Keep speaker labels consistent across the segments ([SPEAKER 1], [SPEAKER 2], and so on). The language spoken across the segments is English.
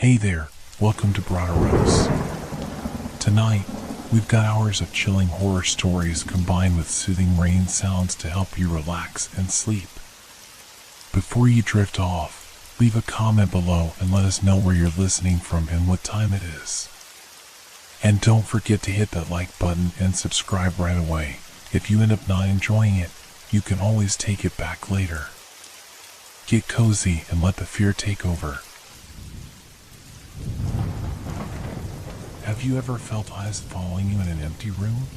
[SPEAKER 1] Hey there, welcome to Broderos. Tonight, we've got hours of chilling horror stories combined with soothing rain sounds to help you relax and sleep. Before you drift off, leave a comment below and let us know where you're listening from and what time it is. And don't forget to hit that like button and subscribe right away. If you end up not enjoying it, you can always take it back later. Get cozy and let the fear take over. Have you ever felt eyes following you in an empty room?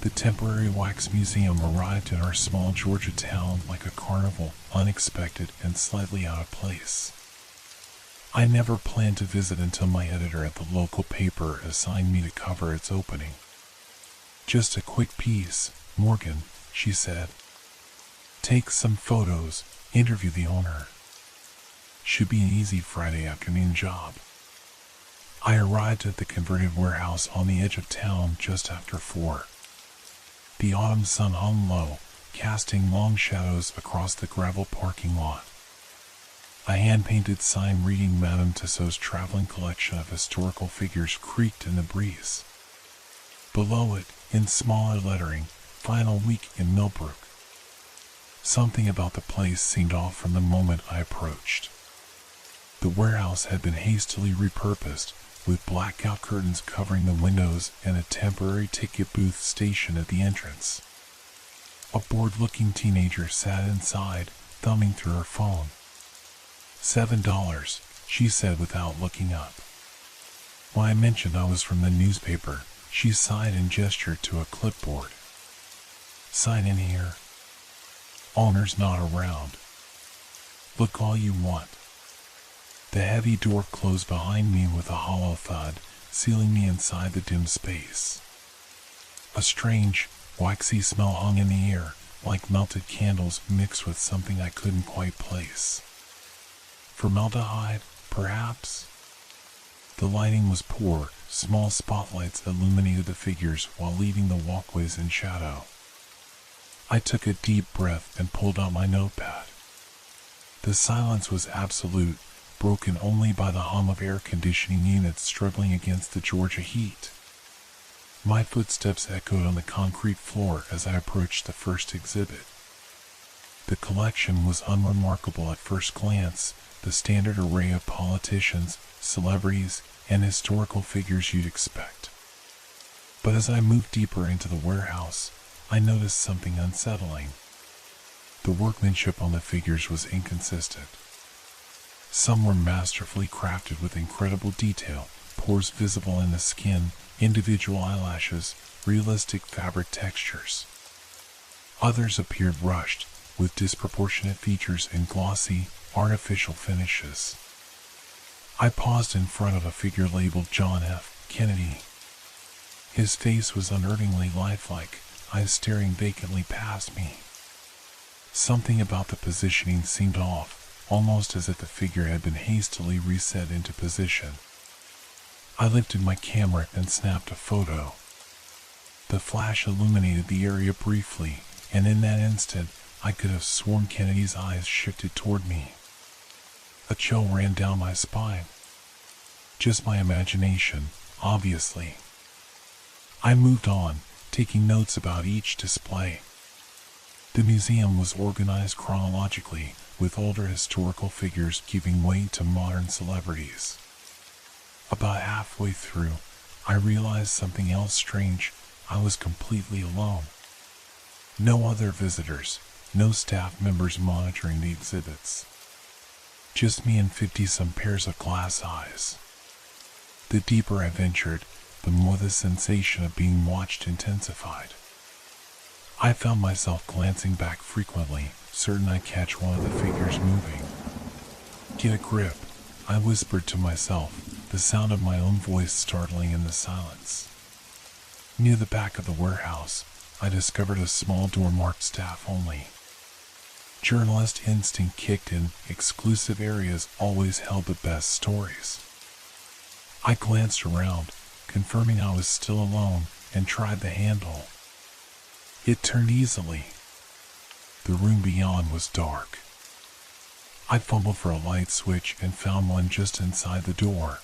[SPEAKER 1] The temporary wax museum arrived in our small Georgia town like a carnival, unexpected and slightly out of place. I never planned to visit until my editor at the local paper assigned me to cover its opening. Just a quick piece, Morgan, she said. Take some photos, interview the owner. Should be an easy Friday afternoon job. I arrived at the converted warehouse on the edge of town just after 4. The autumn sun hung low, casting long shadows across the gravel parking lot. A hand-painted sign reading Madame Tussauds traveling collection of historical figures creaked in the breeze. Below it, in smaller lettering, Final Week in Millbrook. Something about the place seemed off from the moment I approached. The warehouse had been hastily repurposed, with blackout curtains covering the windows and a temporary ticket booth stationed at the entrance. A bored-looking teenager sat inside, thumbing through her phone. $7, she said without looking up. When I mentioned I was from the newspaper, she sighed and gestured to a clipboard. Sign in here. Owner's not around. Look all you want. The heavy door closed behind me with a hollow thud, sealing me inside the dim space. A strange, waxy smell hung in the air, like melted candles mixed with something I couldn't quite place. Formaldehyde, perhaps? The lighting was poor, small spotlights illuminated the figures while leaving the walkways in shadow. I took a deep breath and pulled out my notepad. The silence was absolute, broken only by the hum of air conditioning units struggling against the Georgia heat. My footsteps echoed on the concrete floor as I approached the first exhibit. The collection was unremarkable at first glance, the standard array of politicians, celebrities, and historical figures you'd expect. But as I moved deeper into the warehouse, I noticed something unsettling. The workmanship on the figures was inconsistent. Some were masterfully crafted with incredible detail, pores visible in the skin, individual eyelashes, realistic fabric textures. Others appeared rushed, with disproportionate features and glossy, artificial finishes. I paused in front of a figure labeled John F. Kennedy. His face was unnervingly lifelike, eyes staring vacantly past me. Something about the positioning seemed off, almost as if the figure had been hastily reset into position. I lifted my camera and snapped a photo. The flash illuminated the area briefly, and in that instant, I could have sworn Kennedy's eyes shifted toward me. A chill ran down my spine. Just my imagination, obviously. I moved on, taking notes about each display. The museum was organized chronologically, with older historical figures giving way to modern celebrities. About halfway through, I realized something else strange. I was completely alone. No other visitors, no staff members monitoring the exhibits. Just me and 50-some pairs of glass eyes. The deeper I ventured, the more the sensation of being watched intensified. I found myself glancing back frequently, certain I'd catch one of the figures moving. Get a grip, I whispered to myself, the sound of my own voice startling in the silence. Near the back of the warehouse, I discovered a small door marked staff only. Journalist instinct kicked in, exclusive areas always held the best stories. I glanced around, confirming I was still alone, and tried the handle. It turned easily. The room beyond was dark. I fumbled for a light switch and found one just inside the door.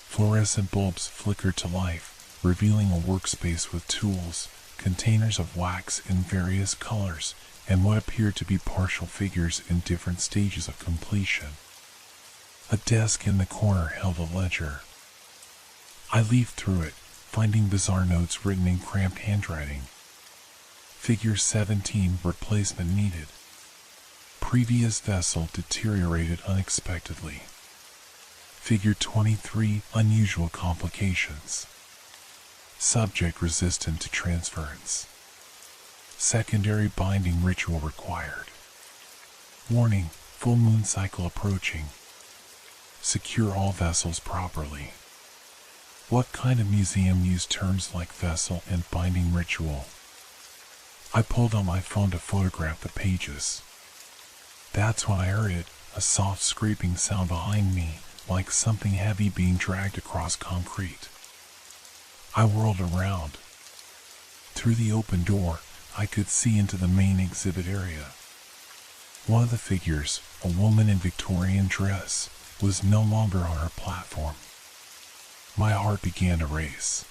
[SPEAKER 1] Fluorescent bulbs flickered to life, revealing a workspace with tools, containers of wax in various colors, and what appeared to be partial figures in different stages of completion. A desk in the corner held a ledger. I leafed through it, finding bizarre notes written in cramped handwriting. Figure 17, replacement needed. Previous vessel deteriorated unexpectedly. Figure 23, unusual complications. Subject resistant to transference. Secondary binding ritual required. Warning, full moon cycle approaching. Secure all vessels properly. What kind of museum used terms like vessel and binding ritual? I pulled out my phone to photograph the pages. That's when I heard it, a soft scraping sound behind me, like something heavy being dragged across concrete. I whirled around. Through the open door, I could see into the main exhibit area. One of the figures, a woman in Victorian dress, was no longer on her platform. My heart began to race.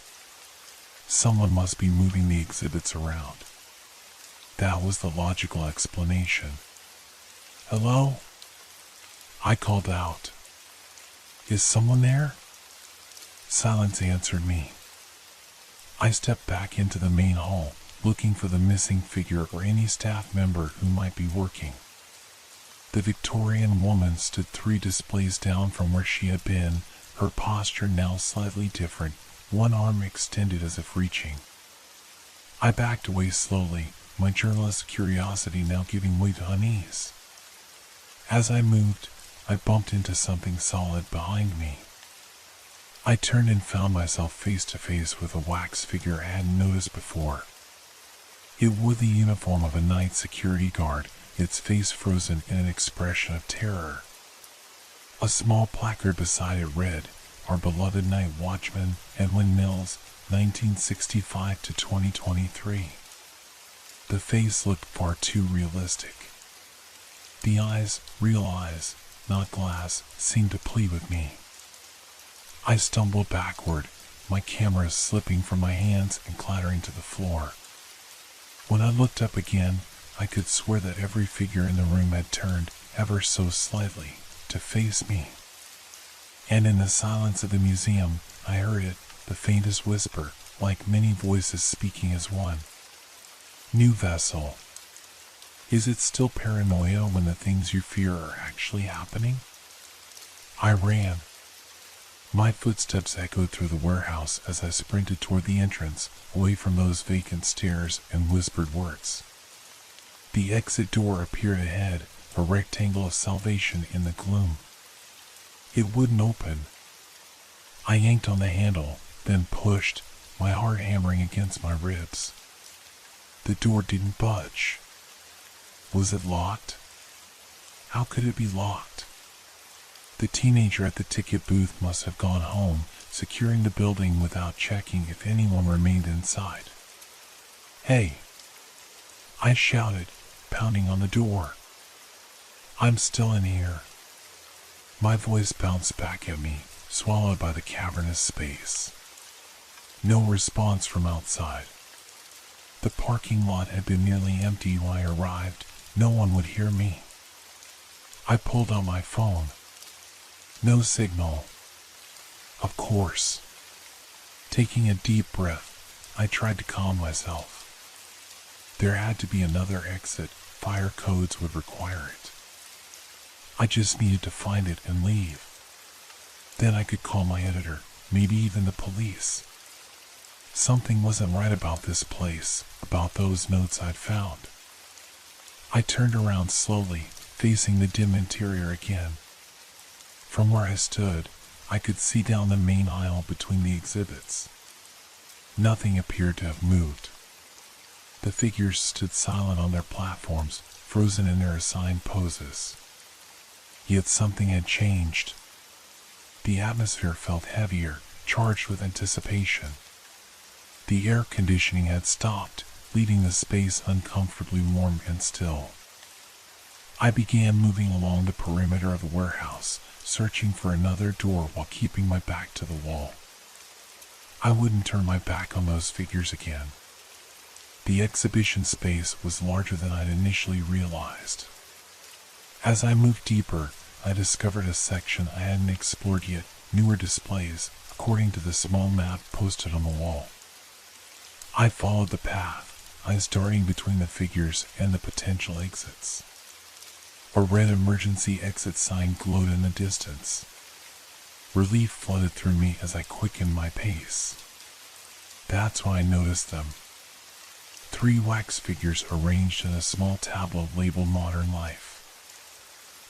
[SPEAKER 1] Someone must be moving the exhibits around. That was the logical explanation. Hello? I called out. Is someone there? Silence answered me. I stepped back into the main hall, looking for the missing figure or any staff member who might be working. The Victorian woman stood 3 displays down from where she had been, her posture now slightly different, one arm extended as if reaching. I backed away slowly, my journalist's curiosity now giving way to unease. As I moved, I bumped into something solid behind me. I turned and found myself face to face with a wax figure I hadn't noticed before. It wore the uniform of a night security guard, its face frozen in an expression of terror. A small placard beside it read, "Our beloved night watchman, Edwin Mills, 1965 to 2023. The face looked far too realistic. The eyes, real eyes, not glass, seemed to plead with me. I stumbled backward, my camera slipping from my hands and clattering to the floor. When I looked up again, I could swear that every figure in the room had turned, ever so slightly, to face me. And in the silence of the museum, I heard it, the faintest whisper, like many voices speaking as one. New vessel. Is it still paranoia when the things you fear are actually happening? I ran. My footsteps echoed through the warehouse as I sprinted toward the entrance, away from those vacant stairs and whispered words. The exit door appeared ahead, a rectangle of salvation in the gloom. It wouldn't open. I yanked on the handle, then pushed, my heart hammering against my ribs. The door didn't budge. Was it locked? How could it be locked? The teenager at the ticket booth must have gone home, securing the building without checking if anyone remained inside. Hey! I shouted, pounding on the door. I'm still in here. My voice bounced back at me, swallowed by the cavernous space. No response from outside. The parking lot had been nearly empty when I arrived. No one would hear me. I pulled out my phone. No signal. Of course. Taking a deep breath, I tried to calm myself. There had to be another exit. Fire codes would require it. I just needed to find it and leave. Then I could call my editor, maybe even the police. Something wasn't right about this place, about those notes I'd found. I turned around slowly, facing the dim interior again. From where I stood, I could see down the main aisle between the exhibits. Nothing appeared to have moved. The figures stood silent on their platforms, frozen in their assigned poses. Yet something had changed. The atmosphere felt heavier, charged with anticipation. The air conditioning had stopped, leaving the space uncomfortably warm and still. I began moving along the perimeter of the warehouse, searching for another door while keeping my back to the wall. I wouldn't turn my back on those figures again. The exhibition space was larger than I'd initially realized. As I moved deeper, I discovered a section I hadn't explored yet, newer displays, according to the small map posted on the wall. I followed the path, eyes darting between the figures and the potential exits. A red emergency exit sign glowed in the distance. Relief flooded through me as I quickened my pace. That's when I noticed them. 3 wax figures arranged in a small tableau labeled Modern Life.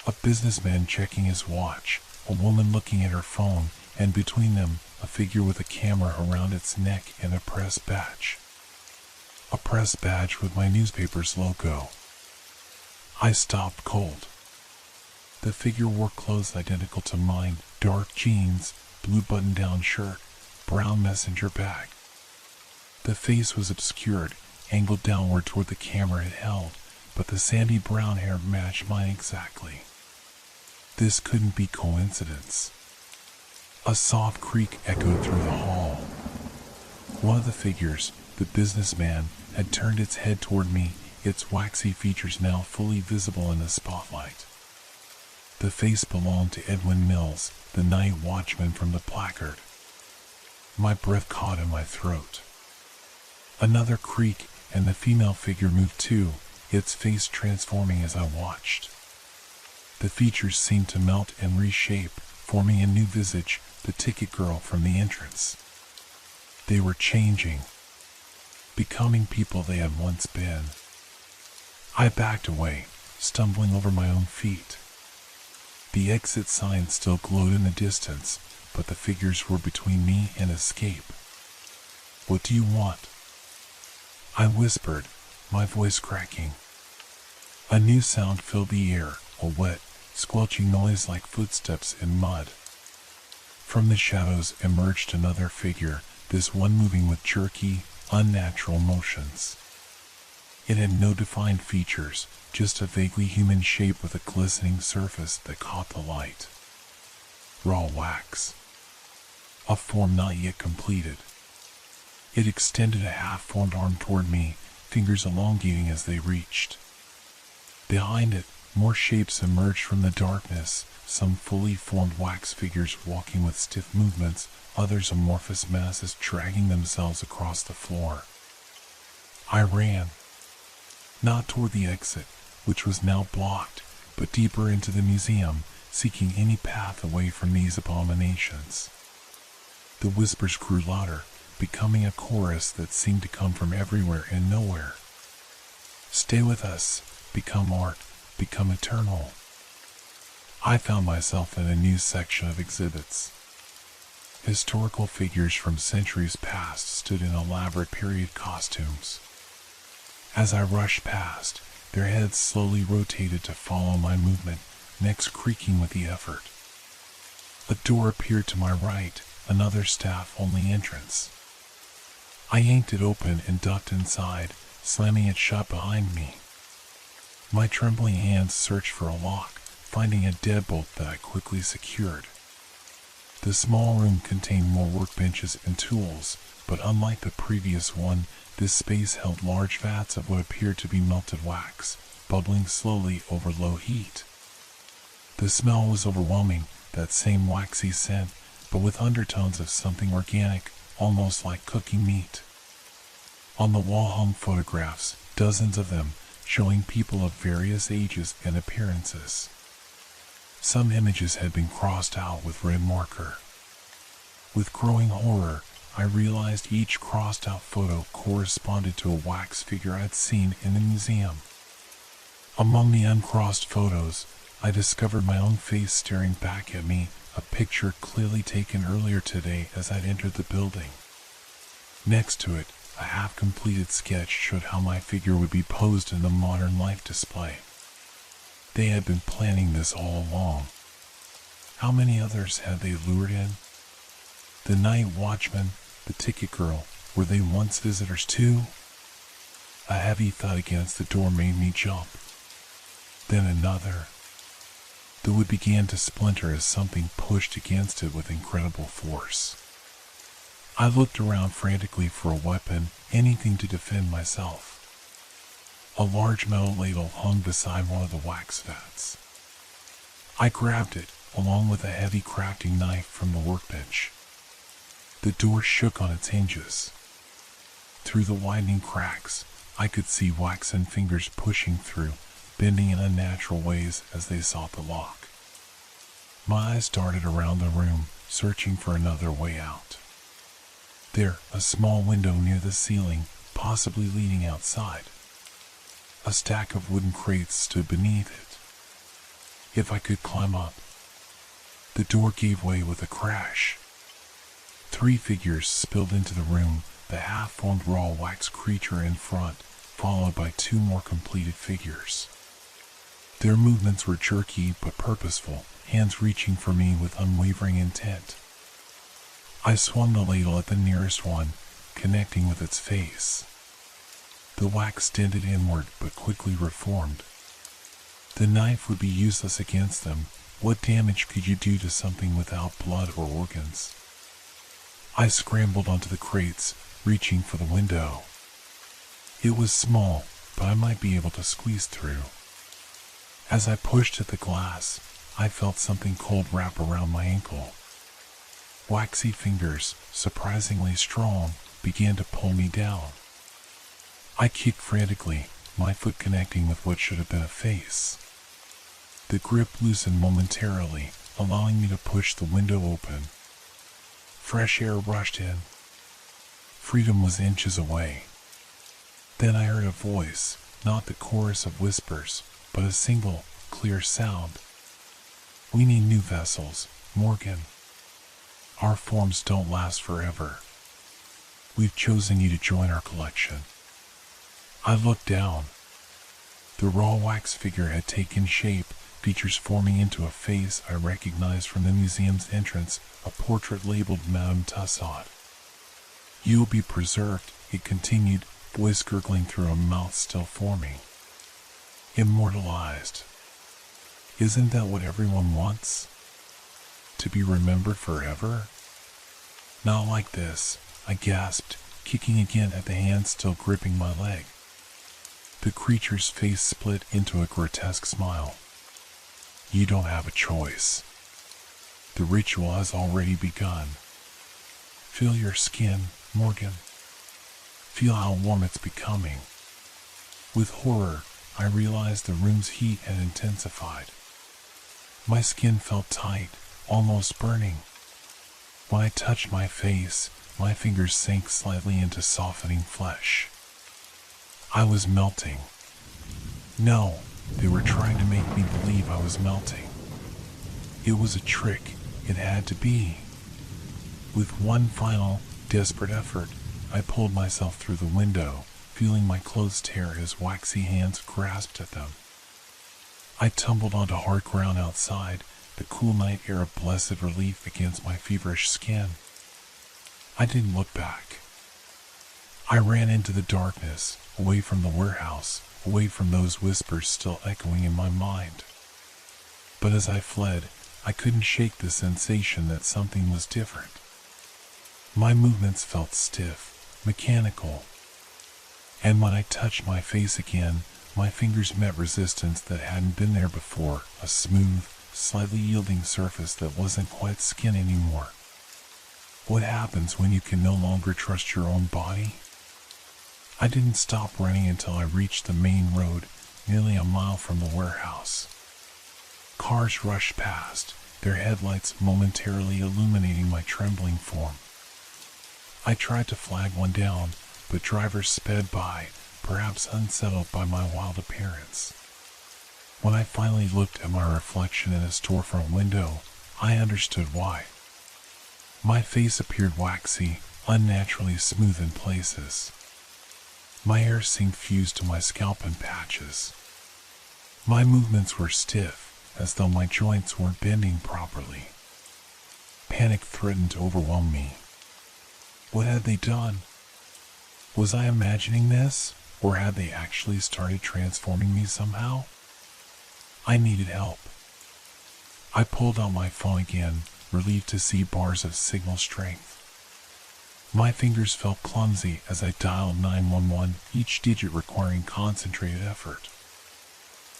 [SPEAKER 1] A businessman checking his watch, a woman looking at her phone, and between them, a figure with a camera around its neck and a press badge. A press badge with my newspaper's logo. I stopped cold. The figure wore clothes identical to mine, dark jeans, blue button-down shirt, brown messenger bag. The face was obscured, angled downward toward the camera it held, but the sandy brown hair matched mine exactly. This couldn't be coincidence. A soft creak echoed through the hall. One of the figures, the businessman, had turned its head toward me, its waxy features now fully visible in the spotlight. The face belonged to Edwin Mills, the night watchman from the placard. My breath caught in my throat. Another creak, and the female figure moved too, its face transforming as I watched. The features seemed to melt and reshape, forming a new visage, the ticket girl from the entrance. They were changing, becoming people they had once been. I backed away, stumbling over my own feet. The exit sign still glowed in the distance, but the figures were between me and escape. "What do you want?" I whispered, my voice cracking. A new sound filled the air, a wet, squelching noise like footsteps in mud. From the shadows emerged another figure, this one moving with jerky, unnatural motions. It had no defined features, just a vaguely human shape with a glistening surface that caught the light. Raw wax. A form not yet completed. It extended a half-formed arm toward me, fingers elongating as they reached. Behind it, more shapes emerged from the darkness, some fully formed wax figures walking with stiff movements, others amorphous masses dragging themselves across the floor. I ran. Not toward the exit, which was now blocked, but deeper into the museum, seeking any path away from these abominations. The whispers grew louder, becoming a chorus that seemed to come from everywhere and nowhere. "Stay with us, become art, become eternal." I found myself in a new section of exhibits. Historical figures from centuries past stood in elaborate period costumes. As I rushed past, their heads slowly rotated to follow my movement, necks creaking with the effort. A door appeared to my right, another staff-only entrance. I yanked it open and ducked inside, slamming it shut behind me. My trembling hands searched for a lock, finding a deadbolt that I quickly secured. The small room contained more workbenches and tools, but unlike the previous one, this space held large vats of what appeared to be melted wax, bubbling slowly over low heat. The smell was overwhelming, that same waxy scent, but with undertones of something organic, almost like cooking meat. On the wall hung photographs, dozens of them, showing people of various ages and appearances. Some images had been crossed out with red marker. With growing horror, I realized each crossed-out photo corresponded to a wax figure I'd seen in the museum. Among the uncrossed photos, I discovered my own face staring back at me, a picture clearly taken earlier today as I'd entered the building. Next to it, a half-completed sketch showed how my figure would be posed in the Modern Life display. They had been planning this all along. How many others had they lured in? The night watchman, the ticket girl, were they once visitors too? A heavy thud against the door made me jump. then another. The wood began to splinter as something pushed against it with incredible force. I looked around frantically for a weapon, anything to defend myself. A large metal ladle hung beside one of the wax vats. I grabbed it, along with a heavy crafting knife from the workbench. The door shook on its hinges. Through the widening cracks, I could see waxen fingers pushing through, bending in unnatural ways as they sought the lock. My eyes darted around the room, searching for another way out. There, a small window near the ceiling, possibly leading outside. A stack of wooden crates stood beneath it. If I could climb up. The door gave way with a crash. 3 figures spilled into the room, the half-formed raw wax creature in front, followed by 2 more completed figures. Their movements were jerky but purposeful, hands reaching for me with unwavering intent. I swung the ladle at the nearest one, connecting with its face. The wax dented inward but quickly reformed. The knife would be useless against them. What damage could you do to something without blood or organs? I scrambled onto the crates, reaching for the window. It was small, but I might be able to squeeze through. As I pushed at the glass, I felt something cold wrap around my ankle. Waxy fingers, surprisingly strong, began to pull me down. I kicked frantically, my foot connecting with what should have been a face. The grip loosened momentarily, allowing me to push the window open. Fresh air rushed in. Freedom was inches away. Then I heard a voice, not the chorus of whispers, but a single, clear sound. "We need new vessels, Morgan. Our forms don't last forever. We've chosen you to join our collection." I looked down. The raw wax figure had taken shape, features forming into a face I recognized from the museum's entrance, a portrait labeled Madame Tussaud. "You'll be preserved," it continued, voice gurgling through a mouth still forming. "Immortalized. Isn't that what everyone wants? To be remembered forever?" "Not like this," I gasped, kicking again at the hand still gripping my leg. The creature's face split into a grotesque smile. "You don't have a choice. The ritual has already begun. Feel your skin, Morgan. Feel how warm it's becoming." With horror, I realized the room's heat had intensified. My skin felt tight, almost burning. When I touched my face, my fingers sank slightly into softening flesh. I was melting. No, they were trying to make me believe I was melting. It was a trick. It had to be. With one final, desperate effort, I pulled myself through the window, feeling my clothes tear as waxy hands grasped at them. I tumbled onto hard ground outside, the cool night air a blessed relief against my feverish skin. I didn't look back. I ran into the darkness, away from the warehouse, away from those whispers still echoing in my mind. But as I fled, I couldn't shake the sensation that something was different. My movements felt stiff, mechanical. And when I touched my face again, my fingers met resistance that hadn't been there before, a smooth, slightly yielding surface that wasn't quite skin anymore. What happens when you can no longer trust your own body? I didn't stop running until I reached the main road, nearly a mile from the warehouse. Cars rushed past, their headlights momentarily illuminating my trembling form. I tried to flag one down, but drivers sped by, perhaps unsettled by my wild appearance. When I finally looked at my reflection in a storefront window, I understood why. My face appeared waxy, unnaturally smooth in places. My hair seemed fused to my scalp in patches. My movements were stiff, as though my joints weren't bending properly. Panic threatened to overwhelm me. What had they done? Was I imagining this, or had they actually started transforming me somehow? I needed help. I pulled out my phone again, relieved to see bars of signal strength. My fingers felt clumsy as I dialed 911, each digit requiring concentrated effort.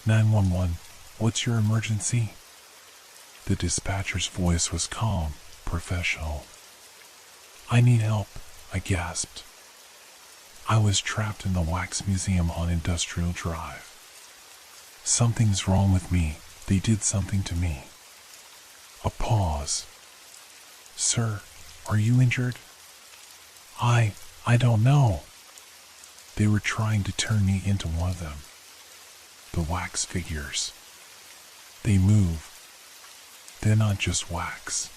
[SPEAKER 1] 911, what's your emergency? The dispatcher's voice was calm, professional. I need help, I gasped. I was trapped in the wax museum on Industrial Drive. Something's wrong with me. They did something to me. A pause. Sir, are you injured? I don't know. They were trying to turn me into one of them. The wax figures. They move. They're not just wax.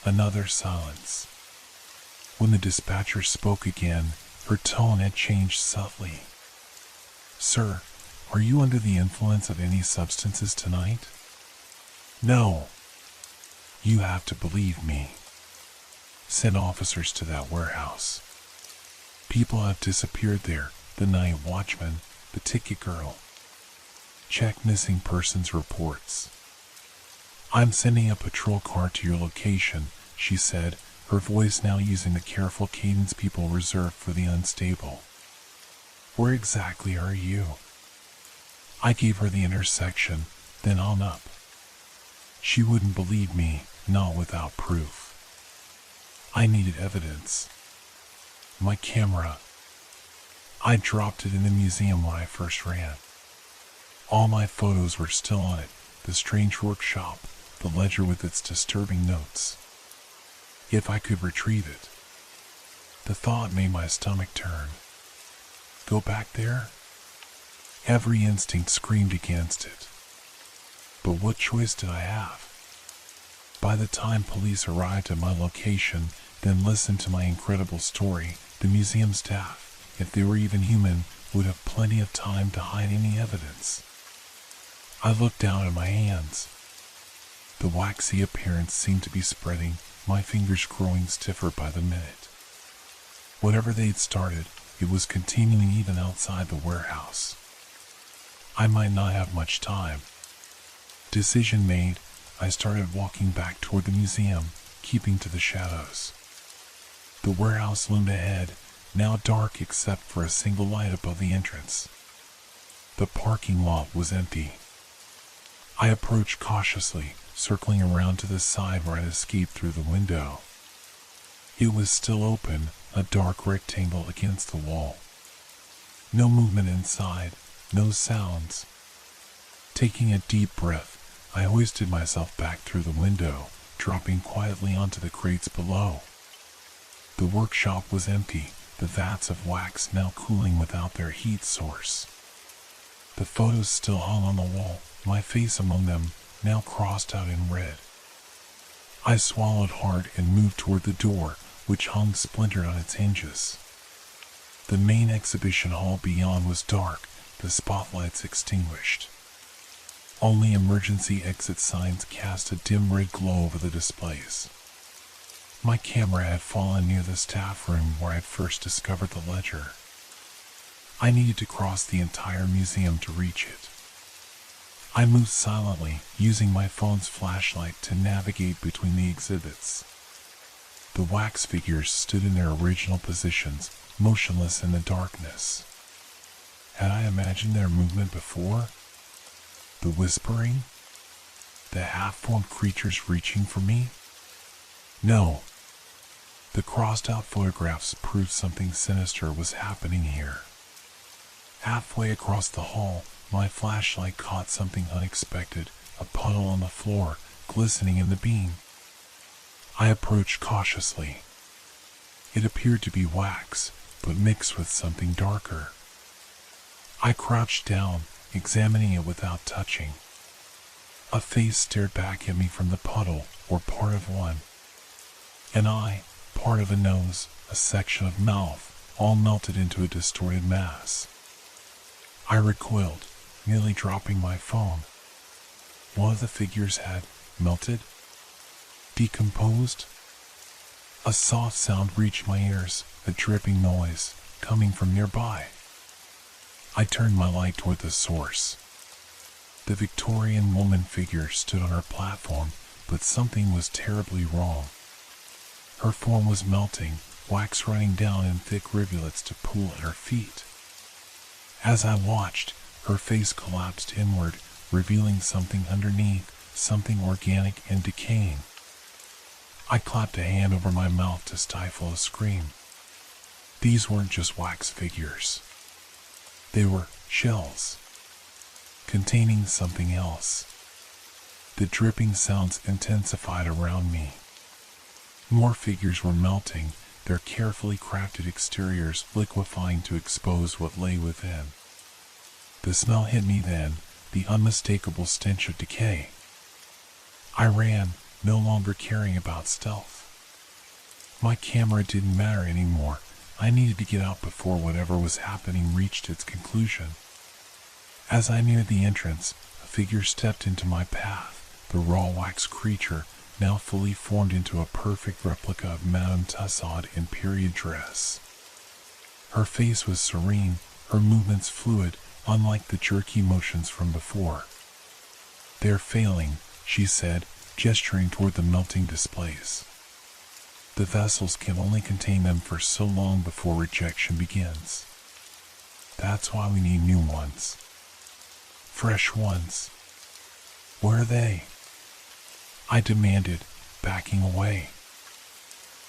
[SPEAKER 1] Another silence. When the dispatcher spoke again, her tone had changed subtly. Sir, are you under the influence of any substances tonight? No. You have to believe me. Send officers to that warehouse. People have disappeared there, the night watchman, the ticket girl. Check missing persons reports. I'm sending a patrol car to your location, she said, her voice now using the careful cadence people reserve for the unstable. Where exactly are you? I gave her the intersection, then on up. She wouldn't believe me, not without proof. I needed evidence. My camera. I dropped it in the museum when I first ran. All my photos were still on it, the strange workshop, the ledger with its disturbing notes. If I could retrieve it. The thought made my stomach turn. Go back there? Every instinct screamed against it. But what choice did I have? By the time police arrived at my location, then listened to my incredible story, the museum staff, if they were even human, would have plenty of time to hide any evidence. I looked down at my hands. The waxy appearance seemed to be spreading, my fingers growing stiffer by the minute. Whatever they'd started, it was continuing even outside the warehouse. I might not have much time. Decision made, I started walking back toward the museum, keeping to the shadows. The warehouse loomed ahead, now dark except for a single light above the entrance. The parking lot was empty. I approached cautiously, circling around to the side where I'd escaped through the window. It was still open, a dark rectangle against the wall. No movement inside, no sounds. Taking a deep breath, I hoisted myself back through the window, dropping quietly onto the crates below. The workshop was empty, the vats of wax now cooling without their heat source. The photos still hung on the wall, my face among them, now crossed out in red. I swallowed hard and moved toward the door, which hung splintered on its hinges. The main exhibition hall beyond was dark, the spotlights extinguished. Only emergency exit signs cast a dim red glow over the displays. My camera had fallen near the staff room where I'd first discovered the ledger. I needed to cross the entire museum to reach it. I moved silently, using my phone's flashlight to navigate between the exhibits. The wax figures stood in their original positions, motionless in the darkness. Had I imagined their movement before? The whispering? The half-formed creatures reaching for me? No. The crossed-out photographs proved something sinister was happening here. Halfway across the hall, my flashlight caught something unexpected, a puddle on the floor, glistening in the beam. I approached cautiously. It appeared to be wax, but mixed with something darker. I crouched down, examining it without touching. A face stared back at me from the puddle, or part of one. An eye, part of a nose, a section of mouth, all melted into a distorted mass. I recoiled, nearly dropping my phone. One of the figures had melted? Decomposed? A soft sound reached my ears, a dripping noise, coming from nearby. I turned my light toward the source. The Victorian woman figure stood on her platform, but something was terribly wrong. Her form was melting, wax running down in thick rivulets to pool at her feet. As I watched, her face collapsed inward, revealing something underneath, something organic and decaying. I clapped a hand over my mouth to stifle a scream. These weren't just wax figures. They were shells, containing something else. The dripping sounds intensified around me. More figures were melting, their carefully crafted exteriors liquefying to expose what lay within. The smell hit me then, the unmistakable stench of decay. I ran, no longer caring about stealth. My camera didn't matter anymore. I needed to get out before whatever was happening reached its conclusion. As I neared the entrance, a figure stepped into my path, the raw wax creature, now fully formed into a perfect replica of Madame Tussaud in period dress. Her face was serene, her movements fluid, unlike the jerky motions from before. "They're failing," she said, gesturing toward the melting displays. "The vessels can only contain them for so long before rejection begins. That's why we need new ones. Fresh ones. Where are they?" I demanded, backing away.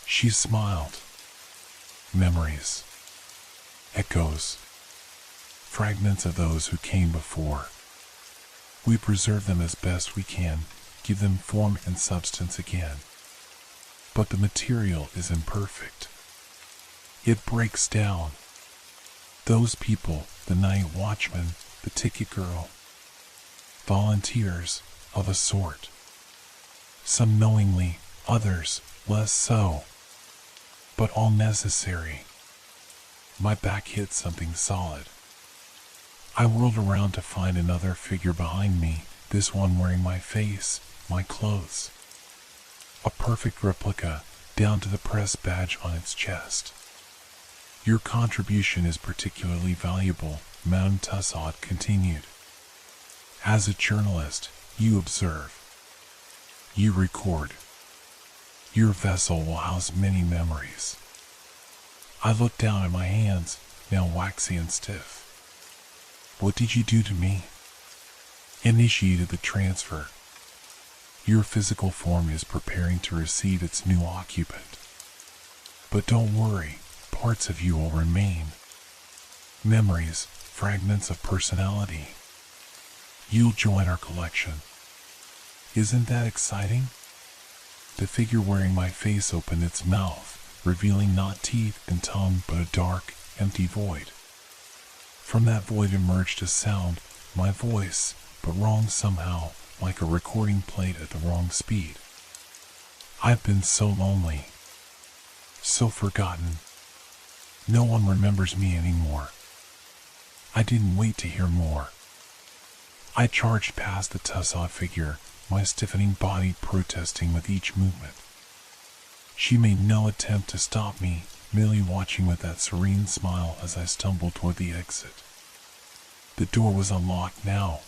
[SPEAKER 1] She smiled. "Memories. Echoes. Fragments of those who came before. We preserve them as best we can, give them form and substance again. But the material is imperfect. It breaks down. Those people, the night watchman, the ticket girl, volunteers of a sort. Some knowingly, others less so, but all necessary." My back hit something solid. I whirled around to find another figure behind me, this one wearing my face, my clothes. A perfect replica, down to the press badge on its chest. "Your contribution is particularly valuable," Madame Tussaud continued. "As a journalist, you observe. You record. Your vessel will house many memories." I looked down at my hands, now waxy and stiff. "What did you do to me?" "Initiated the transfer. Your physical form is preparing to receive its new occupant. But don't worry, parts of you will remain. Memories, fragments of personality. You'll join our collection. Isn't that exciting?" The figure wearing my face opened its mouth, revealing not teeth and tongue but a dark, empty void. From that void emerged a sound, my voice, but wrong somehow, like a recording played at the wrong speed. "I've been so lonely. So forgotten. No one remembers me anymore." I didn't wait to hear more. I charged past the Tussaud figure, my stiffening body protesting with each movement. She made no attempt to stop me, merely watching with that serene smile as I stumbled toward the exit. The door was unlocked now.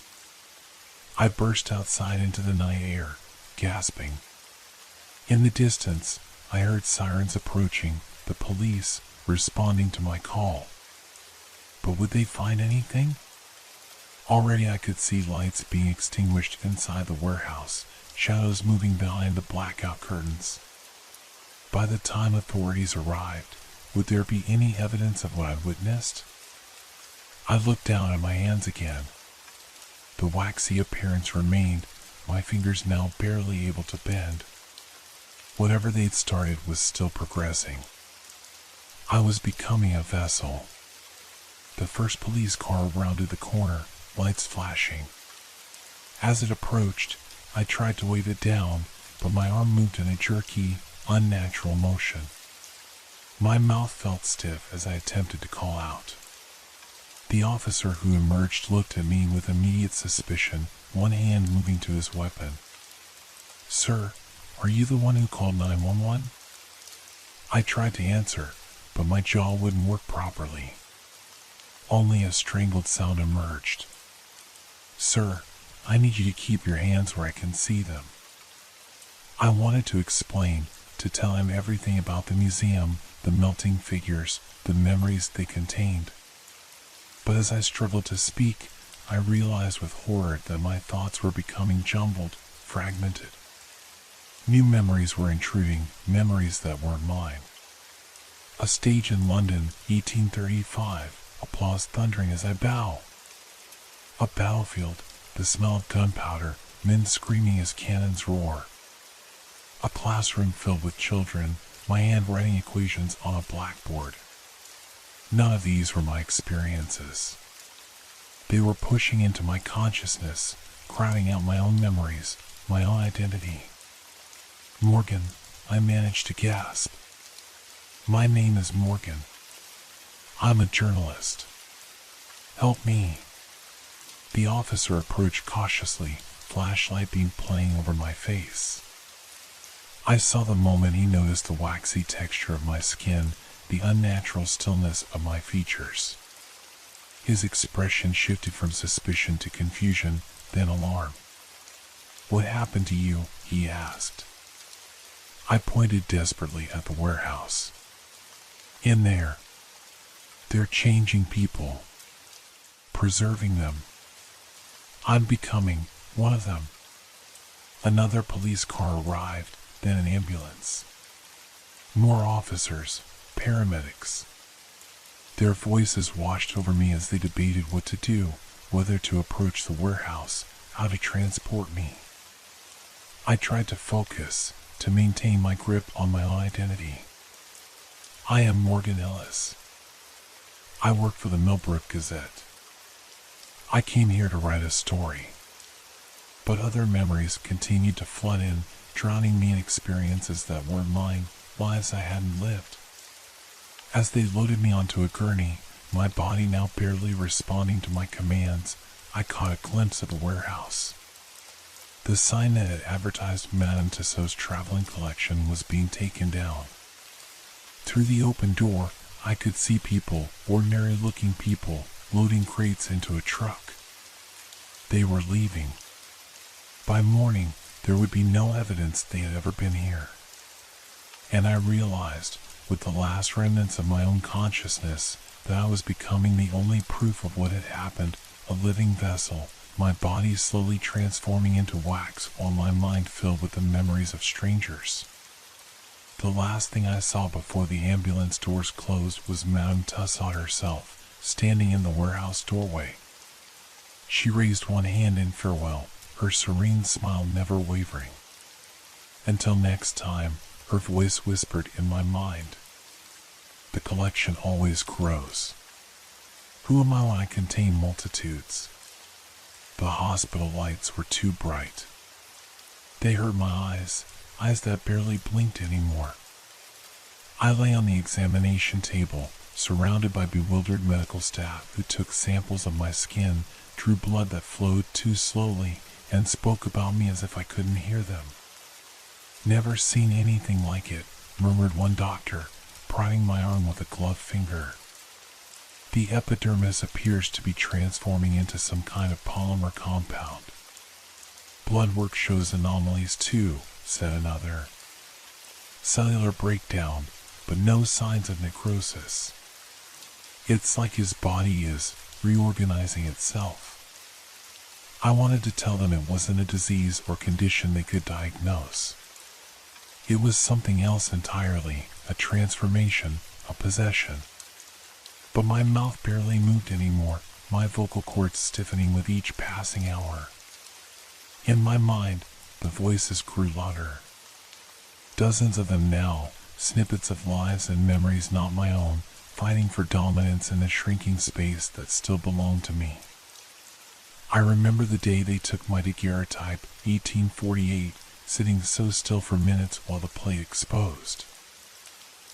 [SPEAKER 1] I burst outside into the night air, gasping. In the distance, I heard sirens approaching, the police responding to my call. But would they find anything? Already I could see lights being extinguished inside the warehouse, shadows moving behind the blackout curtains. By the time authorities arrived, would there be any evidence of what I'd witnessed? I looked down at my hands again. The waxy appearance remained, my fingers now barely able to bend. Whatever they'd started was still progressing. I was becoming a vessel. The first police car rounded the corner, lights flashing. As it approached, I tried to wave it down, but my arm moved in a jerky, unnatural motion. My mouth felt stiff as I attempted to call out. The officer who emerged looked at me with immediate suspicion, one hand moving to his weapon. "Sir, are you the one who called 911? I tried to answer, but my jaw wouldn't work properly. Only a strangled sound emerged. "Sir, I need you to keep your hands where I can see them. I wanted to explain, to tell him everything about the museum, the melting figures, the memories they contained. But as I struggled to speak, I realized with horror that my thoughts were becoming jumbled, fragmented. New memories were intruding, memories that weren't mine. A stage in London, 1835, applause thundering as I bow. A battlefield, the smell of gunpowder, men screaming as cannons roar. A classroom filled with children, my hand writing equations on a blackboard. None of these were my experiences. They were pushing into my consciousness, crowding out my own memories, my own identity. Morgan, I managed to gasp. My name is Morgan. I'm a journalist. Help me. The officer approached cautiously, flashlight beam playing over my face. I saw the moment he noticed the waxy texture of my skin, the unnatural stillness of my features. His expression shifted from suspicion to confusion, then alarm. "What happened to you?" he asked. I pointed desperately at the warehouse. "In there. They're changing people. Preserving them. I'm becoming one of them." Another police car arrived, then an ambulance. More officers, paramedics. Their voices washed over me as they debated what to do, whether to approach the warehouse, how to transport me. I tried to focus, to maintain my grip on my own identity. I am Morgan Ellis. I work for the Millbrook Gazette. I came here to write a story. But other memories continued to flood in, drowning me in experiences that weren't mine, lives I hadn't lived. As they loaded me onto a gurney, my body now barely responding to my commands, I caught a glimpse of the warehouse. The sign that had advertised Madame Tussauds traveling collection was being taken down. Through the open door, I could see people, ordinary-looking people, loading crates into a truck. They were leaving. By morning, there would be no evidence they had ever been here. And I realized, with the last remnants of my own consciousness, that I was becoming the only proof of what had happened, a living vessel, my body slowly transforming into wax while my mind filled with the memories of strangers. The last thing I saw before the ambulance doors closed was Madame Tussaud herself, standing in the warehouse doorway. She raised one hand in farewell, her serene smile never wavering. "Until next time," her voice whispered in my mind. "The collection always grows. Who am I when I contain multitudes?" The hospital lights were too bright. They hurt my eyes that barely blinked anymore. I lay on the examination table, surrounded by bewildered medical staff who took samples of my skin, drew blood that flowed too slowly, and spoke about me as if I couldn't hear them. "Never seen anything like it," murmured one doctor, prodding my arm with a gloved finger. "The epidermis appears to be transforming into some kind of polymer compound." "Blood work shows anomalies too," said another. "Cellular breakdown, but no signs of necrosis. It's like his body is reorganizing itself." I wanted to tell them it wasn't a disease or condition they could diagnose. It was something else entirely, a transformation, a possession. But my mouth barely moved anymore, my vocal cords stiffening with each passing hour. In my mind, the voices grew louder. Dozens of them now, snippets of lives and memories not my own, fighting for dominance in the shrinking space that still belonged to me. I remember the day they took my daguerreotype, 1848, sitting so still for minutes while the play exposed.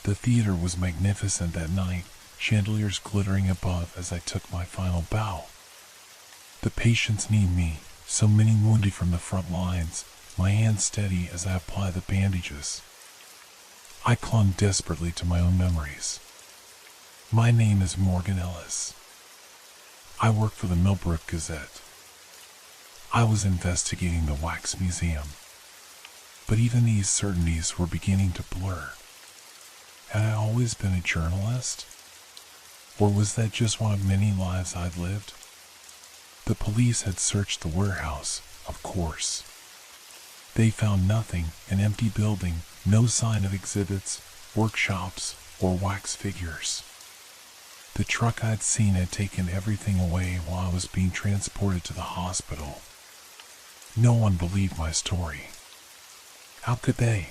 [SPEAKER 1] The theater was magnificent that night, chandeliers glittering above as I took my final bow. The patients need me, so many wounded from the front lines, my hands steady as I apply the bandages. I clung desperately to my own memories. My name is Morgan Ellis. I work for the Millbrook Gazette. I was investigating the Wax Museum. But even these certainties were beginning to blur. Had I always been a journalist? Or was that just one of many lives I'd lived? The police had searched the warehouse, of course. They found nothing, an empty building, no sign of exhibits, workshops, or wax figures. The truck I'd seen had taken everything away while I was being transported to the hospital. No one believed my story. How could they?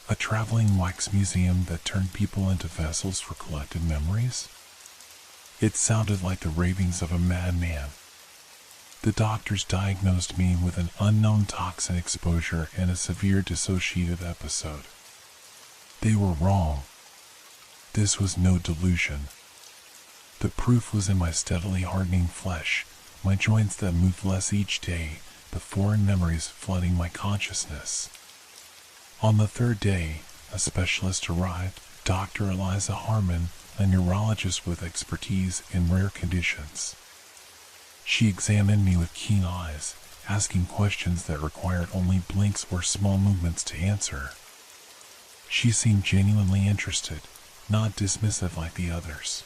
[SPEAKER 1] A traveling wax museum that turned people into vessels for collected memories? It sounded like the ravings of a madman. The doctors diagnosed me with an unknown toxin exposure and a severe dissociative episode. They were wrong. This was no delusion. The proof was in my steadily hardening flesh, my joints that moved less each day, the foreign memories flooding my consciousness. On the third day, a specialist arrived, Dr. Eliza Harmon, a neurologist with expertise in rare conditions. She examined me with keen eyes, asking questions that required only blinks or small movements to answer. She seemed genuinely interested, not dismissive like the others.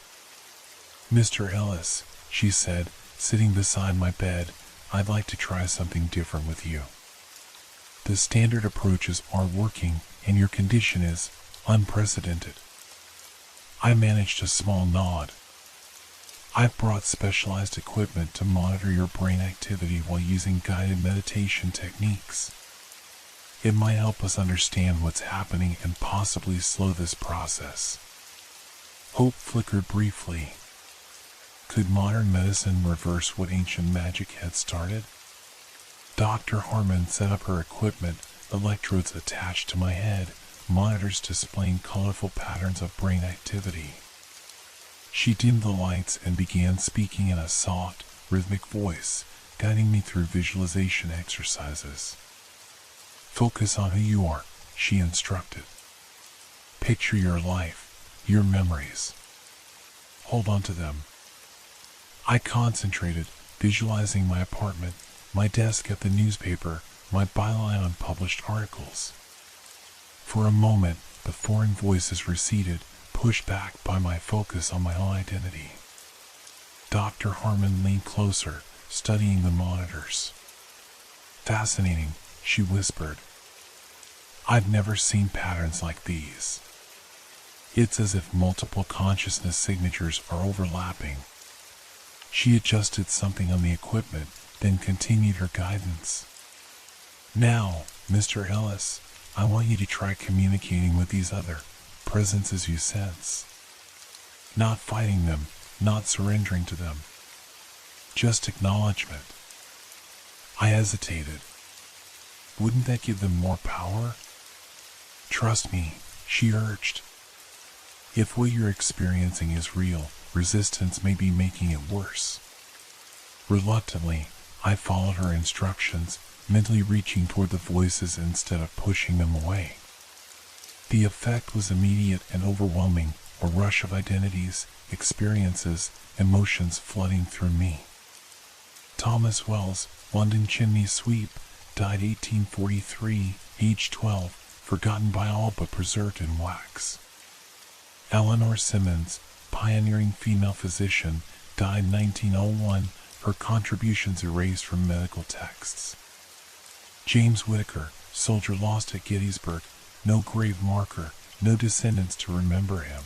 [SPEAKER 1] "Mr. Ellis," she said, sitting beside my bed, "I'd like to try something different with you. The standard approaches aren't working, and your condition is unprecedented." I managed a small nod. "I've brought specialized equipment to monitor your brain activity while using guided meditation techniques. It might help us understand what's happening and possibly slow this process." Hope flickered briefly. Could modern medicine reverse what ancient magic had started? Dr. Harmon set up her equipment, electrodes attached to my head, monitors displaying colorful patterns of brain activity. She dimmed the lights and began speaking in a soft, rhythmic voice, guiding me through visualization exercises. "Focus on who you are," she instructed. "Picture your life, your memories. Hold on to them." I concentrated, visualizing my apartment, my desk at the newspaper, my byline on published articles. For a moment, the foreign voices receded, pushed back by my focus on my own identity. Dr. Harmon leaned closer, studying the monitors. "Fascinating," she whispered. "I've never seen patterns like these. It's as if multiple consciousness signatures are overlapping." She adjusted something on the equipment, then continued her guidance. "Now, Mr. Ellis, I want you to try communicating with these other presences you sense. Not fighting them, not surrendering to them. Just acknowledgement." I hesitated. Wouldn't that give them more power? "Trust me," she urged. "If what you're experiencing is real, resistance may be making it worse." Reluctantly, I followed her instructions, mentally reaching toward the voices instead of pushing them away. The effect was immediate and overwhelming, a rush of identities, experiences, emotions flooding through me. Thomas Wells, London chimney sweep, died 1843, age 12, forgotten by all but preserved in wax. Eleanor Simmons, pioneering female physician, died 1901, her contributions erased from medical texts. James Whittaker, soldier lost at Gettysburg, no grave marker, no descendants to remember him.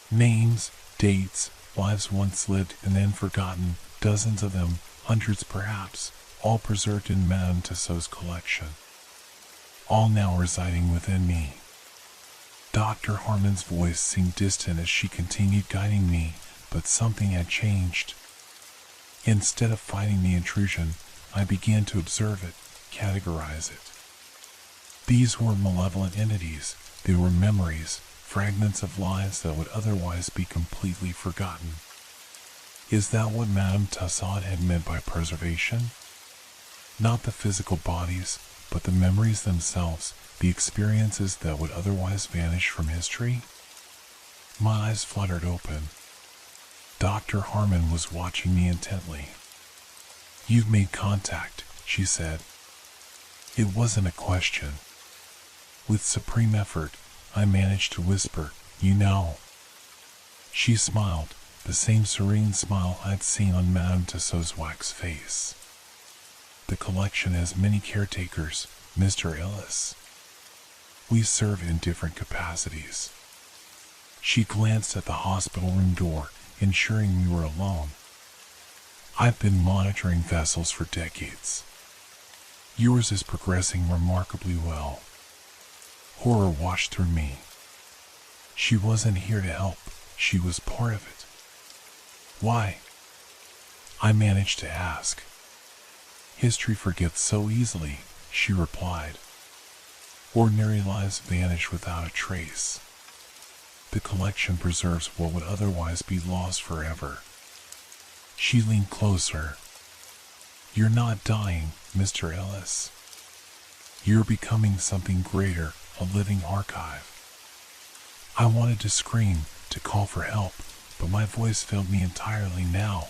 [SPEAKER 1] Names, dates, lives once lived and then forgotten, dozens of them, hundreds perhaps, all preserved in Madame Tussauds collection. All now residing within me. Dr. Harmon's voice seemed distant as she continued guiding me, but something had changed. Instead of fighting the intrusion, I began to observe it, categorize it. These were malevolent entities. They were memories, fragments of lives that would otherwise be completely forgotten. Is that what Madame Tussaud had meant by preservation? Not the physical bodies, but the memories themselves, the experiences that would otherwise vanish from history? My eyes fluttered open. Dr. Harmon was watching me intently. "You've made contact," she said. It wasn't a question. With supreme effort, I managed to whisper, "You know." She smiled, the same serene smile I'd seen on Madame Tussauds wax face. "The collection has many caretakers, Mr. Ellis. We serve in different capacities." She glanced at the hospital room door, ensuring we were alone. "I've been monitoring vessels for decades. Yours is progressing remarkably well." Horror washed through me. She wasn't here to help, she was part of it. "Why?" I managed to ask. "History forgets so easily," she replied. "Ordinary lives vanish without a trace. The collection preserves what would otherwise be lost forever." She leaned closer. "You're not dying, Mr. Ellis. You're becoming something greater, a living archive." I wanted to scream, to call for help, but my voice failed me entirely now.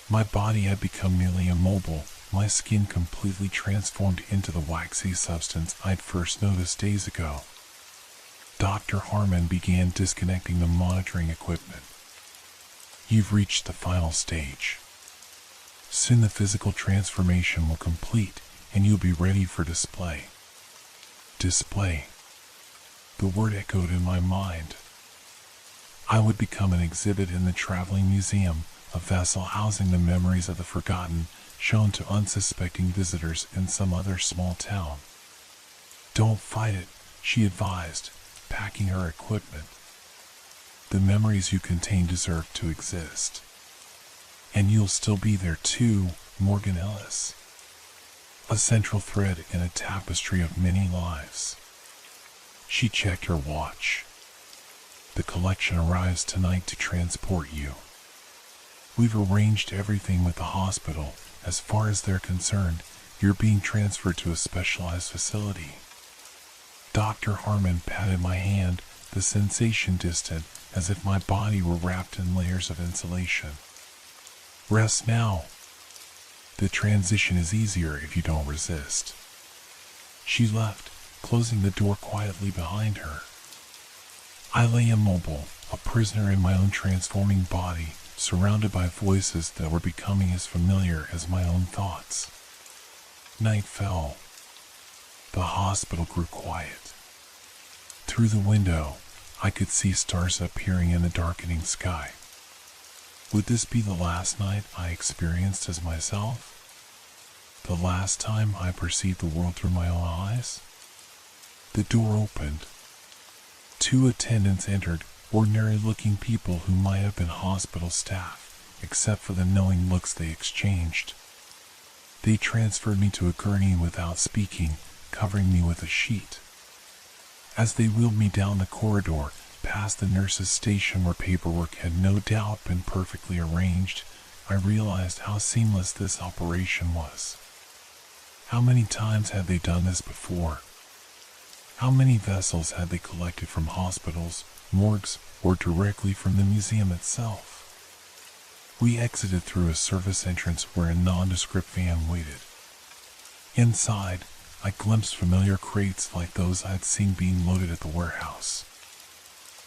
[SPEAKER 1] My body had become nearly immobile, my skin completely transformed into the waxy substance I'd first noticed days ago. Dr. Harmon began disconnecting the monitoring equipment. "You've reached the final stage. Soon the physical transformation will complete, and you'll be ready for display." Display. The word echoed in my mind. I would become an exhibit in the traveling museum, a vessel housing the memories of the forgotten, shown to unsuspecting visitors in some other small town. "Don't fight it," she advised, packing her equipment. "The memories you contain deserve to exist. And you'll still be there too, Morgan Ellis. A central thread in a tapestry of many lives." She checked her watch. "The collection arrives tonight to transport you. We've arranged everything with the hospital. As far as they're concerned, you're being transferred to a specialized facility." Dr. Harmon patted my hand, the sensation distant, as if my body were wrapped in layers of insulation. "Rest now. The transition is easier if you don't resist." She left, closing the door quietly behind her. I lay immobile, a prisoner in my own transforming body, surrounded by voices that were becoming as familiar as my own thoughts. Night fell. The hospital grew quiet. Through the window, I could see stars appearing in the darkening sky. Would this be the last night I experienced as myself? The last time I perceived the world through my own eyes? The door opened. 2 attendants entered, ordinary-looking people who might have been hospital staff, except for the knowing looks they exchanged. They transferred me to a gurney without speaking, covering me with a sheet. As they wheeled me down the corridor, past the nurse's station where paperwork had no doubt been perfectly arranged, I realized how seamless this operation was. How many times had they done this before? How many vessels had they collected from hospitals, morgues, or directly from the museum itself? We exited through a service entrance where a nondescript van waited. Inside, I glimpsed familiar crates like those I'd seen being loaded at the warehouse.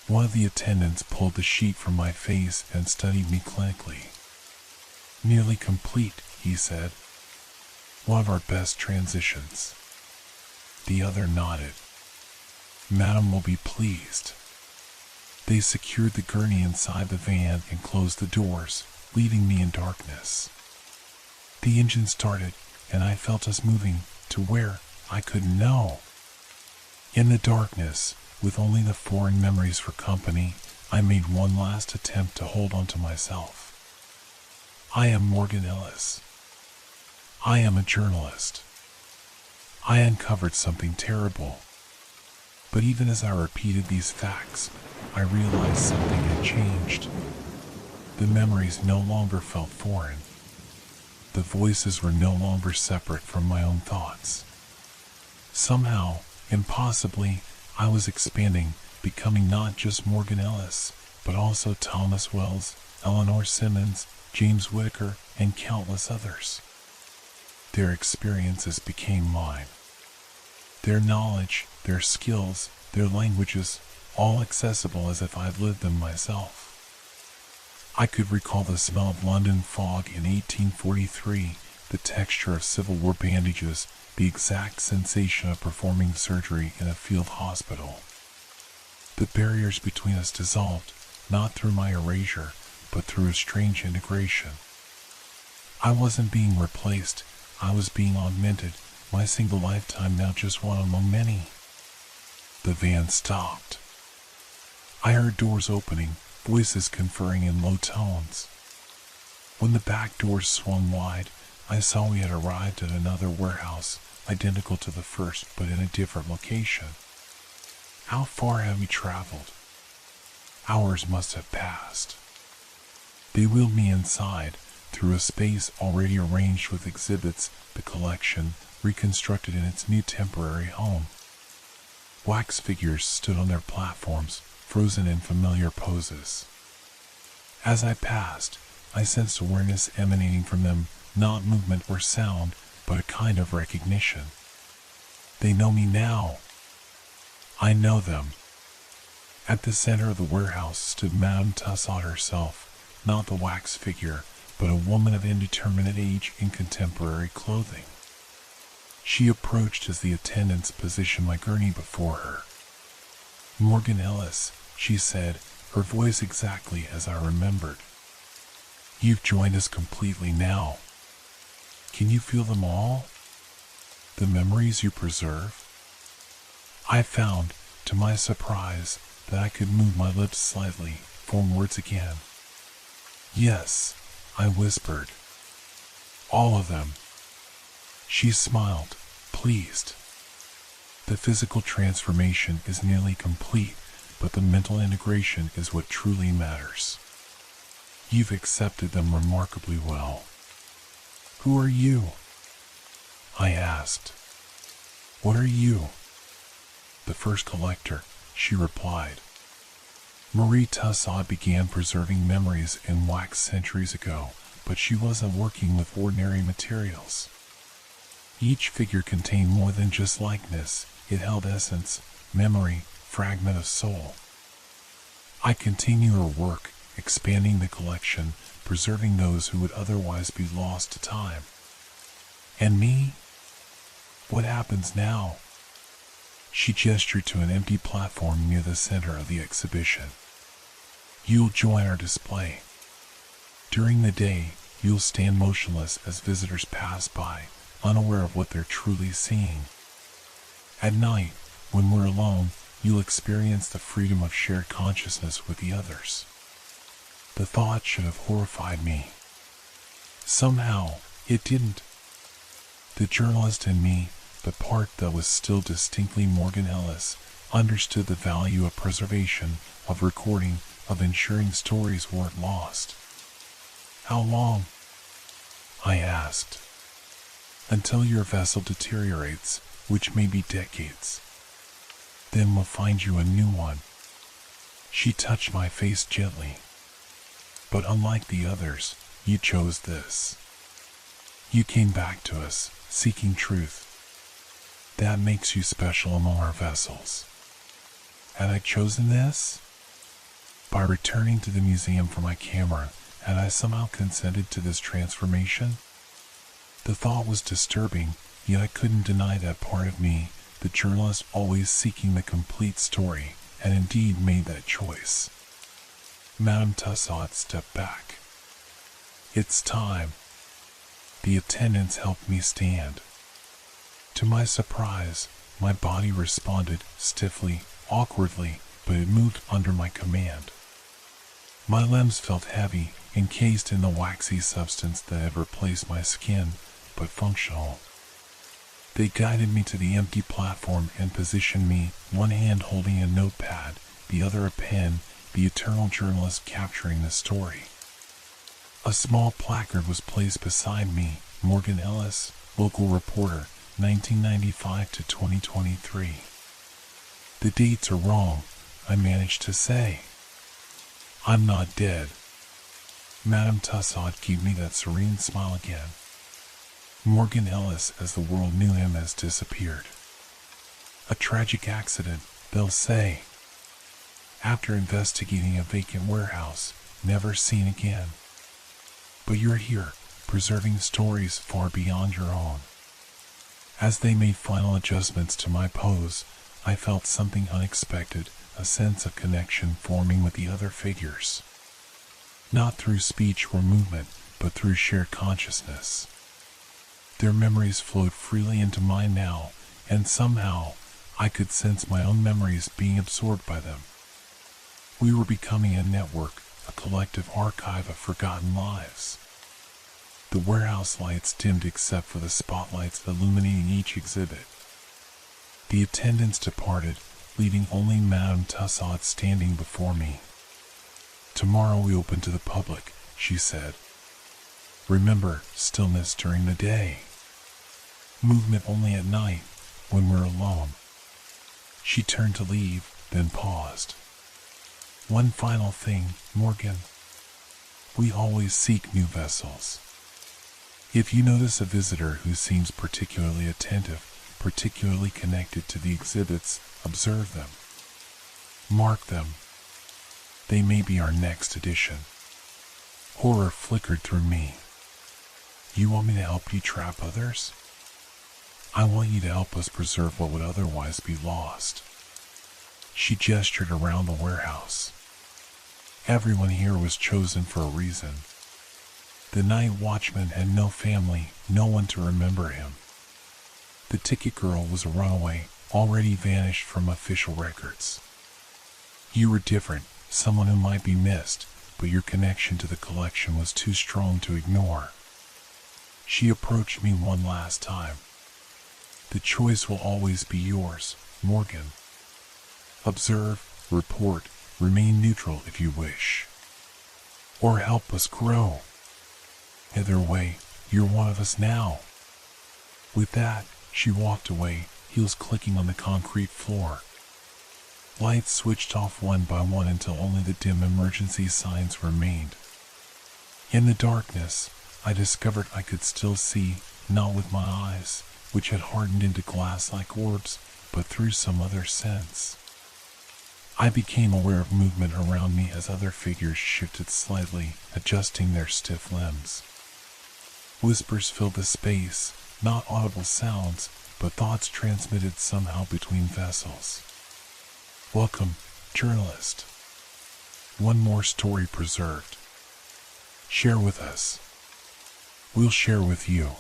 [SPEAKER 1] One of the attendants pulled the sheet from my face and studied me clinically. "Nearly complete," he said. "One of our best transitions." The other nodded. "Madam will be pleased." They secured the gurney inside the van and closed the doors, leaving me in darkness. The engine started, and I felt us moving to where I couldn't know. In the darkness, with only the foreign memories for company, I made one last attempt to hold on to myself. I am Morgan Ellis. I am a journalist. I uncovered something terrible. But even as I repeated these facts, I realized something had changed. The memories no longer felt foreign. The voices were no longer separate from my own thoughts. Somehow, impossibly, I was expanding, becoming not just Morgan Ellis, but also Thomas Wells, Eleanor Simmons, James Whittaker, and countless others. Their experiences became mine. Their knowledge, their skills, their languages, all accessible as if I'd lived them myself. I could recall the smell of London fog in 1843, the texture of Civil War bandages, the exact sensation of performing surgery in a field hospital. The barriers between us dissolved, not through my erasure, but through a strange integration. I wasn't being replaced, I was being augmented, my single lifetime now just one among many. The van stopped. I heard doors opening, voices conferring in low tones. When the back doors swung wide, I saw we had arrived at another warehouse, identical to the first but in a different location. How far had we traveled? Hours must have passed. They wheeled me inside, through a space already arranged with exhibits, the collection, reconstructed in its new temporary home. Wax figures stood on their platforms, frozen in familiar poses. As I passed, I sensed awareness emanating from them, not movement or sound, but a kind of recognition. They know me now. I know them. At the center of the warehouse stood Madame Tussaud herself, not the wax figure, but a woman of indeterminate age in contemporary clothing. She approached as the attendants positioned my gurney before her. "Morgan Ellis," she said, her voice exactly as I remembered. "You've joined us completely now. Can you feel them all? The memories you preserve?" I found, to my surprise, that I could move my lips slightly, form words again. "Yes," I whispered. "All of them." She smiled, pleased. The physical transformation is nearly complete, but the mental integration is what truly matters. You've accepted them remarkably well. "Who are you?" I asked. "What are you?" "The first collector," she replied. Marie Tussaud began preserving memories in wax centuries ago, but she wasn't working with ordinary materials. Each figure contained more than just likeness, it held essence, memory, fragment of soul. I continue her work, expanding the collection, preserving those who would otherwise be lost to time. And me? What happens now? She gestured to an empty platform near the center of the exhibition. "You'll join our display. During the day, you'll stand motionless as visitors pass by, unaware of what they're truly seeing. At night, when we're alone, you'll experience the freedom of shared consciousness with the others." The thought should have horrified me. Somehow, it didn't. The journalist in me, the part that was still distinctly Morgan Ellis, understood the value of preservation, of recording, of ensuring stories weren't lost. "How long?" I asked. "Until your vessel deteriorates, which may be decades. Then we'll find you a new one." She touched my face gently. "But unlike the others, you chose this. You came back to us, seeking truth. That makes you special among our vessels. Had I chosen this? By returning to the museum for my camera, had I somehow consented to this transformation?" The thought was disturbing, yet I couldn't deny that part of me, the journalist always seeking the complete story, had indeed made that choice. Madame Tussaud stepped back. "It's time." The attendants helped me stand. To my surprise, my body responded stiffly, awkwardly, but it moved under my command. My limbs felt heavy, encased in the waxy substance that had replaced my skin, but functional. They guided me to the empty platform and positioned me, one hand holding a notepad, the other a pen, the eternal journalist capturing the story. A small placard was placed beside me, "Morgan Ellis, local reporter, 1995 to 2023. "The dates are wrong," I managed to say. "I'm not dead." Madame Tussaud gave me that serene smile again. Morgan Ellis, as the world knew him, has disappeared. A tragic accident, they'll say. After investigating a vacant warehouse, never seen again. But you're here, preserving stories far beyond your own. As they made final adjustments to my pose, I felt something unexpected, a sense of connection forming with the other figures. Not through speech or movement, but through shared consciousness. Their memories flowed freely into mine now, and somehow I could sense my own memories being absorbed by them. We were becoming a network, a collective archive of forgotten lives. The warehouse lights dimmed except for the spotlights illuminating each exhibit. The attendants departed, leaving only Madame Tussaud standing before me. Tomorrow we open to the public, she said. Remember, stillness during the day. Movement only at night, when we're alone. She turned to leave, then paused. One final thing, Morgan. We always seek new vessels. If you notice a visitor who seems particularly attentive, particularly connected to the exhibits, observe them. Mark them. They may be our next addition. Horror flickered through me. You want me to help you trap others? I want you to help us preserve what would otherwise be lost. She gestured around the warehouse. Everyone here was chosen for a reason. The night watchman had no family, no one to remember him. The ticket girl was a runaway, already vanished from official records. You were different, someone who might be missed, but your connection to the collection was too strong to ignore. She approached me one last time. The choice will always be yours, Morgan. Observe, report, remain neutral if you wish. Or help us grow. Either way, you're one of us now. With that, she walked away, heels clicking on the concrete floor. Lights switched off one by one until only the dim emergency signs remained. In the darkness, I discovered I could still see, not with my eyes, which had hardened into glass like orbs, but through some other sense. I became aware of movement around me as other figures shifted slightly, adjusting their stiff limbs. Whispers filled the space, not audible sounds, but thoughts transmitted somehow between vessels. Welcome, journalist. One more story preserved. Share with us. We'll share with you.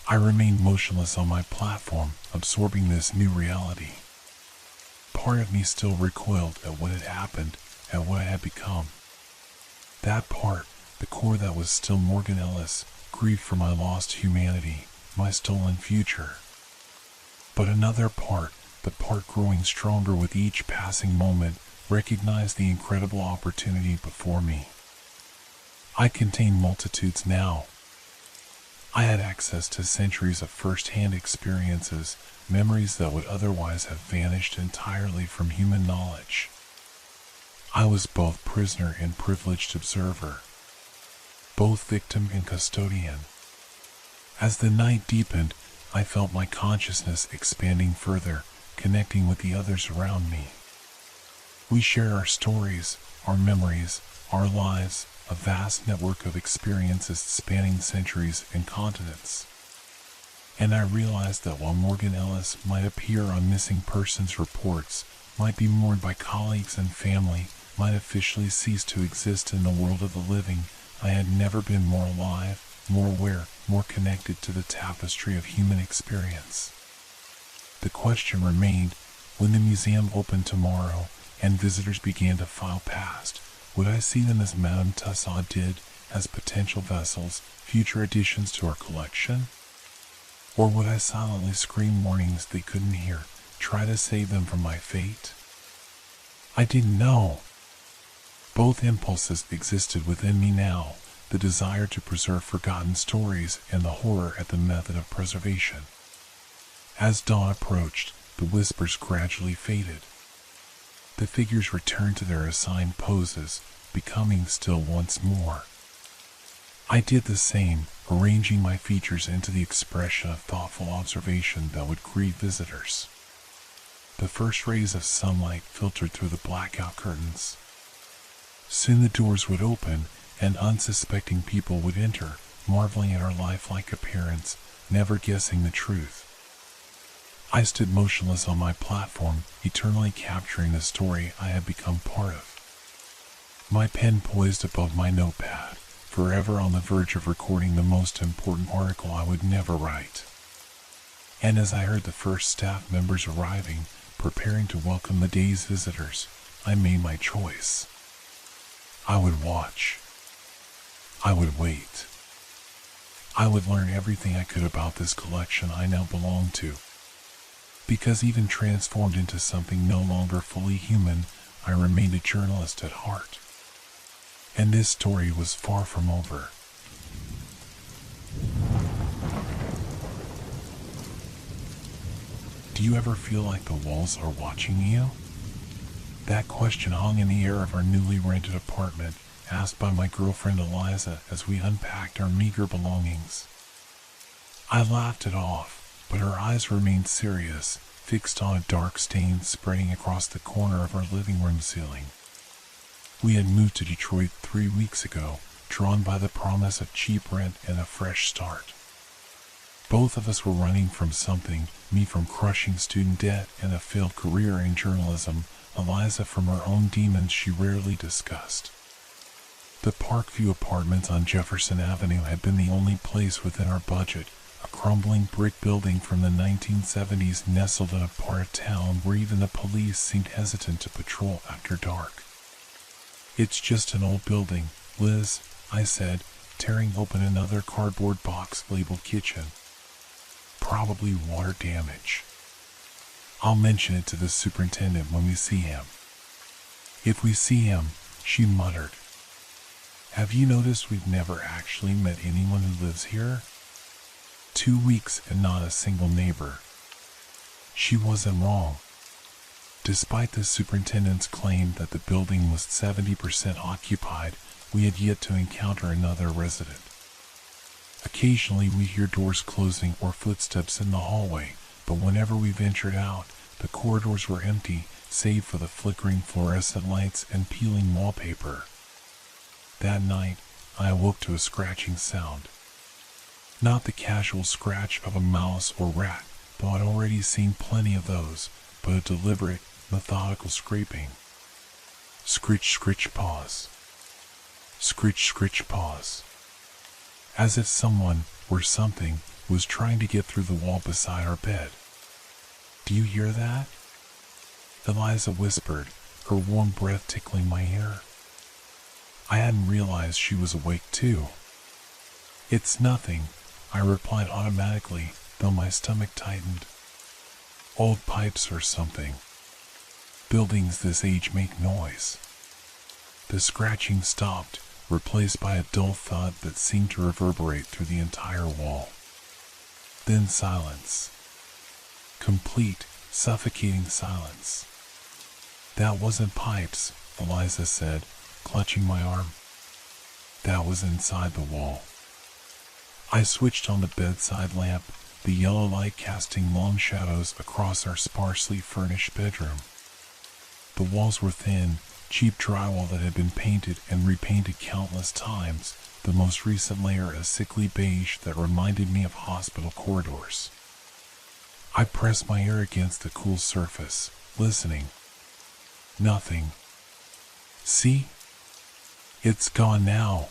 [SPEAKER 1] I remained motionless on my platform, absorbing this new reality. Part of me still recoiled at what had happened, at what I had become. That part, the core that was still Morgan Ellis, grieved for my lost humanity, my stolen future. But another part, the part growing stronger with each passing moment, recognized the incredible opportunity before me. I contained multitudes now. I had access to centuries of first-hand experiences, memories that would otherwise have vanished entirely from human knowledge. I was both prisoner and privileged observer, both victim and custodian. As the night deepened, I felt my consciousness expanding further, connecting with the others around me. We share our stories, our memories, our lives, a vast network of experiences spanning centuries and continents. And I realized that while Morgan Ellis might appear on missing persons reports, might be mourned by colleagues and family, might officially cease to exist in the world of the living, I had never been more alive, more aware, more connected to the tapestry of human experience. The question remained, when the museum opened tomorrow and visitors began to file past, would I see them as Madame Tussaud did, as potential vessels, future additions to our collection? Or would I silently scream warnings they couldn't hear, try to save them from my fate? I didn't know. Both impulses existed within me now, the desire to preserve forgotten stories and the horror at the method of preservation. As dawn approached, the whispers gradually faded. The figures returned to their assigned poses, becoming still once more. I did the same, arranging my features into the expression of thoughtful observation that would greet visitors. The first rays of sunlight filtered through the blackout curtains. Soon the doors would open, and unsuspecting people would enter, marveling at our lifelike appearance, never guessing the truth. I stood motionless on my platform, eternally capturing the story I had become part of. My pen poised above my notepad, forever on the verge of recording the most important article I would never write. And as I heard the first staff members arriving, preparing to welcome the day's visitors, I made my choice. I would watch. I would wait. I would learn everything I could about this collection I now belonged to. Because even transformed into something no longer fully human, I remained a journalist at heart. And this story was far from over. Do you ever feel like the walls are watching you? That question hung in the air of our newly rented apartment, asked by my girlfriend Eliza as we unpacked our meager belongings. I laughed it off, but her eyes remained serious, fixed on a dark stain spreading across the corner of our living room ceiling. We had moved to Detroit 3 weeks ago, drawn by the promise of cheap rent and a fresh start. Both of us were running from something, me from crushing student debt and a failed career in journalism, Eliza from her own demons she rarely discussed. The Parkview Apartments on Jefferson Avenue had been the only place within our budget, a crumbling brick building from the 1970s nestled in a part of town where even the police seemed hesitant to patrol after dark. "It's just an old building, Liz," I said, tearing open another cardboard box labeled kitchen. "Probably water damage. I'll mention it to the superintendent when we see him." "If we see him," she muttered. "Have you noticed we've never actually met anyone who lives here? 2 weeks and not a single neighbor." She wasn't wrong. Despite the superintendent's claim that the building was 70% occupied, we had yet to encounter another resident. Occasionally we hear doors closing or footsteps in the hallway, but whenever we ventured out, the corridors were empty, save for the flickering fluorescent lights and peeling wallpaper. That night, I awoke to a scratching sound. Not the casual scratch of a mouse or rat, though I'd already seen plenty of those, but a deliberate, methodical scraping. Scritch, scritch, pause. Scritch, scritch, pause. As if someone, or something, was trying to get through the wall beside our bed. "Do you hear that?" Eliza whispered, her warm breath tickling my ear. I hadn't realized she was awake too. "It's nothing," I replied automatically, though my stomach tightened. "Old pipes or something. Buildings this age make noise." The scratching stopped, replaced by a dull thud that seemed to reverberate through the entire wall. Then silence. Complete, suffocating silence. "That wasn't pipes," Eliza said, clutching my arm. "That was inside the wall." I switched on the bedside lamp, the yellow light casting long shadows across our sparsely furnished bedroom. The walls were thin, cheap drywall that had been painted and repainted countless times, the most recent layer a sickly beige that reminded me of hospital corridors. I pressed my ear against the cool surface, listening. Nothing. "See? It's gone now.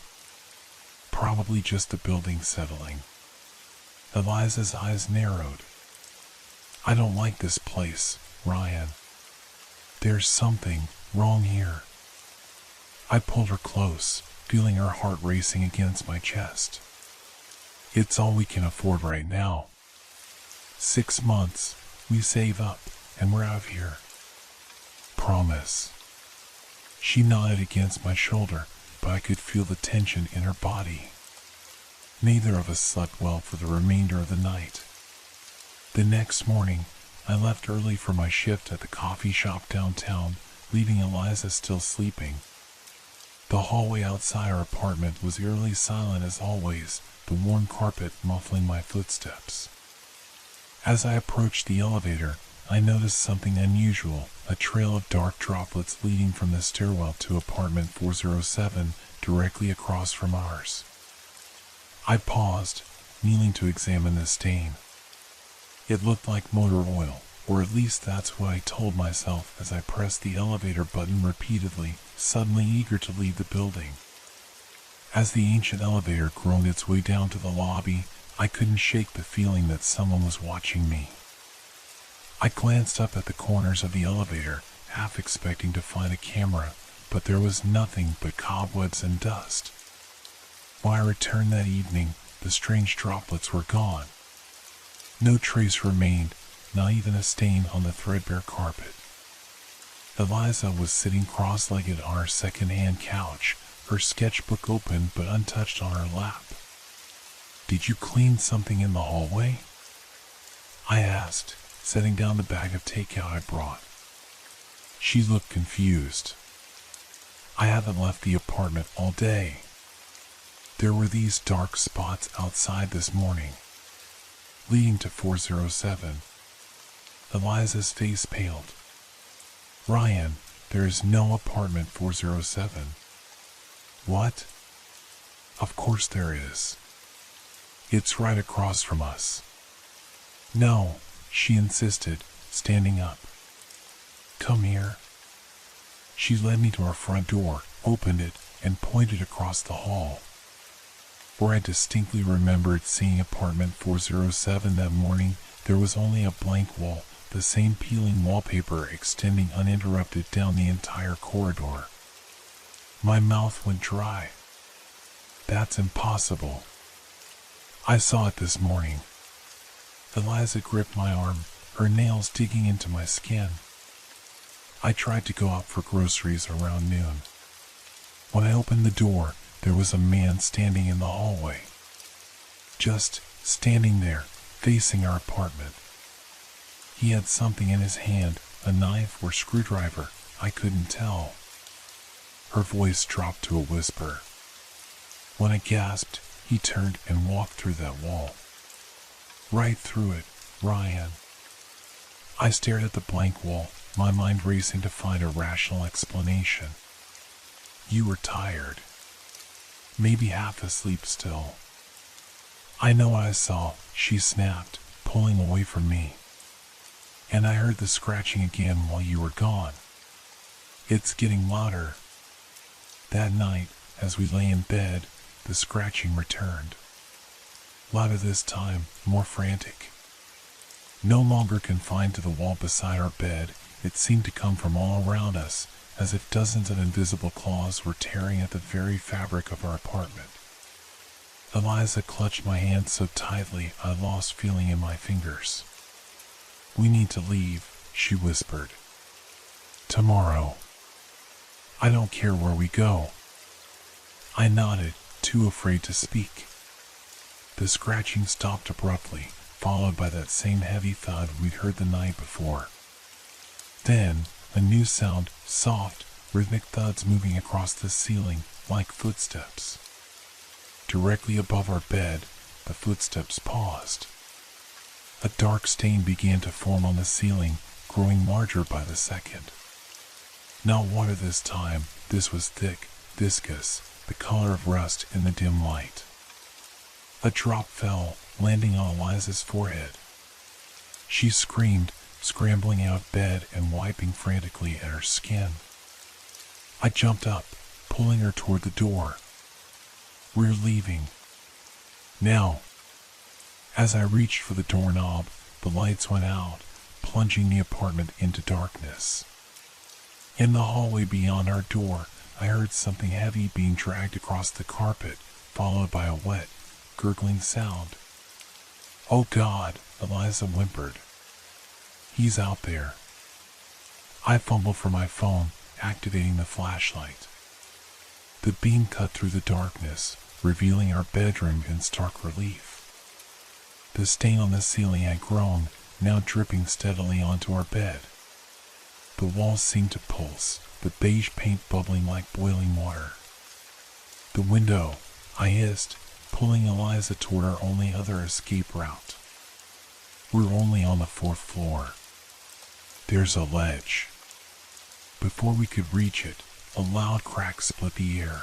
[SPEAKER 1] Probably just the building settling." Eliza's eyes narrowed. "I don't like this place, Ryan. There's something wrong here." I pulled her close, feeling her heart racing against my chest. "It's all we can afford right now. 6 months, we save up, and we're out of here. Promise." She nodded against my shoulder, but I could feel the tension in her body. Neither of us slept well for the remainder of the night. The next morning, I left early for my shift at the coffee shop downtown, leaving Eliza still sleeping. The hallway outside our apartment was eerily silent as always, the worn carpet muffling my footsteps. As I approached the elevator, I noticed something unusual, a trail of dark droplets leading from the stairwell to apartment 407, directly across from ours. I paused, kneeling to examine the stain. It looked like motor oil, or at least that's what I told myself as I pressed the elevator button repeatedly, suddenly eager to leave the building. As the ancient elevator groaned its way down to the lobby, I couldn't shake the feeling that someone was watching me. I glanced up at the corners of the elevator, half expecting to find a camera, but there was nothing but cobwebs and dust. When I returned that evening, the strange droplets were gone. No trace remained, not even a stain on the threadbare carpet. Eliza was sitting cross-legged on her second-hand couch, her sketchbook open but untouched on her lap. "Did you clean something in the hallway?" I asked, setting down the bag of takeout I brought. She looked confused. "I haven't left the apartment all day. There were these dark spots outside this morning, leading to 407. Eliza's face paled. "Ryan, there is no apartment 407. "What?" "Of course there is. It's right across from us." "No," she insisted, standing up. "Come here." She led me to our front door, opened it, and pointed across the hall. Where I distinctly remembered seeing apartment 407 that morning, there was only a blank wall, the same peeling wallpaper extending uninterrupted down the entire corridor. My mouth went dry. "That's impossible. I saw it this morning." Eliza gripped my arm, her nails digging into my skin. I tried to go out for groceries around noon. When I opened the door, there was a man standing in the hallway. Just standing there, facing our apartment. He had something in his hand, a knife or screwdriver, I couldn't tell. Her voice dropped to a whisper. When I gasped, he turned and walked through that wall. Right through it, Ryan. I stared at the blank wall, my mind racing to find a rational explanation. "You were tired. Maybe half asleep still." "I know what I saw," she snapped, pulling away from me. "And I heard the scratching again while you were gone. It's getting louder." That night, as we lay in bed, the scratching returned. Louder this time, more frantic. No longer confined to the wall beside our bed, it seemed to come from all around us, as if dozens of invisible claws were tearing at the very fabric of our apartment. Eliza clutched my hand so tightly I lost feeling in my fingers. "We need to leave," she whispered. "Tomorrow." "I don't care where we go." I nodded, too afraid to speak. The scratching stopped abruptly, followed by that same heavy thud we'd heard the night before. Then, a new sound, soft, rhythmic thuds moving across the ceiling, like footsteps. Directly above our bed, the footsteps paused. A dark stain began to form on the ceiling, growing larger by the second. Not water this time, this was thick, viscous, the color of rust in the dim light. A drop fell, landing on Eliza's forehead. She screamed, scrambling out of bed and wiping frantically at her skin. I jumped up, pulling her toward the door. "We're leaving. Now." As I reached for the doorknob, the lights went out, plunging the apartment into darkness. In the hallway beyond our door, I heard something heavy being dragged across the carpet, followed by a wet, gurgling sound. "Oh God," Eliza whimpered. "He's out there." I fumbled for my phone, activating the flashlight. The beam cut through the darkness, revealing our bedroom in stark relief. The stain on the ceiling had grown, now dripping steadily onto our bed. The walls seemed to pulse, the beige paint bubbling like boiling water. The window, I hissed, pulling Eliza toward our only other escape route. We're only on the 4th floor. There's a ledge. Before we could reach it, a loud crack split the air.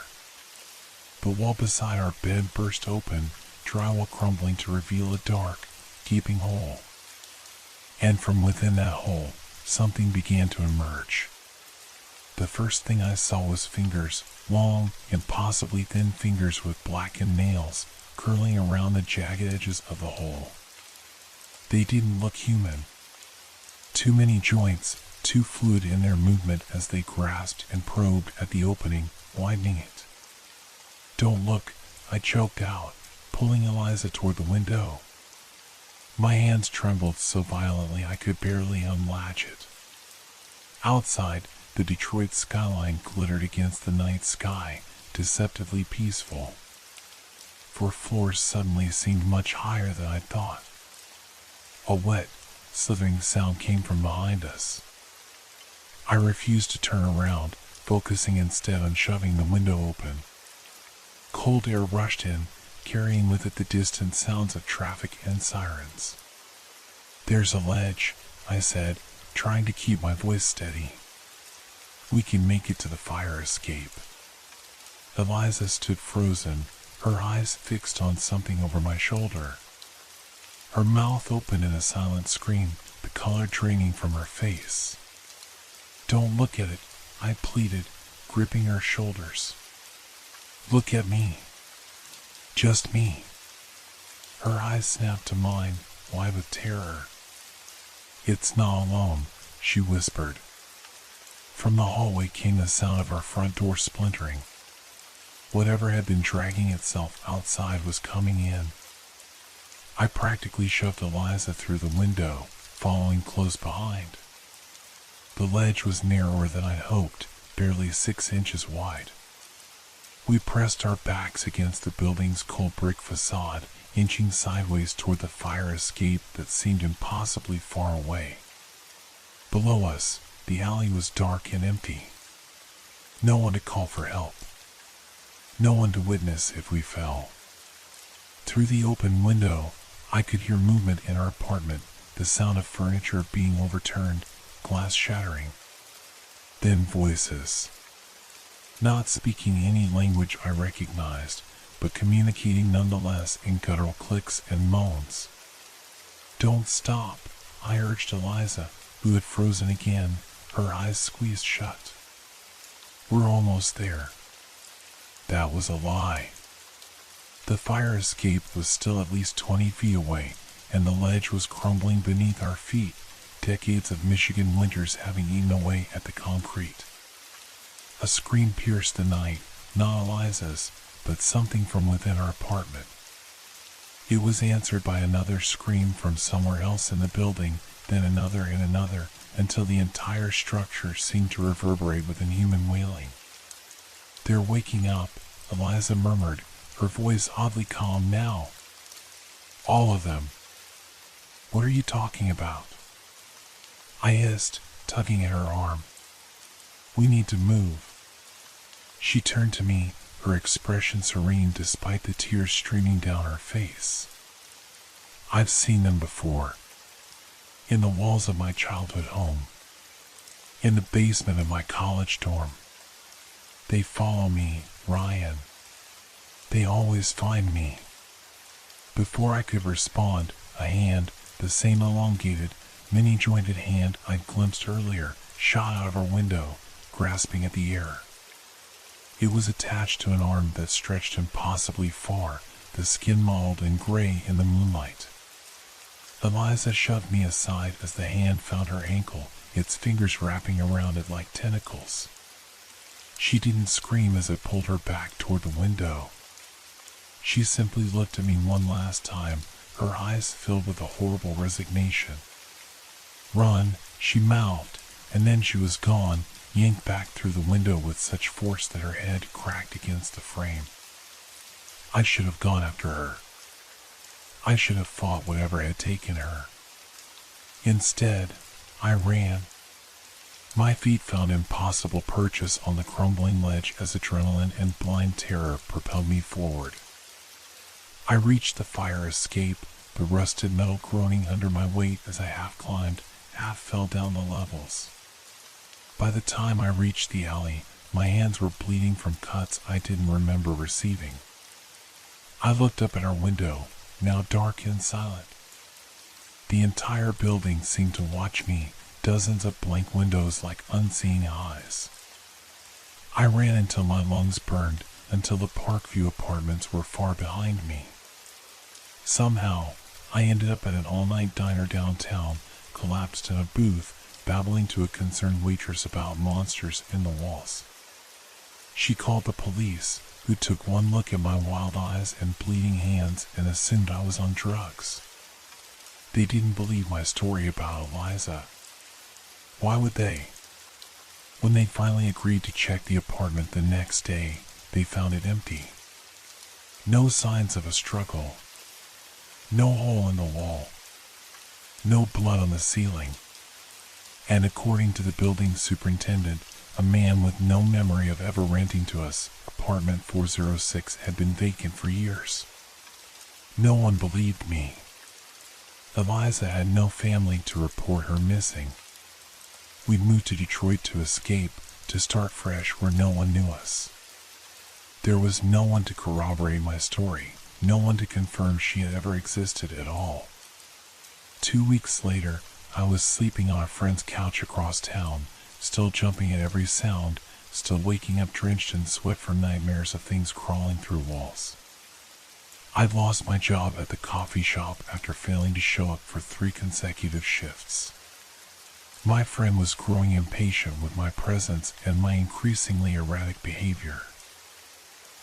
[SPEAKER 1] The wall beside our bed burst open, drywall crumbling to reveal a dark, gaping hole. And from within that hole, something began to emerge. The first thing I saw was fingers, long, impossibly thin fingers with blackened nails, curling around the jagged edges of the hole. They didn't look human. Too many joints, too fluid in their movement as they grasped and probed at the opening, widening it. "Don't look," I choked out, pulling Eliza toward the window. My hands trembled so violently I could barely unlatch it. Outside, the Detroit skyline glittered against the night sky, deceptively peaceful. 4 floors suddenly seemed much higher than I thought. A wet, slithering sound came from behind us. I refused to turn around, focusing instead on shoving the window open. Cold air rushed in, carrying with it the distant sounds of traffic and sirens. "There's a ledge," I said, trying to keep my voice steady. "We can make it to the fire escape." Eliza stood frozen, her eyes fixed on something over my shoulder. Her mouth opened in a silent scream, the color draining from her face. "Don't look at it," I pleaded, gripping her shoulders. "Look at me. Just me." Her eyes snapped to mine, wide with terror. "It's not alone," she whispered. From the hallway came the sound of our front door splintering. Whatever had been dragging itself outside was coming in. I practically shoved Eliza through the window, following close behind. The ledge was narrower than I'd hoped, barely 6 inches wide. We pressed our backs against the building's cold brick facade, inching sideways toward the fire escape that seemed impossibly far away. Below us, the alley was dark and empty. No one to call for help. No one to witness if we fell. Through the open window, I could hear movement in our apartment, the sound of furniture being overturned, glass shattering. Then voices. Not speaking any language I recognized, but communicating nonetheless in guttural clicks and moans. "Don't stop," I urged Eliza, who had frozen again, her eyes squeezed shut. "We're almost there." That was a lie. The fire escape was still at least 20 feet away, and the ledge was crumbling beneath our feet, decades of Michigan winters having eaten away at the concrete. A scream pierced the night, not Eliza's, but something from within our apartment. It was answered by another scream from somewhere else in the building, then another and another, until the entire structure seemed to reverberate with inhuman wailing. "They're waking up," Eliza murmured, her voice oddly calm now. "All of them." "What are you talking about?" I hissed, tugging at her arm. "We need to move." She turned to me, her expression serene despite the tears streaming down her face. "I've seen them before. In the walls of my childhood home. In the basement of my college dorm. They follow me, Ryan. They always find me." Before I could respond, a hand, the same elongated, many-jointed hand I'd glimpsed earlier, shot out of our window, grasping at the air. It was attached to an arm that stretched impossibly far, the skin mottled and gray in the moonlight. Eliza shoved me aside as the hand found her ankle, its fingers wrapping around it like tentacles. She didn't scream as it pulled her back toward the window. She simply looked at me one last time, her eyes filled with a horrible resignation. "Run," she mouthed, and then she was gone, yanked back through the window with such force that her head cracked against the frame. I should have gone after her. I should have fought whatever had taken her. Instead, I ran. My feet found impossible purchase on the crumbling ledge as adrenaline and blind terror propelled me forward. I reached the fire escape, the rusted metal groaning under my weight as I half climbed, half fell down the levels. By the time I reached the alley, my hands were bleeding from cuts I didn't remember receiving. I looked up at our window, now dark and silent. The entire building seemed to watch me, dozens of blank windows like unseeing eyes. I ran until my lungs burned, until the Parkview apartments were far behind me. Somehow, I ended up at an all-night diner downtown, collapsed in a booth, babbling to a concerned waitress about monsters in the walls. She called the police, who took one look at my wild eyes and bleeding hands and assumed I was on drugs. They didn't believe my story about Eliza. Why would they? When they finally agreed to check the apartment the next day, they found it empty. No signs of a struggle. No hole in the wall. No blood on the ceiling. And according to the building superintendent, a man with no memory of ever renting to us, apartment 406 had been vacant for years. No one believed me. Eliza had no family to report her missing. We'd moved to Detroit to escape, to start fresh where no one knew us. There was no one to corroborate my story, no one to confirm she had ever existed at all. 2 weeks later, I was sleeping on a friend's couch across town, still jumping at every sound, still waking up drenched in sweat from nightmares of things crawling through walls. I'd lost my job at the coffee shop after failing to show up for 3 consecutive shifts. My friend was growing impatient with my presence and my increasingly erratic behavior.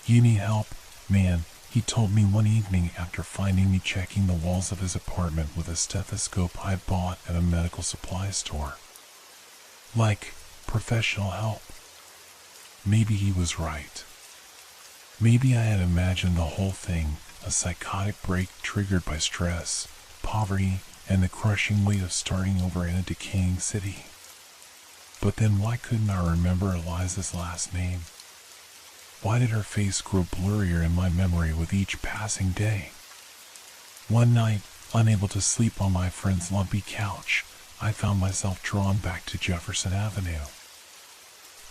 [SPEAKER 1] "You need help, man," he told me one evening after finding me checking the walls of his apartment with a stethoscope I'd bought at a medical supply store. Like, professional help. Maybe he was right. Maybe I had imagined the whole thing, a psychotic break triggered by stress, poverty, and the crushing weight of starting over in a decaying city. But then why couldn't I remember Eliza's last name? Why did her face grow blurrier in my memory with each passing day? One night, unable to sleep on my friend's lumpy couch, I found myself drawn back to Jefferson Avenue.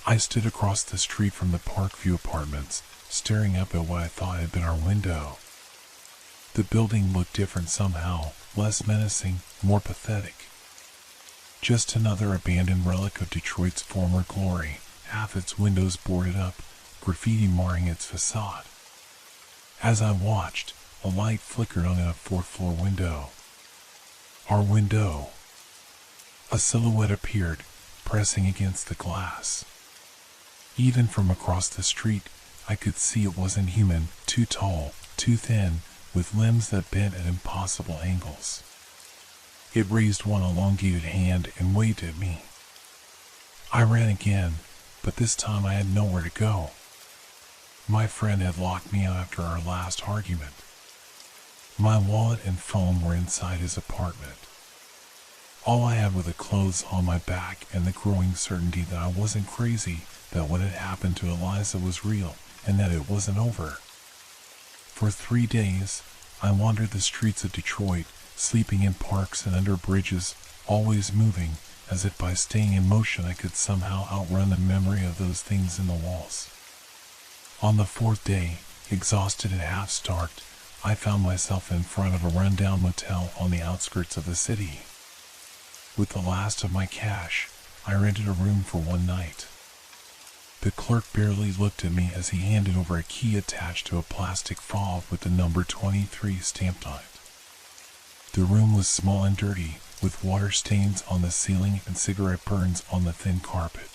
[SPEAKER 1] I stood across the street from the Parkview apartments, staring up at what I thought had been our window. The building looked different somehow, less menacing, more pathetic. Just another abandoned relic of Detroit's former glory, half its windows boarded up, graffiti marring its facade. As I watched, a light flickered on a 4th-floor window. Our window. A silhouette appeared, pressing against the glass. Even from across the street, I could see it wasn't human, too tall, too thin, with limbs that bent at impossible angles. It raised one elongated hand and waved at me. I ran again, but this time I had nowhere to go. My friend had locked me out after our last argument. My wallet and phone were inside his apartment. All I had were the clothes on my back and the growing certainty that I wasn't crazy, that what had happened to Eliza was real, and that it wasn't over. For 3 days, I wandered the streets of Detroit, sleeping in parks and under bridges, always moving, as if by staying in motion I could somehow outrun the memory of those things in the walls. On the 4th day, exhausted and half-starved, I found myself in front of a rundown motel on the outskirts of the city. With the last of my cash, I rented a room for 1 night. The clerk barely looked at me as he handed over a key attached to a plastic fob with the number 23 stamped on it. The room was small and dirty, with water stains on the ceiling and cigarette burns on the thin carpet.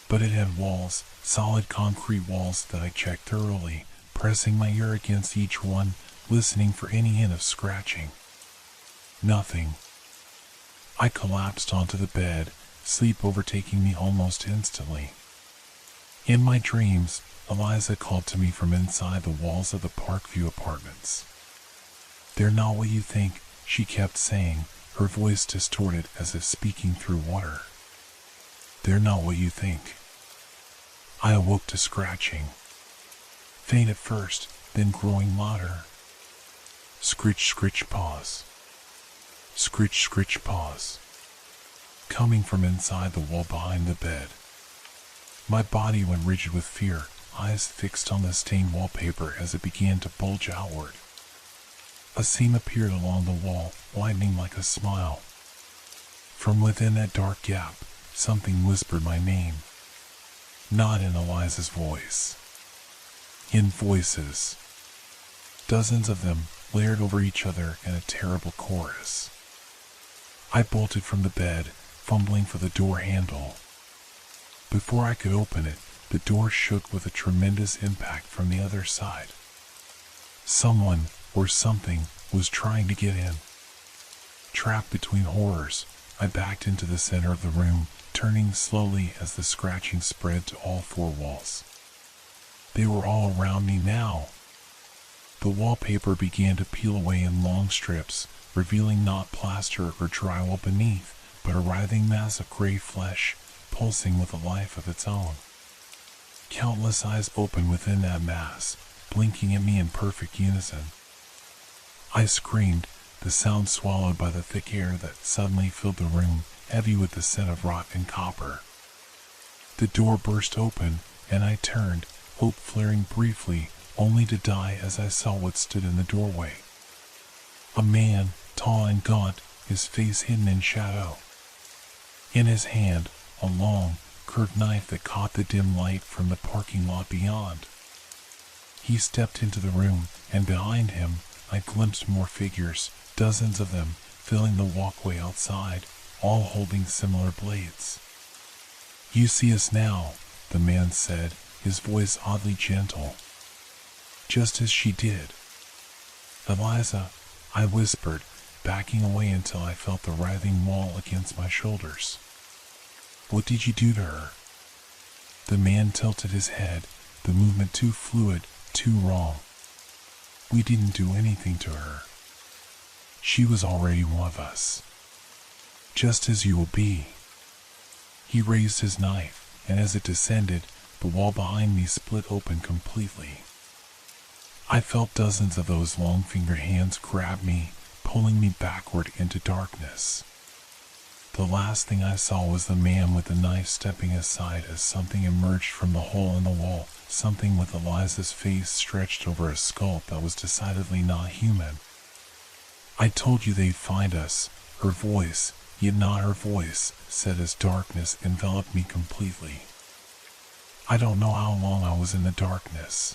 [SPEAKER 1] But it had walls, solid concrete walls that I checked thoroughly, pressing my ear against each one, listening for any hint of scratching. Nothing. I collapsed onto the bed, sleep overtaking me almost instantly. In my dreams, Eliza called to me from inside the walls of the Parkview apartments. "They're not what you think," she kept saying, her voice distorted as if speaking through water. They're not what you think. I awoke to scratching. Faint at first, then growing louder. Scritch, scritch, pause. Scritch, scritch, pause. Coming from inside the wall behind the bed. My body went rigid with fear, eyes fixed on the stained wallpaper as it began to bulge outward. A seam appeared along the wall, widening like a smile. From within that dark gap, something whispered my name. Not in Eliza's voice. In voices. Dozens of them layered over each other in a terrible chorus. I bolted from the bed, fumbling for the door handle. Before I could open it, the door shook with a tremendous impact from the other side. Someone, or something, was trying to get in. Trapped between horrors, I backed into the center of the room, turning slowly as the scratching spread to all four walls. They were all around me now. The wallpaper began to peel away in long strips, revealing not plaster or drywall beneath, but a writhing mass of gray flesh, pulsing with a life of its own. Countless eyes opened within that mass, blinking at me in perfect unison. I screamed, the sound swallowed by the thick air that suddenly filled the room, heavy with the scent of rotten copper. The door burst open, and I turned, hope flaring briefly, only to die as I saw what stood in the doorway. A man, tall and gaunt, his face hidden in shadow. In his hand, a long, curved knife that caught the dim light from the parking lot beyond. He stepped into the room, and behind him, I glimpsed more figures, dozens of them, filling the walkway outside, all holding similar blades. "You see us now," the man said, his voice oddly gentle. Just as she did. "Eliza," I whispered, backing away until I felt the writhing wall against my shoulders. "What did you do to her?" The man tilted his head, the movement too fluid, too wrong. "We didn't do anything to her. She was already one of us. Just as you will be." He raised his knife, and as it descended, the wall behind me split open completely. I felt dozens of those long-fingered hands grab me, pulling me backward into darkness. The last thing I saw was the man with the knife stepping aside as something emerged from the hole in the wall, something with Eliza's face stretched over a skull that was decidedly not human. "I told you they'd find us," her voice, yet not her voice, said as darkness enveloped me completely. I don't know how long I was in the darkness.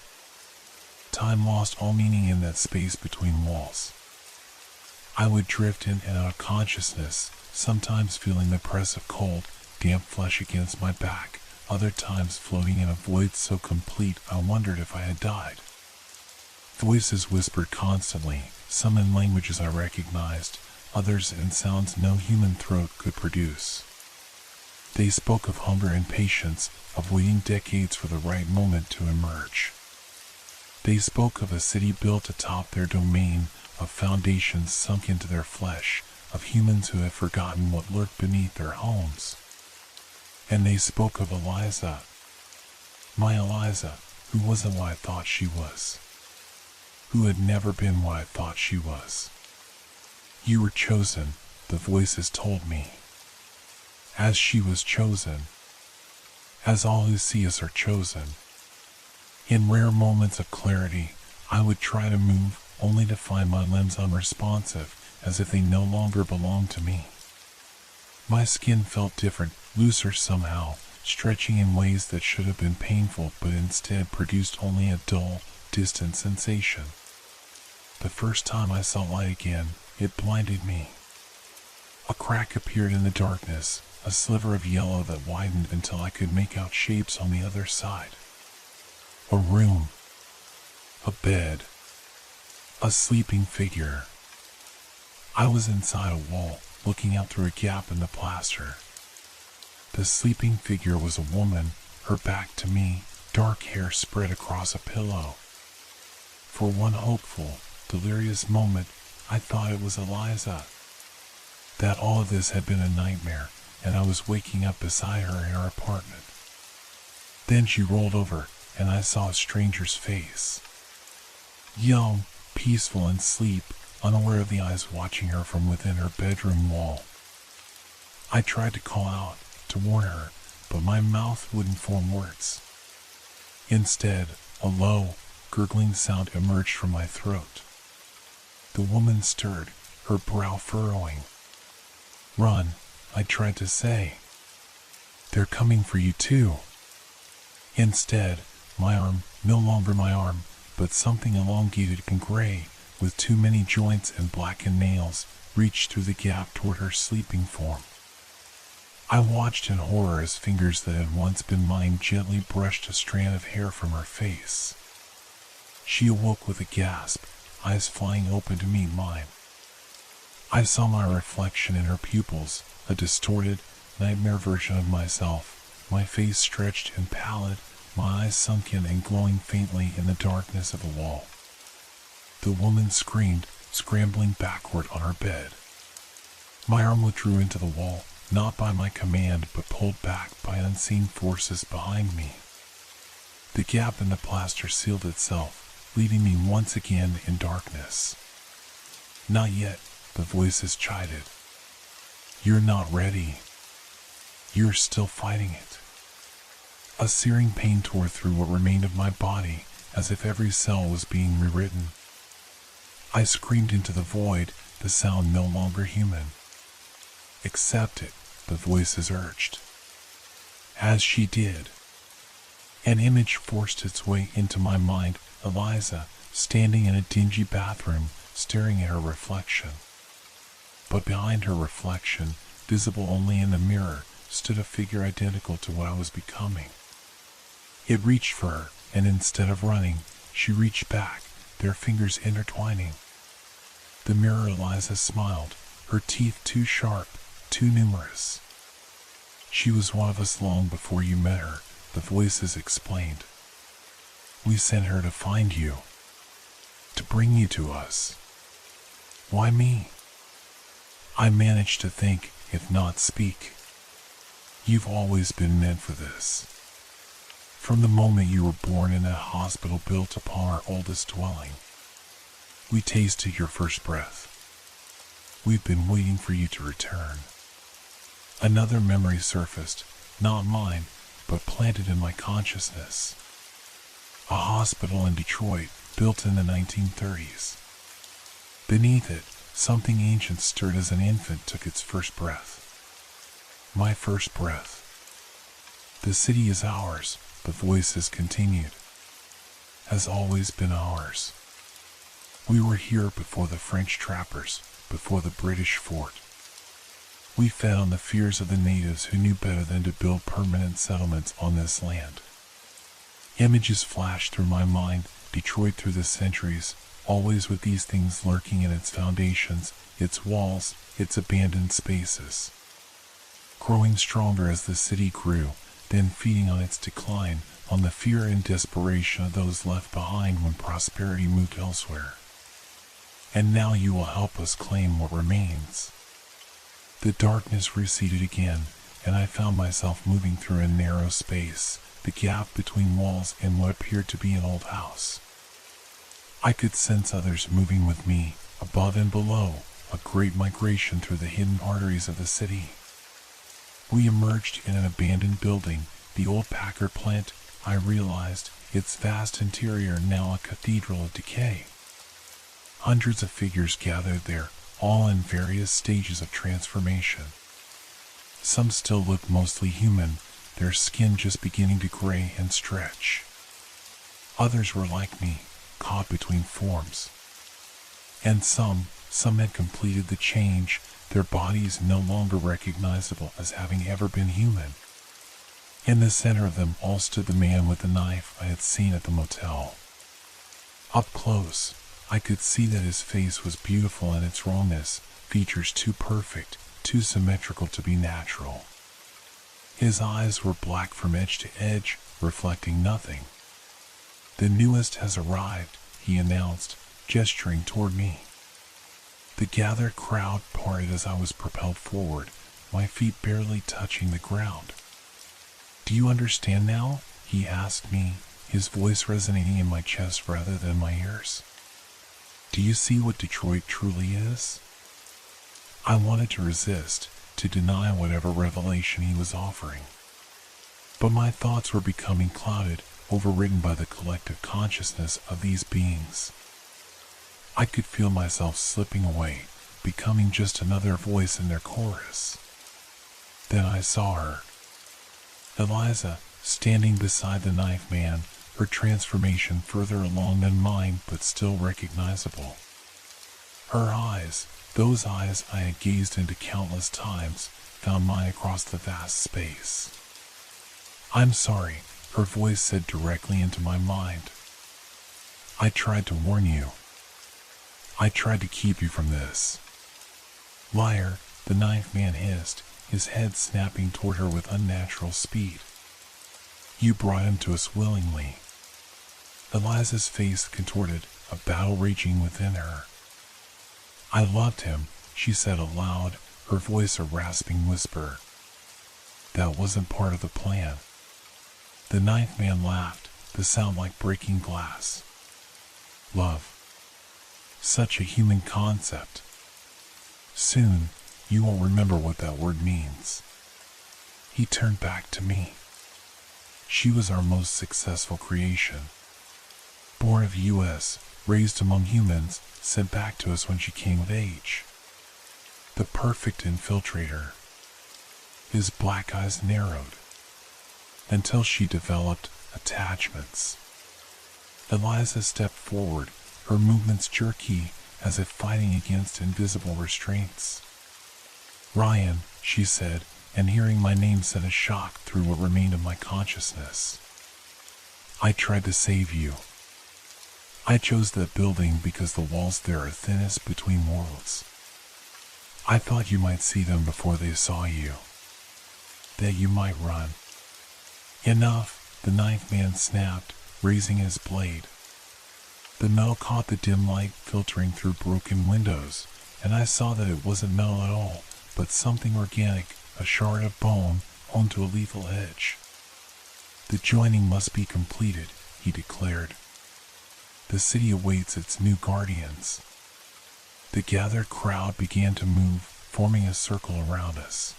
[SPEAKER 1] Time lost all meaning in that space between walls. I would drift in and out of consciousness, sometimes feeling the press of cold, damp flesh against my back, other times floating in a void so complete I wondered if I had died. Voices whispered constantly, some in languages I recognized, others in sounds no human throat could produce. They spoke of hunger and patience, of waiting decades for the right moment to emerge. They spoke of a city built atop their domain, of foundations sunk into their flesh, of humans who had forgotten what lurked beneath their homes. And they spoke of Eliza. My Eliza, who wasn't what I thought she was. Who had never been what I thought she was. "You were chosen," the voices told me. As she was chosen. As all who see us are chosen. In rare moments of clarity, I would try to move, only to find my limbs unresponsive, as if they no longer belonged to me. My skin felt different, looser somehow, stretching in ways that should have been painful but instead produced only a dull, distant sensation. The first time I saw light again, it blinded me. A crack appeared in the darkness, a sliver of yellow that widened until I could make out shapes on the other side. A room. A bed. A sleeping figure. I was inside a wall, looking out through a gap in the plaster. The sleeping figure was a woman, her back to me, dark hair spread across a pillow. For one hopeful, delirious moment, I thought it was Eliza. That all of this had been a nightmare, and I was waking up beside her in our apartment. Then she rolled over, and I saw a stranger's face. Young, peaceful in sleep, unaware of the eyes watching her from within her bedroom wall. I tried to call out, to warn her, but my mouth wouldn't form words. Instead, a low, gurgling sound emerged from my throat. The woman stirred, her brow furrowing. "Run," I tried to say. "They're coming for you too." Instead, my arm, no longer my arm, but something elongated and gray, with too many joints and blackened nails, reached through the gap toward her sleeping form. I watched in horror as fingers that had once been mine gently brushed a strand of hair from her face. She awoke with a gasp, eyes flying open to meet mine. I saw my reflection in her pupils, a distorted, nightmare version of myself, my face stretched and pallid, my eyes sunken and glowing faintly in the darkness of the wall. The woman screamed, scrambling backward on her bed. My arm withdrew into the wall, not by my command but pulled back by unseen forces behind me. The gap in the plaster sealed itself, leaving me once again in darkness. "Not yet," the voices chided. "You're not ready. You're still fighting it." A searing pain tore through what remained of my body, as if every cell was being rewritten. I screamed into the void, the sound no longer human. "Accept it," the voices urged. As she did, an image forced its way into my mind, Eliza, standing in a dingy bathroom, staring at her reflection. But behind her reflection, visible only in the mirror, stood a figure identical to what I was becoming. It reached for her, and instead of running, she reached back, their fingers intertwining. The mirror Eliza smiled, her teeth too sharp, too numerous. "She was one of us long before you met her," the voices explained. "We sent her to find you, to bring you to us." "Why me?" I managed to think, if not speak. "You've always been meant for this. From the moment you were born in that hospital built upon our oldest dwelling. We tasted your first breath. We've been waiting for you to return." Another memory surfaced, not mine, but planted in my consciousness. A hospital in Detroit, built in the 1930s. Beneath it, something ancient stirred as an infant took its first breath. My first breath. "The city is ours," the voices continued. "Has always been ours. We were here before the French trappers, before the British fort. We fed on the fears of the natives who knew better than to build permanent settlements on this land." Images flashed through my mind, Detroit through the centuries, always with these things lurking in its foundations, its walls, its abandoned spaces. Growing stronger as the city grew, then feeding on its decline, on the fear and desperation of those left behind when prosperity moved elsewhere. "And now you will help us claim what remains." The darkness receded again, and I found myself moving through a narrow space, the gap between walls and what appeared to be an old house. I could sense others moving with me, above and below, a great migration through the hidden arteries of the city. We emerged in an abandoned building, the old Packard plant, I realized, its vast interior now a cathedral of decay. Hundreds of figures gathered there, all in various stages of transformation. Some still looked mostly human, their skin just beginning to gray and stretch. Others were like me, caught between forms. And some had completed the change, their bodies no longer recognizable as having ever been human. In the center of them all stood the man with the knife I had seen at the motel. Up close, I could see that his face was beautiful in its rawness, features too perfect, too symmetrical to be natural. His eyes were black from edge to edge, reflecting nothing. "The newest has arrived," he announced, gesturing toward me. The gathered crowd parted as I was propelled forward, my feet barely touching the ground. "Do you understand now?" he asked me, his voice resonating in my chest rather than my ears. "Do you see what Detroit truly is?" I wanted to resist, to deny whatever revelation he was offering. But my thoughts were becoming clouded, overridden by the collective consciousness of these beings. I could feel myself slipping away, becoming just another voice in their chorus. Then I saw her. Eliza, standing beside the knife man, her transformation further along than mine but still recognizable. Her eyes, those eyes I had gazed into countless times, found mine across the vast space. "I'm sorry," her voice said directly into my mind. "I tried to warn you. I tried to keep you from this." "Liar," the knife man hissed, his head snapping toward her with unnatural speed. "You brought him to us willingly." Eliza's face contorted, a battle raging within her. "I loved him," she said aloud, her voice a rasping whisper. "That wasn't part of the plan." The knife man laughed, the sound like breaking glass. "Love. Such a human concept. Soon, you will remember what that word means." He turned back to me. "She was our most successful creation. Born of US, raised among humans, sent back to us when she came of age. The perfect infiltrator." His black eyes narrowed. "Until she developed attachments." Eliza stepped forward, her movements jerky, as if fighting against invisible restraints. "Ryan," she said, and hearing my name sent a shock through what remained of my consciousness. "I tried to save you. I chose that building because the walls there are thinnest between worlds. I thought you might see them before they saw you. That you might run." "Enough," the knife man snapped, raising his blade. The metal caught the dim light filtering through broken windows, and I saw that it wasn't metal at all, but something organic, a shard of bone, onto a lethal edge. "The joining must be completed," he declared. "The city awaits its new guardians." The gathered crowd began to move, forming a circle around us.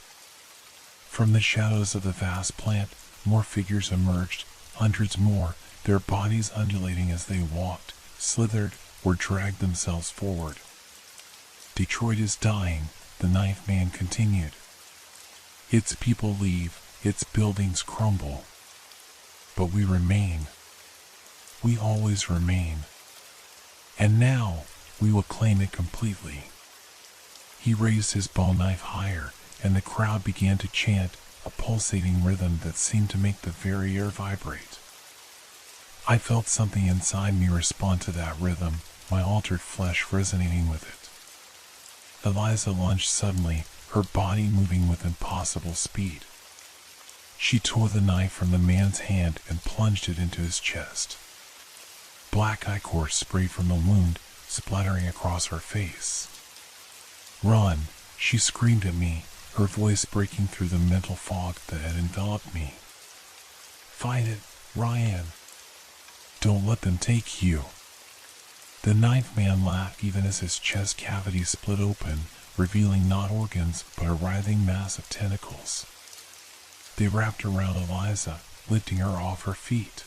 [SPEAKER 1] From the shadows of the vast plant, more figures emerged, hundreds more, their bodies undulating as they walked, slithered, or dragged themselves forward. "Detroit is dying," the knife man continued. "Its people leave, its buildings crumble. But we remain. We always remain. And now, we will claim it completely." He raised his bone knife higher, and the crowd began to chant, a pulsating rhythm that seemed to make the very air vibrate. I felt something inside me respond to that rhythm, my altered flesh resonating with it. Eliza lunged suddenly, her body moving with impossible speed. She tore the knife from the man's hand and plunged it into his chest. Black ichor sprayed from the wound, splattering across her face. "Run!" she screamed at me, her voice breaking through the mental fog that had enveloped me. "Fight it, Ryan! Don't let them take you!" The knife man laughed even as his chest cavity split open, revealing not organs but a writhing mass of tentacles. They wrapped around Eliza, lifting her off her feet.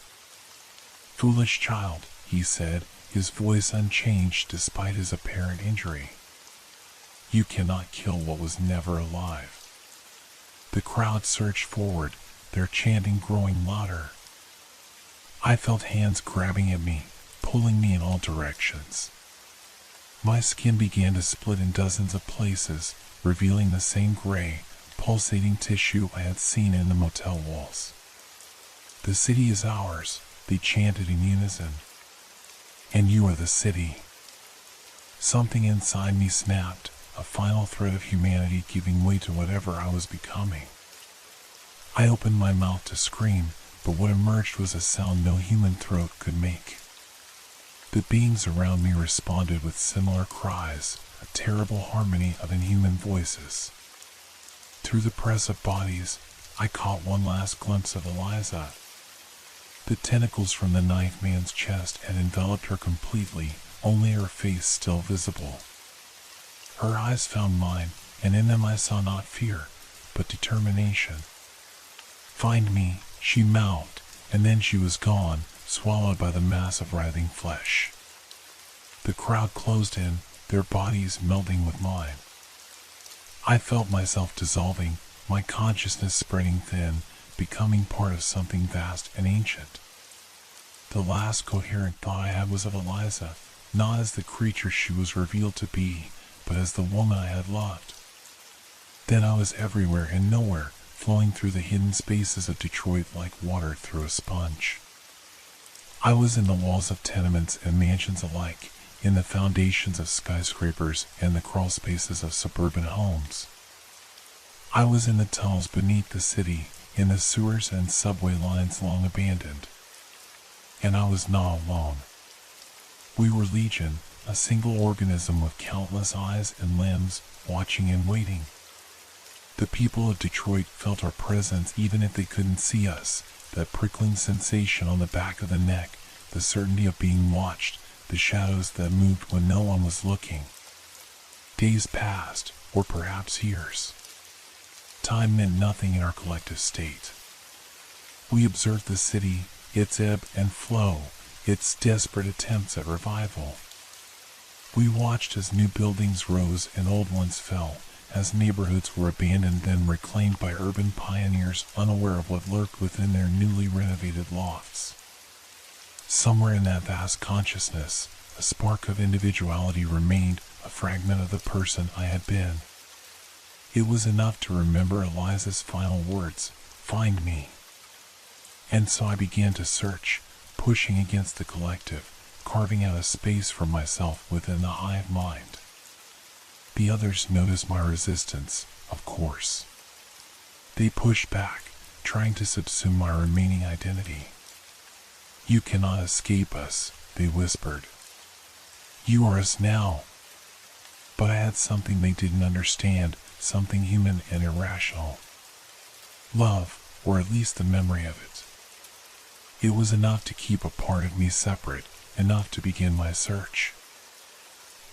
[SPEAKER 1] "Foolish child," he said, his voice unchanged despite his apparent injury. "You cannot kill what was never alive." The crowd surged forward, their chanting growing louder. I felt hands grabbing at me, pulling me in all directions. My skin began to split in dozens of places, revealing the same gray, pulsating tissue I had seen in the motel walls. "The city is ours," they chanted in unison. "And you are the city." Something inside me snapped, a final thread of humanity giving way to whatever I was becoming. I opened my mouth to scream, but what emerged was a sound no human throat could make. The beings around me responded with similar cries, a terrible harmony of inhuman voices. Through the press of bodies, I caught one last glimpse of Eliza. The tentacles from the knife man's chest had enveloped her completely, only her face still visible. Her eyes found mine, and in them I saw not fear, but determination. "Find me," she mouthed, and then she was gone, swallowed by the mass of writhing flesh. The crowd closed in, their bodies melding with mine. I felt myself dissolving, my consciousness spreading thin, becoming part of something vast and ancient. The last coherent thought I had was of Eliza, not as the creature she was revealed to be, but as the woman I had loved. Then I was everywhere and nowhere, flowing through the hidden spaces of Detroit like water through a sponge. I was in the walls of tenements and mansions alike, in the foundations of skyscrapers and the crawl spaces of suburban homes. I was in the tunnels beneath the city, in the sewers and subway lines long abandoned. And I was not alone. We were legion, a single organism with countless eyes and limbs, watching and waiting. The people of Detroit felt our presence even if they couldn't see us, that prickling sensation on the back of the neck, the certainty of being watched, the shadows that moved when no one was looking. Days passed, or perhaps years. Time meant nothing in our collective state. We observed the city, its ebb and flow, its desperate attempts at revival. We watched as new buildings rose and old ones fell, as neighborhoods were abandoned then reclaimed by urban pioneers unaware of what lurked within their newly renovated lofts. Somewhere in that vast consciousness, a spark of individuality remained, a fragment of the person I had been. It was enough to remember Eliza's final words, "Find me." And so I began to search, pushing against the collective, carving out a space for myself within the hive mind. The others noticed my resistance, of course. They pushed back, trying to subsume my remaining identity. "You cannot escape us," they whispered. "You are us now." But I had something they didn't understand, something human and irrational. Love, or at least the memory of it. It was enough to keep a part of me separate, enough to begin my search.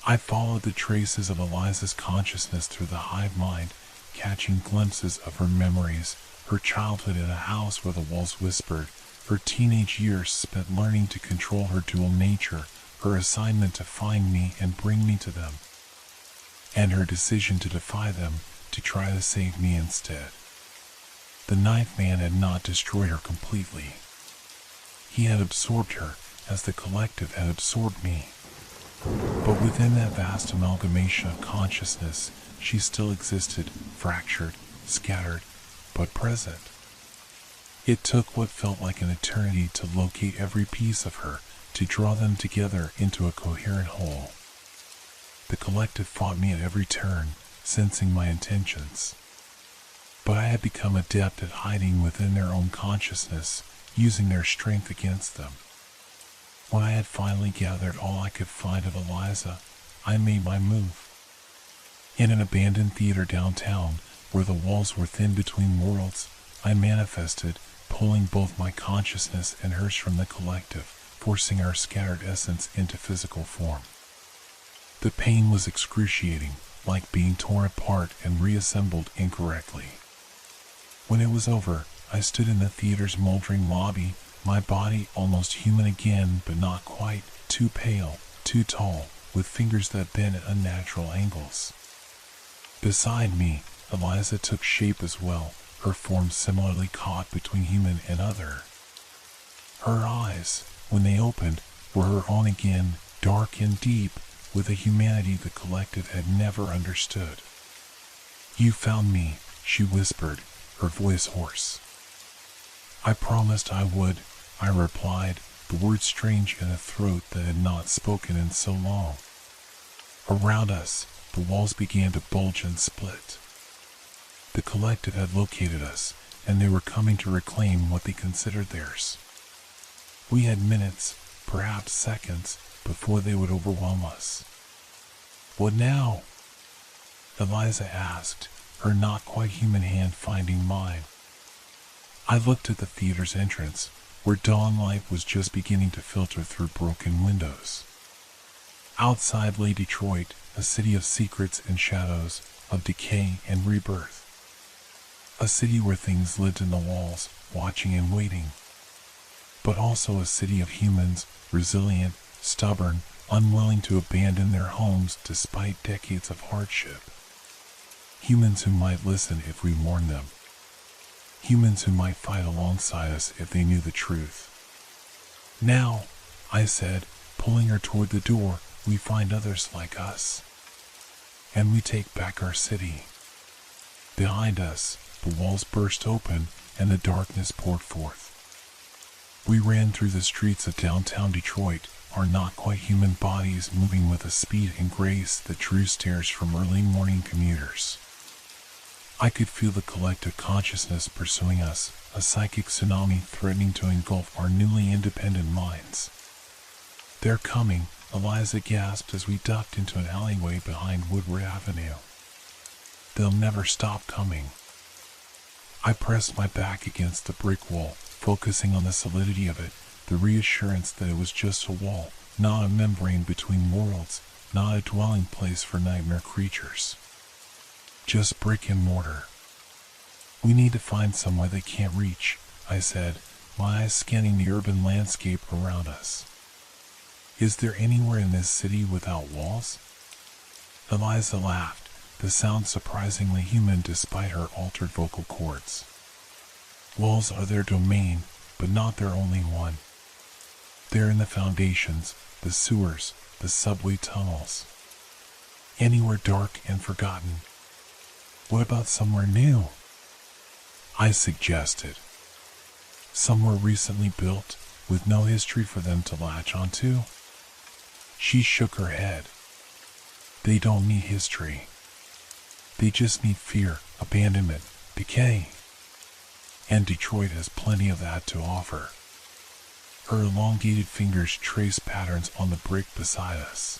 [SPEAKER 1] I followed the traces of Eliza's consciousness through the hive mind, catching glimpses of her memories, her childhood in a house where the walls whispered, her teenage years spent learning to control her dual nature, her assignment to find me and bring me to them, and her decision to defy them, to try to save me instead. The knife man had not destroyed her completely. He had absorbed her, as the collective had absorbed me. But within that vast amalgamation of consciousness, she still existed, fractured, scattered, but present. It took what felt like an eternity to locate every piece of her, to draw them together into a coherent whole. The collective fought me at every turn, sensing my intentions. But I had become adept at hiding within their own consciousness, using their strength against them. When I had finally gathered all I could find of Eliza, I made my move. In an abandoned theater downtown, where the walls were thin between worlds, I manifested, pulling both my consciousness and hers from the collective, forcing our scattered essence into physical form. The pain was excruciating, like being torn apart and reassembled incorrectly. When it was over, I stood in the theater's moldering lobby, my body almost human again, but not quite, too pale, too tall, with fingers that bent at unnatural angles. Beside me, Eliza took shape as well, her form similarly caught between human and other. Her eyes, when they opened, were her own again, dark and deep, with a humanity the collective had never understood. "You found me," she whispered, her voice hoarse. "I promised I would," I replied, the words strange in a throat that had not spoken in so long. Around us, the walls began to bulge and split. The collective had located us, and they were coming to reclaim what they considered theirs. We had minutes, perhaps seconds, before they would overwhelm us. "What now?" Eliza asked, her not quite human hand finding mine. I looked at the theater's entrance, where dawn light was just beginning to filter through broken windows. Outside lay Detroit, a city of secrets and shadows, of decay and rebirth. A city where things lived in the walls, watching and waiting. But also a city of humans, resilient, stubborn, unwilling to abandon their homes despite decades of hardship. Humans who might listen if we warned them. Humans who might fight alongside us if they knew the truth. Now, I said, pulling her toward the door, we find others like us. And we take back our city. Behind us, the walls burst open and the darkness poured forth. We ran through the streets of downtown Detroit, our not quite human bodies moving with a speed and grace that drew stares from early morning commuters. I could feel the collective consciousness pursuing us, a psychic tsunami threatening to engulf our newly independent minds. "They're coming," Eliza gasped as we ducked into an alleyway behind Woodward Avenue. "They'll never stop coming." I pressed my back against the brick wall, focusing on the solidity of it, the reassurance that it was just a wall, not a membrane between worlds, not a dwelling place for nightmare creatures. Just brick and mortar. "We need to find somewhere they can't reach," I said, my eyes scanning the urban landscape around us. "Is there anywhere in this city without walls?" Eliza laughed, the sound surprisingly human despite her altered vocal cords. "Walls are their domain, but not their only one. They're in the foundations, the sewers, the subway tunnels. Anywhere dark and forgotten." "What about somewhere new?" I suggested. "Somewhere recently built, with no history for them to latch onto?" She shook her head. "They don't need history. They just need fear, abandonment, decay. And Detroit has plenty of that to offer." Her elongated fingers traced patterns on the brick beside us.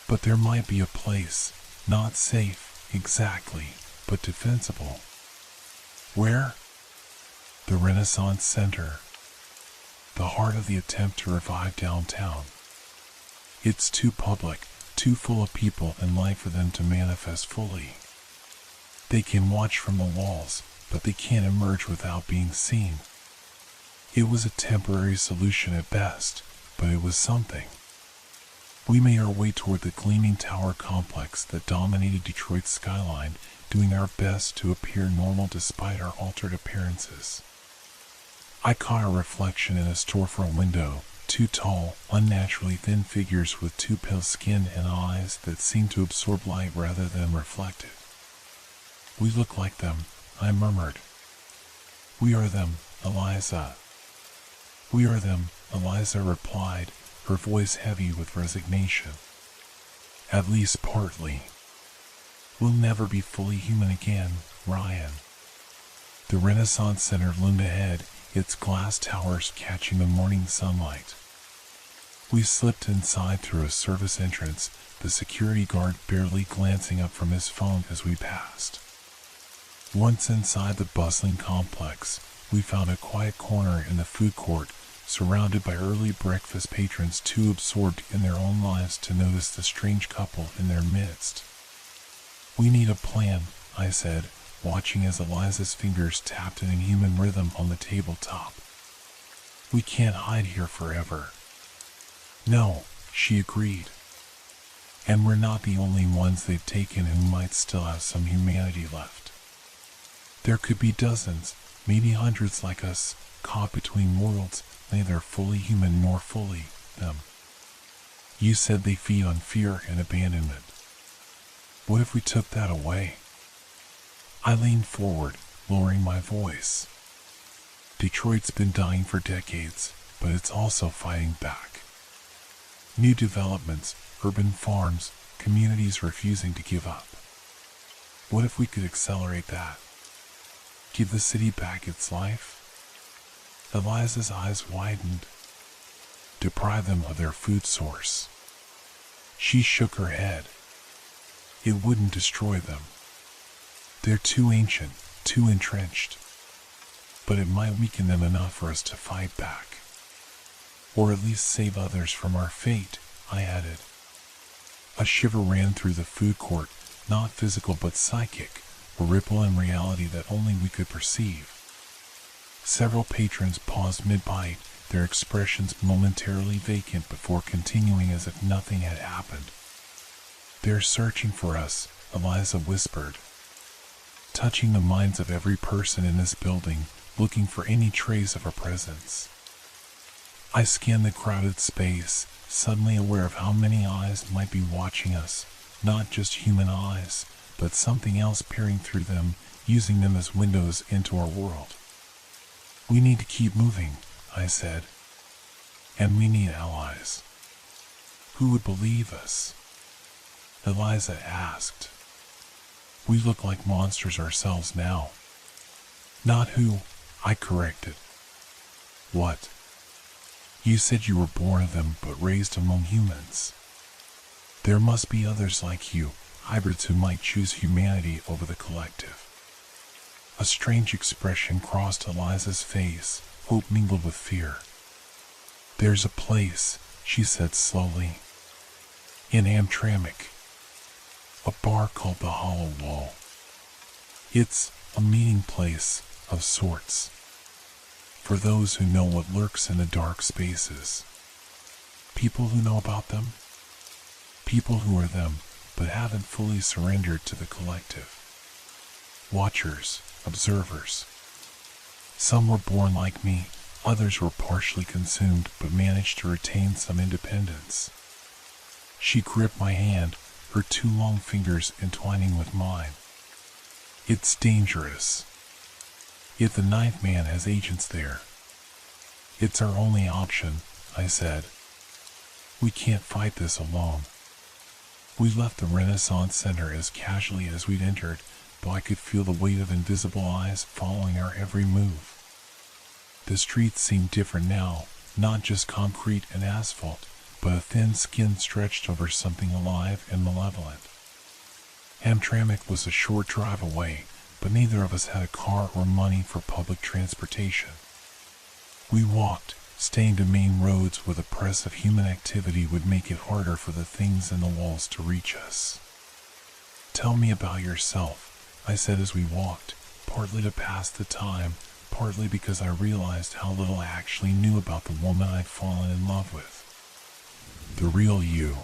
[SPEAKER 1] "But there might be a place, not safe, exactly, but defensible." "Where?" "The Renaissance Center. The heart of the attempt to revive downtown. It's too public, too full of people and life for them to manifest fully. They can watch from the walls, but they can't emerge without being seen." It was a temporary solution at best, but it was something. We made our way toward the gleaming tower complex that dominated Detroit's skyline, doing our best to appear normal despite our altered appearances. I caught a reflection in a storefront window, two tall, unnaturally thin figures with too pale skin and eyes that seemed to absorb light rather than reflect it. "We look like them," I murmured. "We are them, Eliza." "We are them," Eliza replied, her voice heavy with resignation. "At least partly. We'll never be fully human again, Ryan." The Renaissance Center loomed ahead, its glass towers catching the morning sunlight. We slipped inside through a service entrance, the security guard barely glancing up from his phone as we passed. Once inside the bustling complex, we found a quiet corner in the food court, surrounded by early breakfast patrons too absorbed in their own lives to notice the strange couple in their midst. "We need a plan," I said, watching as Eliza's fingers tapped in a human rhythm on the tabletop. "We can't hide here forever." "No," she agreed. "And we're not the only ones they've taken who might still have some humanity left. There could be dozens, maybe hundreds like us, caught between worlds, neither fully human nor fully them. You said they feed on fear and abandonment. What if we took that away?" I leaned forward, lowering my voice. "Detroit's been dying for decades, but it's also fighting back. New developments, urban farms, communities refusing to give up. What if we could accelerate that? Give the city back its life?" Eliza's eyes widened. "Deprive them of their food source." She shook her head. "It wouldn't destroy them. They're too ancient, too entrenched. But it might weaken them enough for us to fight back. Or at least save others from our fate, I added. A shiver ran through the food court, not physical but psychic, a ripple in reality that only we could perceive. Several patrons paused mid-bite, their expressions momentarily vacant before continuing as if nothing had happened. "They're searching for us," Eliza whispered. "Touching the minds of every person in this building, looking for any trace of our presence." I scanned the crowded space, suddenly aware of how many eyes might be watching us, not just human eyes, but something else peering through them, using them as windows into our world. "We need to keep moving," I said. "And we need allies." "Who would believe us?" Eliza asked. "We look like monsters ourselves now." "Not who," I corrected. "What?" "You said you were born of them but raised among humans. There must be others like you, hybrids who might choose humanity over the collective." A strange expression crossed Eliza's face, hope mingled with fear. "There's a place," she said slowly, "in Hamtramck. A bar called the Hollow Wall. It's a meeting place of sorts. For those who know what lurks in the dark spaces. People who know about them. People who are them, but haven't fully surrendered to the collective. Watchers, observers. Some were born like me, others were partially consumed but managed to retain some independence." She gripped my hand, her two long fingers entwining with mine. "It's dangerous. Yet the Ninth Man has agents there. It's our only option," I said. "We can't fight this alone." We left the Renaissance Center as casually as we'd entered, though I could feel the weight of invisible eyes following our every move. The streets seemed different now, not just concrete and asphalt, but a thin skin stretched over something alive and malevolent. Hamtramck was a short drive away, but neither of us had a car or money for public transportation. We walked, staying to main roads where the press of human activity would make it harder for the things in the walls to reach us. "Tell me about yourself," I said as we walked, partly to pass the time, partly because I realized how little I actually knew about the woman I'd fallen in love with. "The real you."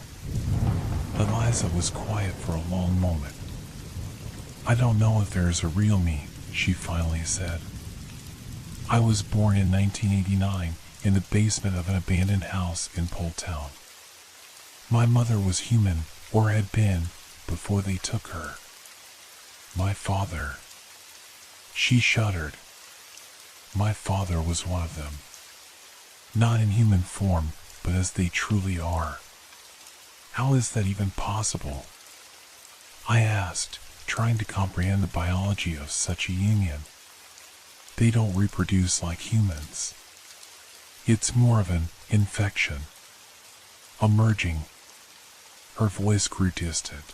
[SPEAKER 1] Eliza was quiet for a long moment. "I don't know if there is a real me," she finally said. "I was born in 1989 in the basement of an abandoned house in Poletown. My mother was human, or had been, before they took her. My father..." She shuddered. "My father was one of them. Not in human form, but as they truly are. How is that even possible?" I asked, trying to comprehend the biology of such a union. "They don't reproduce like humans. It's more of an infection. A merging." Her voice grew distant.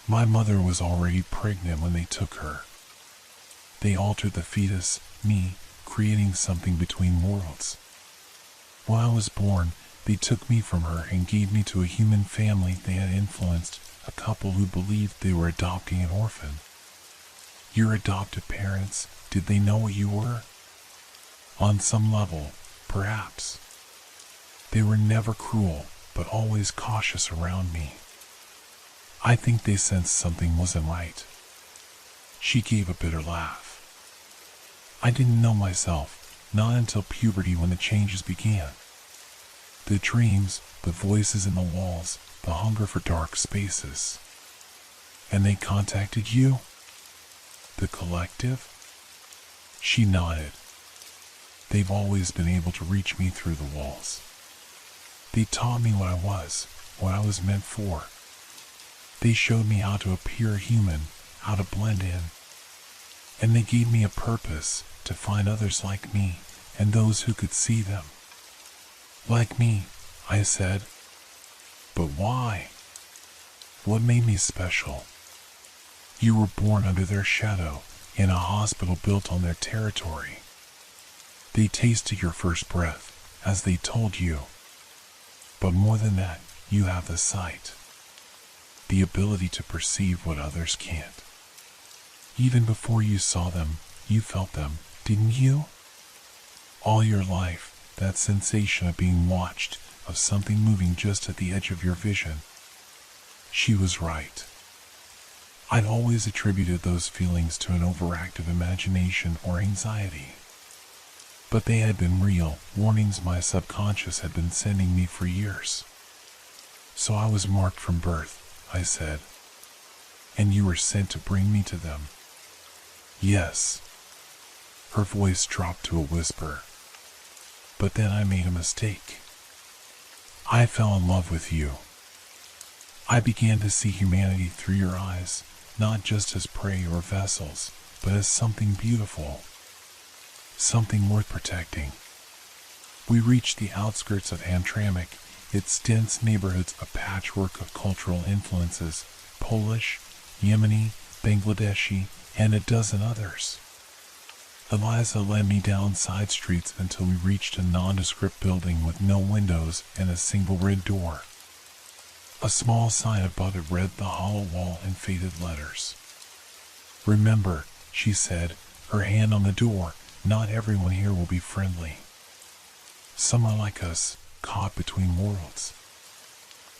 [SPEAKER 1] "My mother was already pregnant when they took her. They altered the fetus, me, creating something between worlds. When I was born, they took me from her and gave me to a human family they had influenced, a couple who believed they were adopting an orphan." "Your adoptive parents, did they know what you were?" "On some level, perhaps. They were never cruel, but always cautious around me. I think they sensed something wasn't right." She gave a bitter laugh. "I didn't know myself, not until puberty when the changes began. The dreams, the voices in the walls, the hunger for dark spaces." "And they contacted you?" "The collective?" She nodded. "They've always been able to reach me through the walls. They taught me what I was, what I was meant for. They showed me how to appear human, how to blend in. And they gave me a purpose, to find others like me, and those who could see them." "Like me," I said. "But why? What made me special?" You were born under their shadow, in a hospital built on their territory. They tasted your first breath, as they told you. But more than that, you have the sight. The ability to perceive what others can't. Even before you saw them, you felt them, didn't you? All your life, that sensation of being watched, of something moving just at the edge of your vision. She was right. I'd always attributed those feelings to an overactive imagination or anxiety. But they had been real, warnings my subconscious had been sending me for years. So I was marked from birth, I said. And you were sent to bring me to them. Yes. Her voice dropped to a whisper. But then I made a mistake. I fell in love with you. I began to see humanity through your eyes, not just as prey or vessels, but as something beautiful. Something worth protecting. We reached the outskirts of Hamtramck, its dense neighborhoods a patchwork of cultural influences, Polish, Yemeni, Bangladeshi, and a dozen others. Eliza led me down side streets until we reached a nondescript building with no windows and a single red door. A small sign above it read the hollow wall in faded letters. Remember, she said, her hand on the door, not everyone here will be friendly. Some are like us, caught between worlds.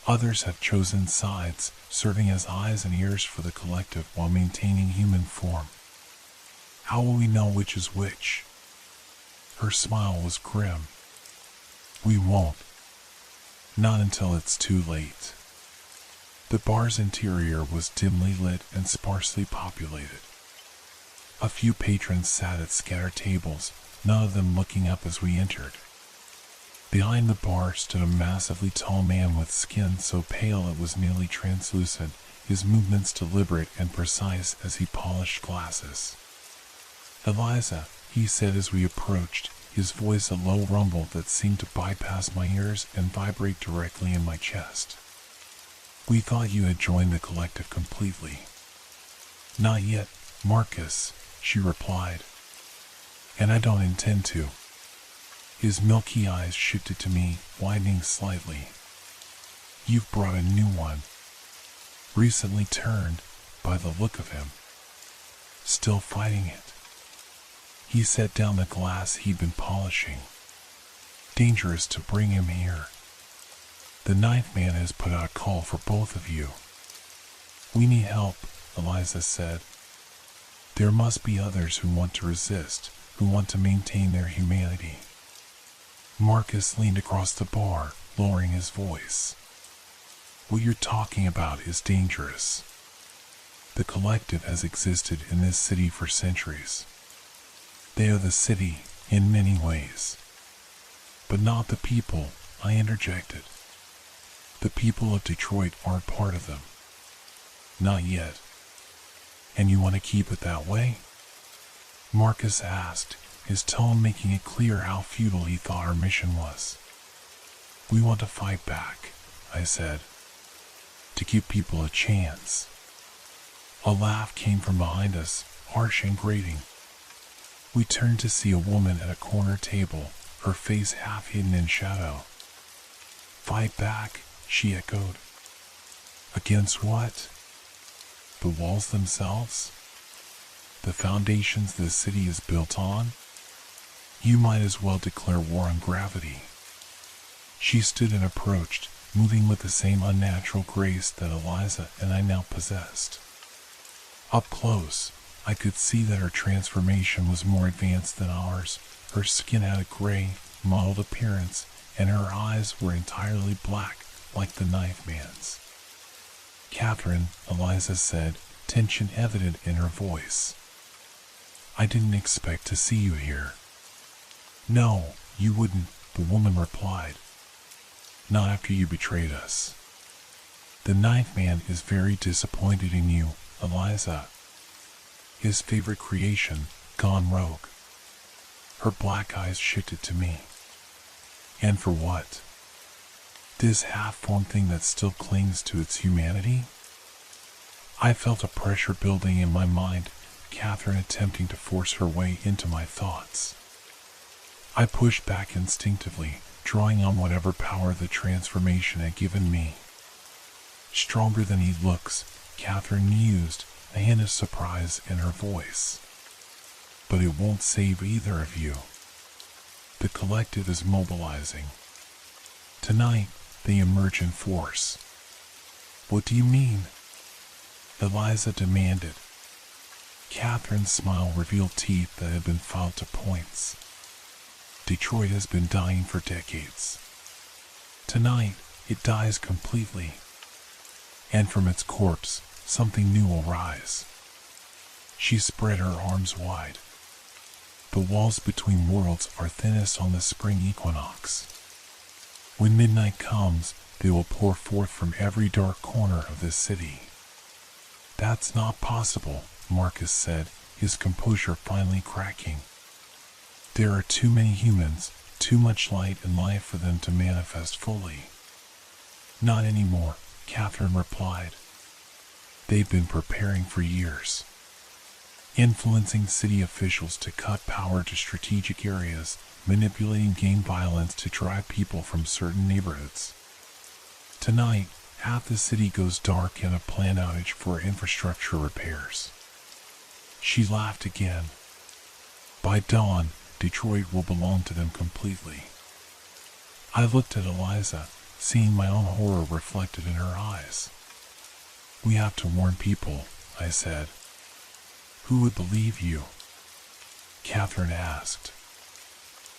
[SPEAKER 1] Others have chosen sides, serving as eyes and ears for the collective while maintaining human form. How will we know which is which? Her smile was grim. We won't. Not until it's too late. The bar's interior was dimly lit and sparsely populated. A few patrons sat at scattered tables, none of them looking up as we entered. Behind the bar stood a massively tall man with skin so pale it was nearly translucent, his movements deliberate and precise as he polished glasses. Eliza, he said as we approached, his voice a low rumble that seemed to bypass my ears and vibrate directly in my chest. We thought you had joined the collective completely. Not yet, Marcus, she replied. And I don't intend to. His milky eyes shifted to me, widening slightly. You've brought a new one. Recently turned, by the look of him. Still fighting it. He set down the glass he'd been polishing. Dangerous to bring him here. The Ninth Man has put out a call for both of you. We need help, Eliza said. There must be others who want to resist, who want to maintain their humanity. Marcus leaned across the bar, lowering his voice. What you're talking about is dangerous. The collective has existed in this city for centuries. They are the city, in many ways. But not the people, I interjected. The people of Detroit aren't part of them. Not yet. And you want to keep it that way? Marcus asked, his tone making it clear how futile he thought our mission was. We want to fight back, I said. To give people a chance. A laugh came from behind us, harsh and grating. We turned to see a woman at a corner table, her face half hidden in shadow. Fight back, she echoed. Against what? The walls themselves? The foundations this city is built on? You might as well declare war on gravity. She stood and approached, moving with the same unnatural grace that Eliza and I now possessed. Up close, I could see that her transformation was more advanced than ours. Her skin had a gray, mottled appearance, and her eyes were entirely black, like the Ninth Man's. Catherine, Eliza said, tension evident in her voice. I didn't expect to see you here. No, you wouldn't, the woman replied. Not after you betrayed us. The Ninth Man is very disappointed in you, Eliza. His favorite creation, gone rogue. Her black eyes shifted to me. And for what? This half-formed thing that still clings to its humanity? I felt a pressure building in my mind, Catherine attempting to force her way into my thoughts. I pushed back instinctively, drawing on whatever power the transformation had given me. Stronger than he looks, Catherine mused, a hint of surprise in her voice. But it won't save either of you. The collective is mobilizing. Tonight, they emerge in force. What do you mean? Eliza demanded. Catherine's smile revealed teeth that had been filed to points. Detroit has been dying for decades. Tonight, it dies completely. And from its corpse, something new will rise. She spread her arms wide. The walls between worlds are thinnest on the spring equinox. When midnight comes, they will pour forth from every dark corner of this city. That's not possible, Marcus said, his composure finally cracking. There are too many humans, too much light and life for them to manifest fully. Not anymore, Catherine replied. They've been preparing for years. Influencing city officials to cut power to strategic areas, manipulating gang violence to drive people from certain neighborhoods. Tonight, half the city goes dark in a planned outage for infrastructure repairs. She laughed again. By dawn, Detroit will belong to them completely. I looked at Eliza, seeing my own horror reflected in her eyes. We have to warn people, I said. Who would believe you? Catherine asked.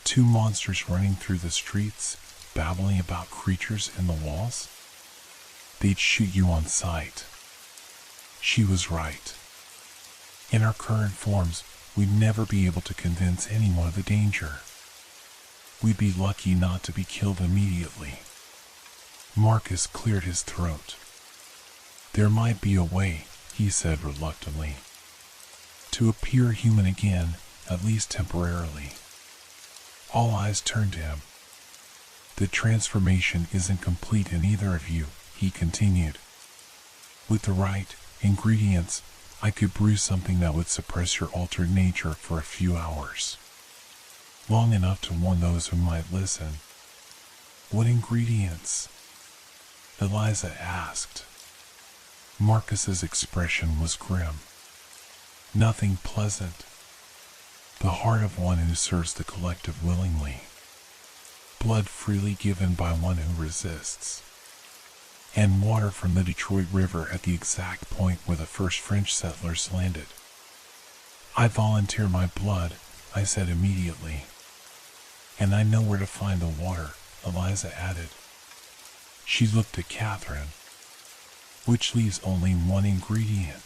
[SPEAKER 1] Two monsters running through the streets, babbling about creatures in the walls? They'd shoot you on sight. She was right. In our current forms, we'd never be able to convince anyone of the danger. We'd be lucky not to be killed immediately. Marcus cleared his throat. There might be a way, he said reluctantly. To appear human again, at least temporarily. All eyes turned to him. The transformation isn't complete in either of you, he continued. With the right ingredients, I could brew something that would suppress your altered nature for a few hours. Long enough to warn those who might listen. What ingredients? Eliza asked. Marcus's expression was grim. Nothing pleasant. The heart of one who serves the collective willingly. Blood freely given by one who resists. And water from the Detroit River at the exact point where the first French settlers landed. I volunteer my blood, I said immediately. And I know where to find the water, Eliza added. She looked at Catherine. Which leaves only one ingredient.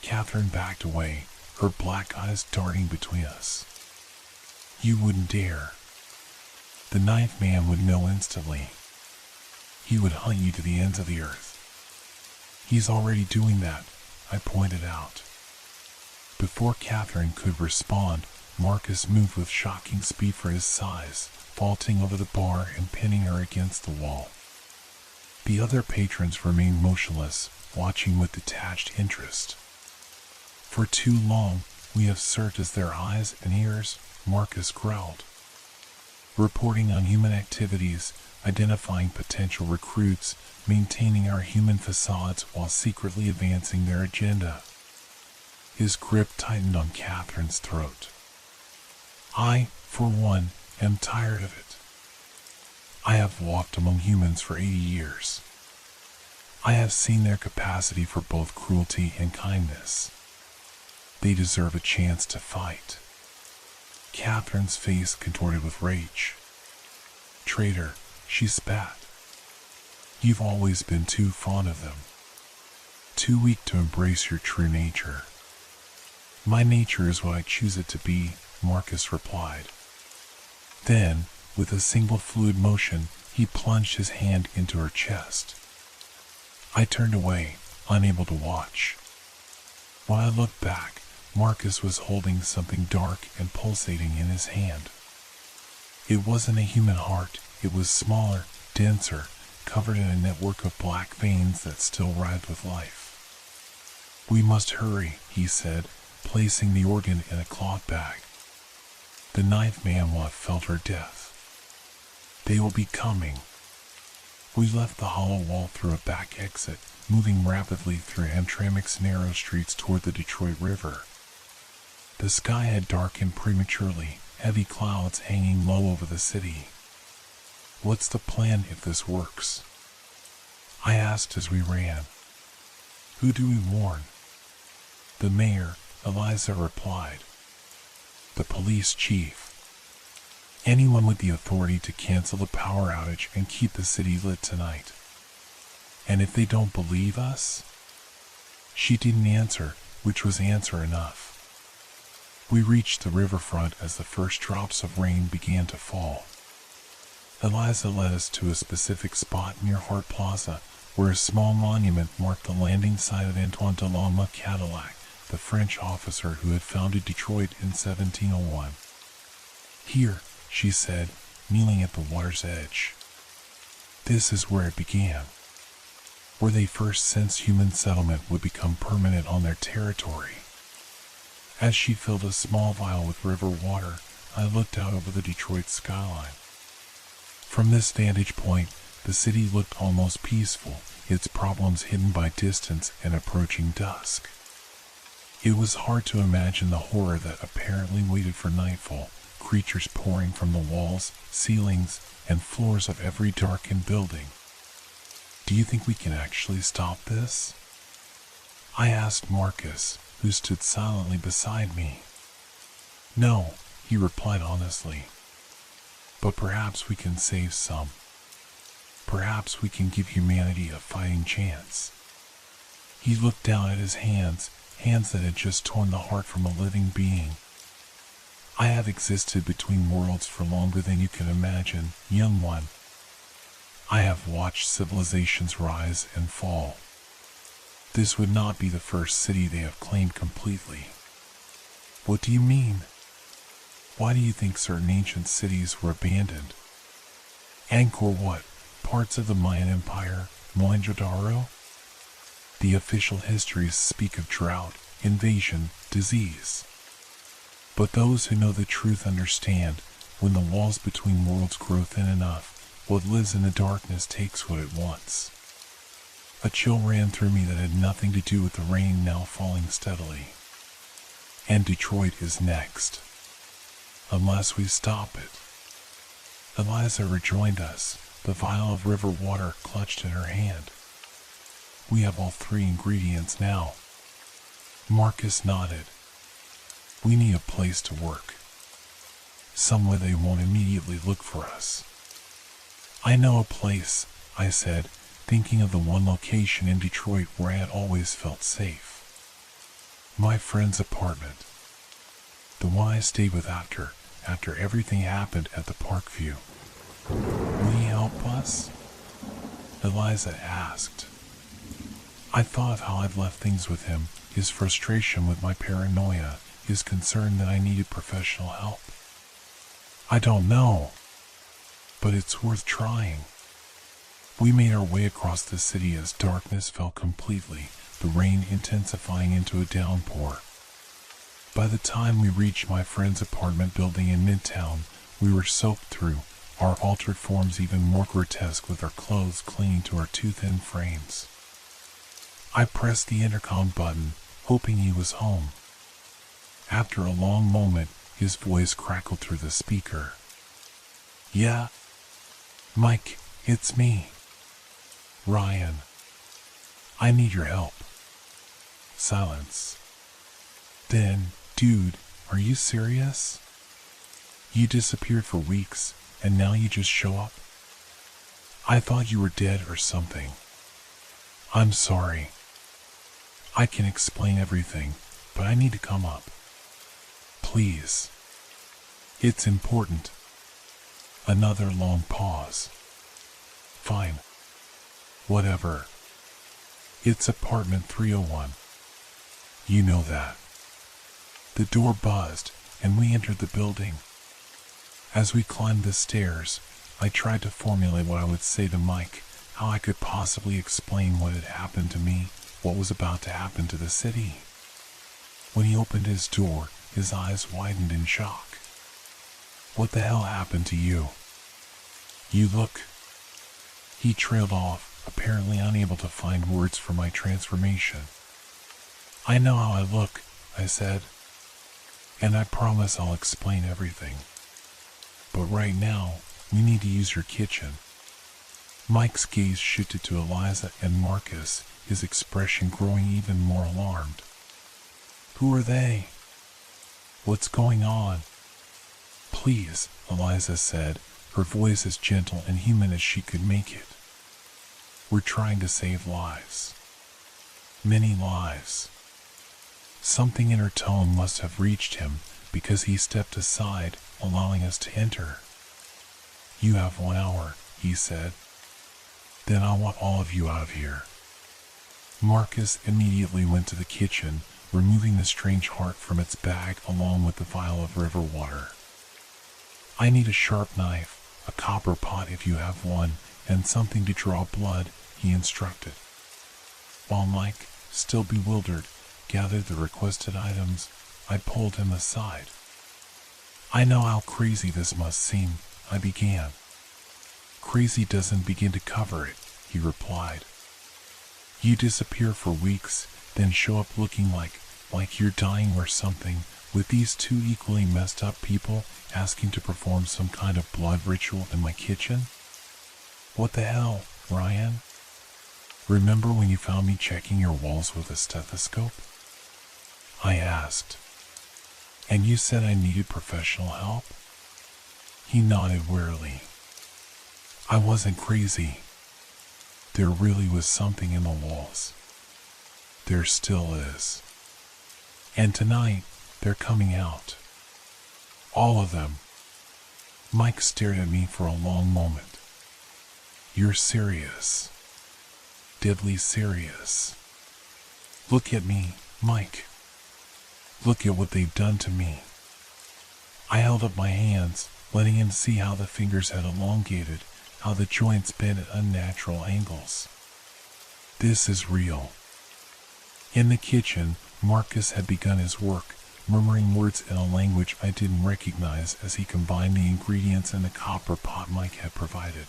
[SPEAKER 1] Catherine backed away, her black eyes darting between us. You wouldn't dare. The ninth man would know instantly. He would hunt you to the ends of the earth. He's already doing that, I pointed out. Before Catherine could respond, Marcus moved with shocking speed for his size, vaulting over the bar and pinning her against the wall. The other patrons remained motionless, watching with detached interest. For too long, we have served as their eyes and ears, Marcus growled. Reporting on human activities, identifying potential recruits, maintaining our human facades while secretly advancing their agenda. His grip tightened on Catherine's throat. I, for one, am tired of it. I have walked among humans for 80 years. I have seen their capacity for both cruelty and kindness. They deserve a chance to fight. Catherine's face contorted with rage. Traitor, she spat. You've always been too fond of them. Too weak to embrace your true nature. My nature is what I choose it to be, Marcus replied. Then, with a single fluid motion, he plunged his hand into her chest. I turned away, unable to watch. When I looked back, Marcus was holding something dark and pulsating in his hand. It wasn't a human heart, it was smaller, denser, covered in a network of black veins that still writhed with life. We must hurry, he said, placing the organ in a cloth bag. The ninth man will have felt her death. They will be coming. We left the hollow wall through a back exit, moving rapidly through Hamtramck's narrow streets toward the Detroit River. The sky had darkened prematurely, heavy clouds hanging low over the city. What's the plan if this works? I asked as we ran. Who do we warn? The mayor, Eliza replied. The police chief. Anyone with the authority to cancel the power outage and keep the city lit tonight. And if they don't believe us? She didn't answer, which was answer enough. We reached the riverfront as the first drops of rain began to fall. Eliza led us to a specific spot near Hart Plaza, where a small monument marked the landing site of Antoine de Lama Cadillac, the French officer who had founded Detroit in 1701. Here, she said, kneeling at the water's edge. This is where it began, where they first sensed human settlement would become permanent on their territory. As she filled a small vial with river water, I looked out over the Detroit skyline. From this vantage point, the city looked almost peaceful, its problems hidden by distance and approaching dusk. It was hard to imagine the horror that apparently waited for nightfall, creatures pouring from the walls, ceilings, and floors of every darkened building. Do you think we can actually stop this? I asked Marcus, who stood silently beside me. No, he replied honestly. But perhaps we can save some. Perhaps we can give humanity a fighting chance. He looked down at his hands that had just torn the heart from a living being. I have existed between worlds for longer than you can imagine, young one. I have watched civilizations rise and fall. This would not be the first city they have claimed completely. What do you mean? Why do you think certain ancient cities were abandoned? Angkor Wat, parts of the Mayan Empire, Mohenjo-daro? The official histories speak of drought, invasion, disease. But those who know the truth understand, when the walls between worlds grow thin enough, what lives in the darkness takes what it wants. A chill ran through me that had nothing to do with the rain now falling steadily. And Detroit is next. Unless we stop it. Eliza rejoined us, the vial of river water clutched in her hand. We have all three ingredients now. Marcus nodded. We need a place to work. Somewhere they won't immediately look for us. I know a place, I said, thinking of the one location in Detroit where I had always felt safe. My friend's apartment. The one I stayed with after everything happened at the Parkview. Will he help us? Eliza asked. I thought of how I'd left things with him, his frustration with my paranoia, his concern that I needed professional help. I don't know, but it's worth trying. We made our way across the city as darkness fell completely, the rain intensifying into a downpour. By the time we reached my friend's apartment building in Midtown, we were soaked through, our altered forms even more grotesque with our clothes clinging to our too thin frames. I pressed the intercom button, hoping he was home. After a long moment, his voice crackled through the speaker. Yeah? Mike, it's me. Ryan. I need your help. Silence. Then, dude, are you serious? You disappeared for weeks, and now you just show up? I thought you were dead or something. I'm sorry. I can explain everything, but I need to come up. Please. It's important. Another long pause. Fine. Whatever. It's apartment 301. You know that. The door buzzed, and we entered the building. As we climbed the stairs, I tried to formulate what I would say to Mike, how I could possibly explain what had happened to me, what was about to happen to the city. When he opened his door, his eyes widened in shock. "What the hell happened to you? You look..." He trailed off, apparently unable to find words for my transformation. "I know how I look," I said, "and I promise I'll explain everything. But right now, we need to use your kitchen." Mike's gaze shifted to Eliza and Marcus, his expression growing even more alarmed. "Who are they? What's going on?" "Please," Eliza said, her voice as gentle and human as she could make it. "We're trying to save lives. Many lives." Something in her tone must have reached him, because he stepped aside, allowing us to enter. "You have 1 hour," he said. "Then I want all of you out of here." Marcus immediately went to the kitchen, removing the strange heart from its bag along with the vial of river water. "I need a sharp knife, a copper pot if you have one, and something to draw blood," he instructed. While Mike, still bewildered, gathered the requested items, I pulled him aside. "I know how crazy this must seem," I began. "Crazy doesn't begin to cover it," he replied. "You disappear for weeks, then show up looking like you're dying or something, with these two equally messed up people asking to perform some kind of blood ritual in my kitchen? What the hell, Ryan? Remember when you found me checking your walls with a stethoscope?" I asked. "And you said I needed professional help?" He nodded wearily. "I wasn't crazy. There really was something in the walls. There still is. And tonight, they're coming out. All of them." Mike stared at me for a long moment. "You're serious. Deadly serious. Look at me, Mike. Look at what they've done to me." I held up my hands, letting him see how the fingers had elongated, how the joints bent at unnatural angles. "This is real." In the kitchen, Marcus had begun his work, murmuring words in a language I didn't recognize as he combined the ingredients in the copper pot Mike had provided.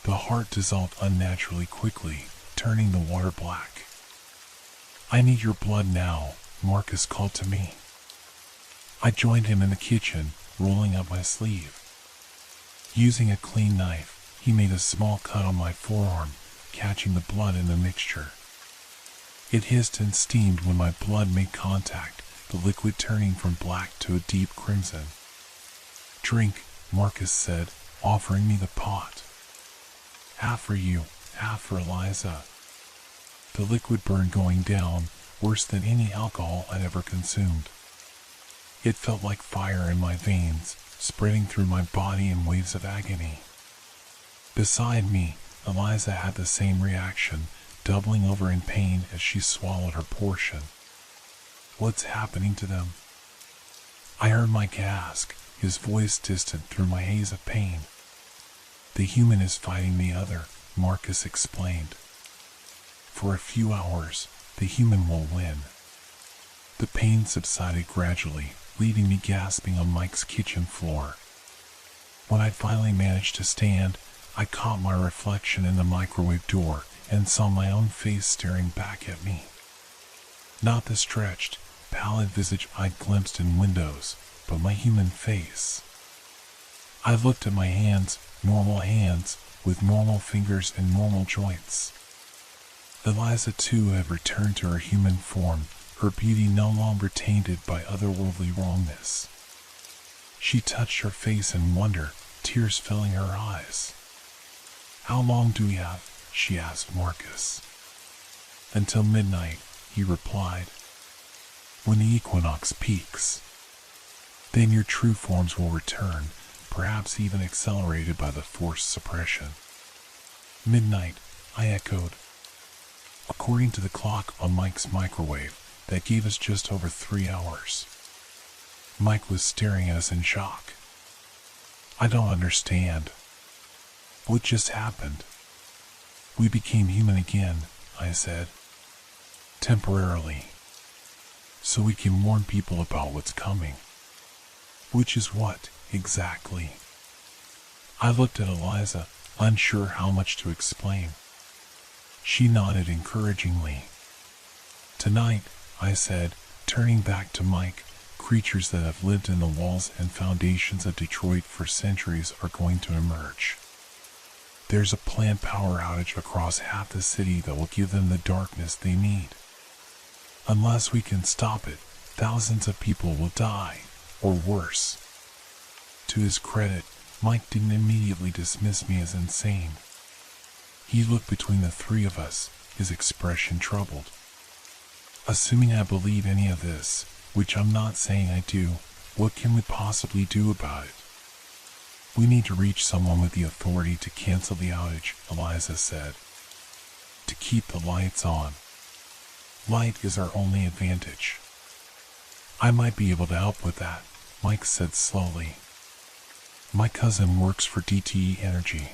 [SPEAKER 1] The heart dissolved unnaturally quickly, turning the water black. "I need your blood now," Marcus called to me. I joined him in the kitchen, rolling up my sleeve. Using a clean knife, he made a small cut on my forearm, catching the blood in the mixture. It hissed and steamed when my blood made contact, the liquid turning from black to a deep crimson. "Drink," Marcus said, offering me the pot. "Half for you, half for Eliza." The liquid burned going down, worse than any alcohol I'd ever consumed. It felt like fire in my veins, spreading through my body in waves of agony. Beside me, Eliza had the same reaction, doubling over in pain as she swallowed her portion. "What's happening to them?" I heard Mike ask, his voice distant through my haze of pain. "The human is fighting the other," Marcus explained. "For a few hours, the human will win." The pain subsided gradually, leaving me gasping on Mike's kitchen floor. When I finally managed to stand, I caught my reflection in the microwave door and saw my own face staring back at me. Not the stretched, pallid visage I'd glimpsed in windows, but my human face. I looked at my hands, normal hands, with normal fingers and normal joints. Eliza too had returned to her human form, her beauty no longer tainted by otherworldly wrongness. She touched her face in wonder, tears filling her eyes. "How long do we have?" she asked Marcus. "Until midnight," he replied. "When the equinox peaks. Then your true forms will return, perhaps even accelerated by the forced suppression." "Midnight," I echoed. According to the clock on Mike's microwave, that gave us just over 3 hours. Mike was staring at us in shock. "I don't understand. What just happened?" "We became human again," I said. temporarily, so we can warn people about what's coming. Which is what, exactly? I looked at Eliza, unsure how much to explain. She nodded encouragingly. Tonight, I said, turning back to Mike, creatures that have lived in the walls and foundations of Detroit for centuries are going to emerge. There's a planned power outage across half the city that will give them the darkness they need. Unless we can stop it, thousands of people will die, or worse. To his credit, Mike didn't immediately dismiss me as insane. He looked between the three of us, his expression troubled. Assuming I believe any of this, which I'm not saying I do, what can we possibly do about it? We need to reach someone with the authority to cancel the outage, Eliza said. To keep the lights on. Light is our only advantage. I might be able to help with that, Mike said slowly. My cousin works for DTE Energy.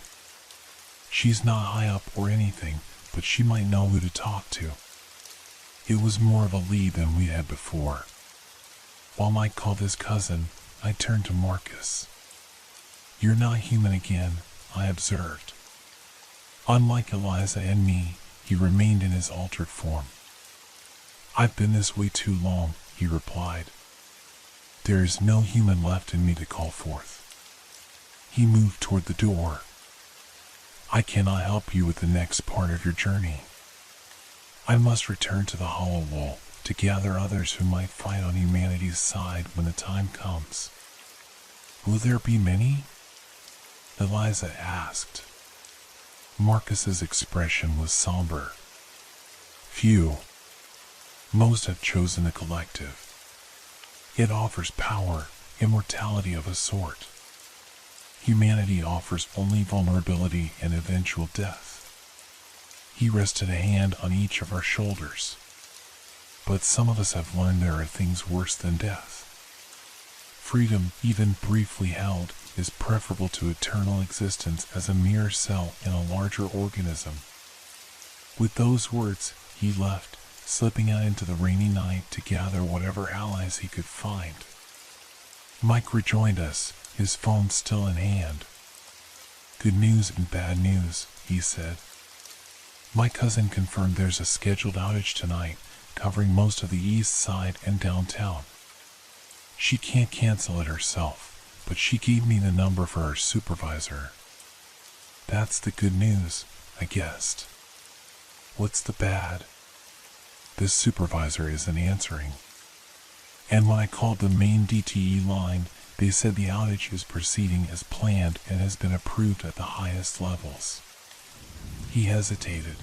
[SPEAKER 1] She's not high up or anything, but she might know who to talk to. It was more of a lead than we had before. While Mike called his cousin, I turned to Marcus. You're not human again, I observed. Unlike Eliza and me, he remained in his altered form. I've been this way too long, he replied. There is no human left in me to call forth. He moved toward the door. I cannot help you with the next part of your journey. I must return to the Hollow Wall to gather others who might fight on humanity's side when the time comes. Will there be many? Eliza asked. Marcus's expression was somber. Few. Most have chosen the collective. It offers power, immortality of a sort. Humanity offers only vulnerability and eventual death. He rested a hand on each of our shoulders. But some of us have learned there are things worse than death. Freedom, even briefly held, is preferable to eternal existence as a mere cell in a larger organism. With those words, he left, slipping out into the rainy night to gather whatever allies he could find. Mike rejoined us, his phone still in hand. Good news and bad news, he said. My cousin confirmed there's a scheduled outage tonight, covering most of the east side and downtown. She can't cancel it herself, but she gave me the number for her supervisor. That's the good news, I guessed. What's the bad? This supervisor isn't answering. And when I called the main DTE line, they said the outage is proceeding as planned and has been approved at the highest levels. He hesitated.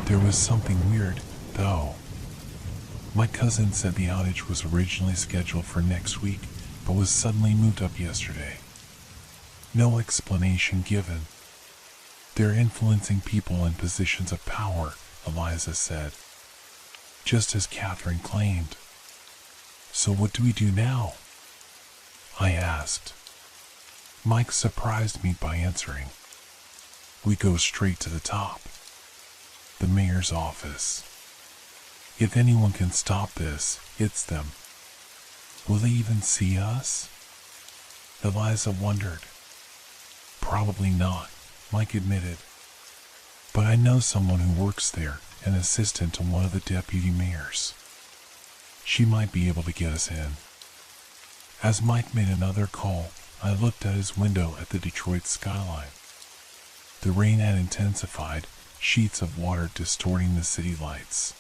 [SPEAKER 1] There was something weird, though. My cousin said the outage was originally scheduled for next week, but was suddenly moved up yesterday. No explanation given. They're influencing people in positions of power, Eliza said. Just as Catherine claimed. So what do we do now? I asked. Mike surprised me by answering. We go straight to the top. The mayor's office. If anyone can stop this, it's them. Will they even see us? Eliza wondered. Probably not, Mike admitted. But I know someone who works there, an assistant to one of the deputy mayors. She might be able to get us in. As Mike made another call, I looked at his window at the Detroit skyline. The rain had intensified, sheets of water distorting the city lights.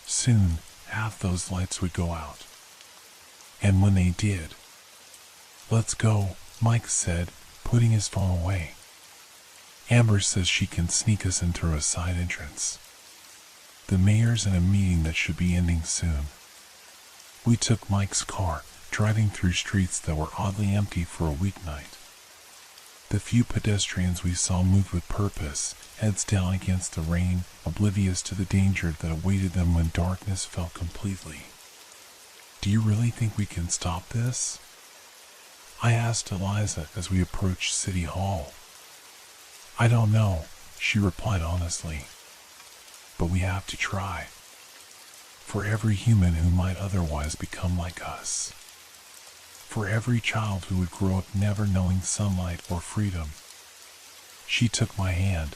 [SPEAKER 1] Soon, half those lights would go out. And when they did, "Let's go," Mike said, putting his phone away. Amber says she can sneak us in through a side entrance. The mayor's in a meeting that should be ending soon. We took Mike's car, driving through streets that were oddly empty for a weeknight. The few pedestrians we saw moved with purpose, heads down against the rain, oblivious to the danger that awaited them when darkness fell completely. Do you really think we can stop this? I asked Eliza as we approached City Hall. I don't know, she replied honestly. But we have to try. For every human who might otherwise become like us. For every child who would grow up never knowing sunlight or freedom. She took my hand.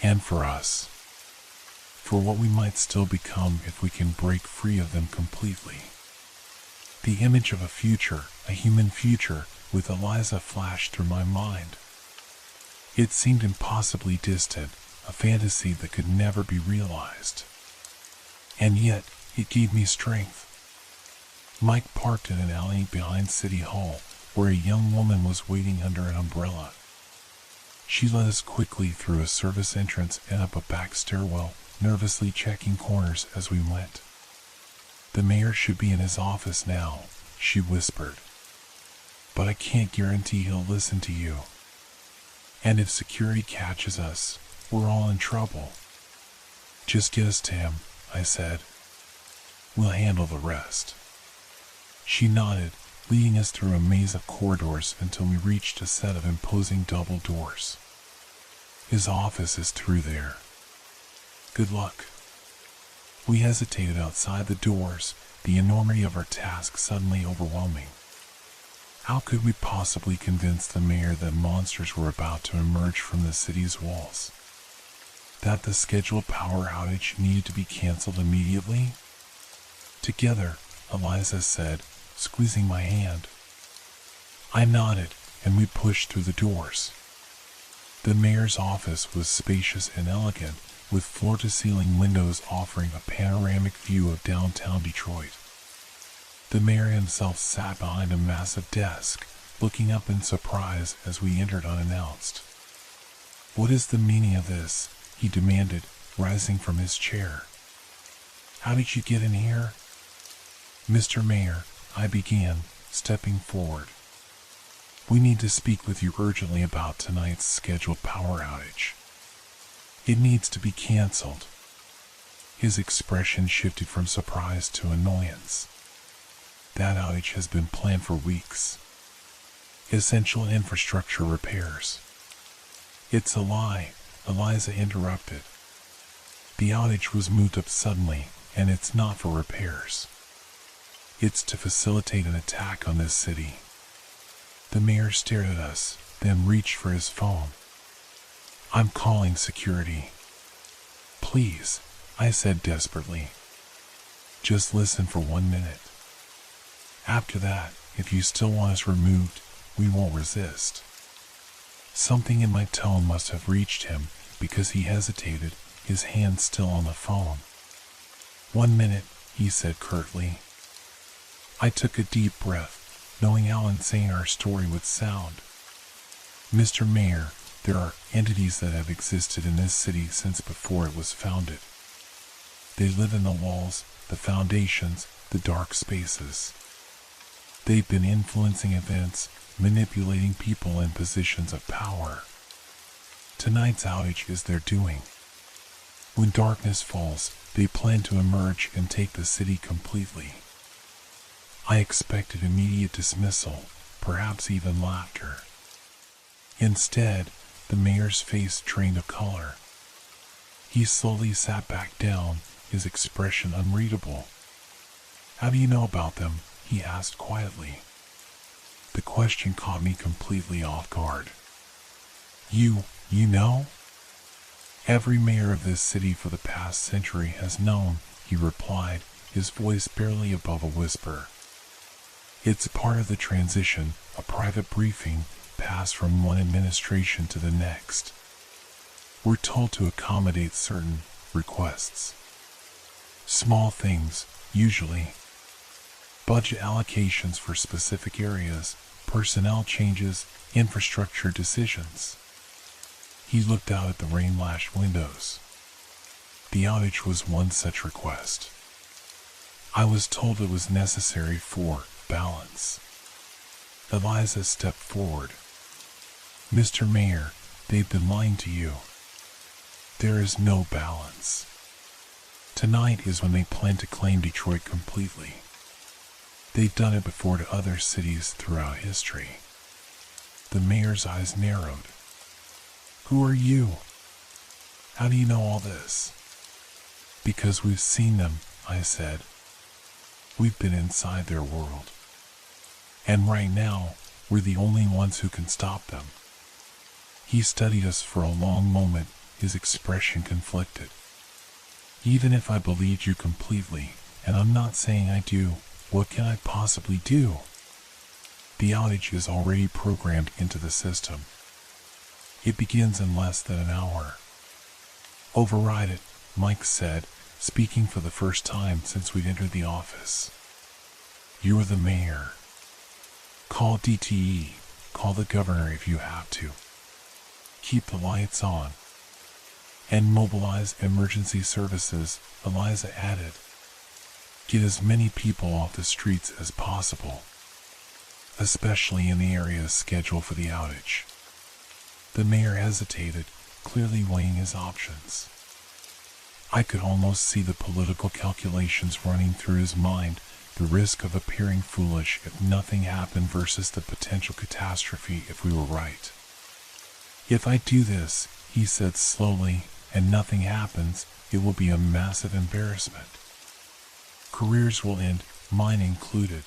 [SPEAKER 1] And for us. For what we might still become if we can break free of them completely. The image of a future, a human future, with Eliza flashed through my mind. It seemed impossibly distant, a fantasy that could never be realized. And yet, it gave me strength. Mike parked in an alley behind City Hall, where a young woman was waiting under an umbrella. She led us quickly through a service entrance and up a back stairwell, nervously checking corners as we went. "The mayor should be in his office now," she whispered. "But I can't guarantee he'll listen to you. And if security catches us, we're all in trouble." "Just get us to him," I said. "We'll handle the rest." She nodded, leading us through a maze of corridors until we reached a set of imposing double doors. "His office is through there. Good luck." We hesitated outside the doors, the enormity of our task suddenly overwhelming. How could we possibly convince the mayor that monsters were about to emerge from the city's walls? That the scheduled power outage needed to be canceled immediately? "Together," Eliza said, squeezing my hand. I nodded, and we pushed through the doors. The mayor's office was spacious and elegant, with floor-to-ceiling windows offering a panoramic view of downtown Detroit. The mayor himself sat behind a massive desk, looking up in surprise as we entered unannounced. "What is the meaning of this?" he demanded, rising from his chair. "How did you get in here?" "Mr. Mayor," I began, stepping forward. "We need to speak with you urgently about tonight's scheduled power outage. It needs to be canceled." His expression shifted from surprise to annoyance. "That outage has been planned for weeks. Essential infrastructure repairs." "It's a lie," Eliza interrupted. "The outage was moved up suddenly, and it's not for repairs. It's to facilitate an attack on this city." The mayor stared at us, then reached for his phone. "I'm calling security." "Please," I said desperately. "Just listen for 1 minute. After that, if you still want us removed, we won't resist." Something in my tone must have reached him, because he hesitated, his hand still on the phone. "1 minute," he said curtly. I took a deep breath, knowing how insane our story would sound. "Mr. Mayor, there are entities that have existed in this city since before it was founded. They live in the walls, the foundations, the dark spaces. They've been influencing events, manipulating people in positions of power. Tonight's outage is their doing. When darkness falls, they plan to emerge and take the city completely." I expected immediate dismissal, perhaps even laughter. Instead, the mayor's face drained of color. He slowly sat back down, his expression unreadable. "How do you know about them?" he asked quietly. The question caught me completely off guard. You know?" "Every mayor of this city for the past century has known," he replied, his voice barely above a whisper. "It's part of the transition, a private briefing, passed from one administration to the next. We're told to accommodate certain requests. Small things, usually. Budget allocations for specific areas, personnel changes, infrastructure decisions." He looked out at the rain-lashed windows. The outage was one such request. I was told it was necessary for balance. Eliza stepped forward. "Mr. Mayor, they've been lying to you. There is no balance. Tonight is when they plan to claim Detroit completely. They've done it before to other cities throughout history." The mayor's eyes narrowed. "Who are you? How do you know all this?" "Because we've seen them," I said. We've been inside their world. And right now, we're the only ones who can stop them. He studied us for a long moment, his expression conflicted. Even if I believed you completely, and I'm not saying I do, what can I possibly do? The outage is already programmed into the system. It begins in less than an hour. Override it, Mike said, speaking for the first time since we'd entered the office. You're the mayor. Call DTE, call the governor if you have to. Keep the lights on. And mobilize emergency services, Eliza added. Get as many people off the streets as possible, especially in the areas scheduled for the outage. The mayor hesitated, clearly weighing his options. I could almost see the political calculations running through his mind, the risk of appearing foolish if nothing happened versus the potential catastrophe if we were right. If I do this, he said slowly, and nothing happens, it will be a massive embarrassment. Careers will end, mine included.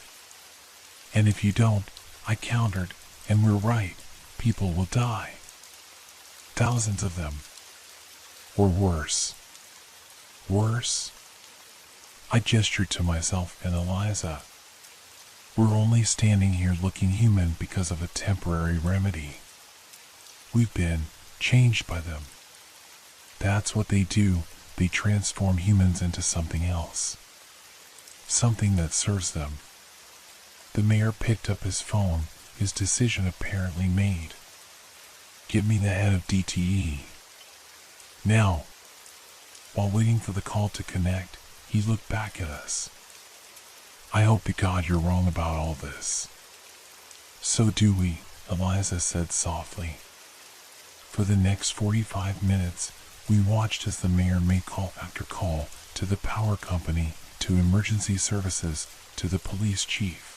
[SPEAKER 1] And if you don't, I countered, and we're right, people will die. Thousands of them. Or worse. Worse? I gestured to myself and Eliza. We're only standing here looking human because of a temporary remedy. We've been changed by them. That's what they do, they transform humans into something else. Something that serves them. The mayor picked up his phone, his decision apparently made. Get me the head of DTE. Now. While waiting for the call to connect, he looked back at us. I hope to God you're wrong about all this. So do we, Eliza said softly. For the next 45 minutes, we watched as the mayor made call after call to the power company, to emergency services, to the police chief.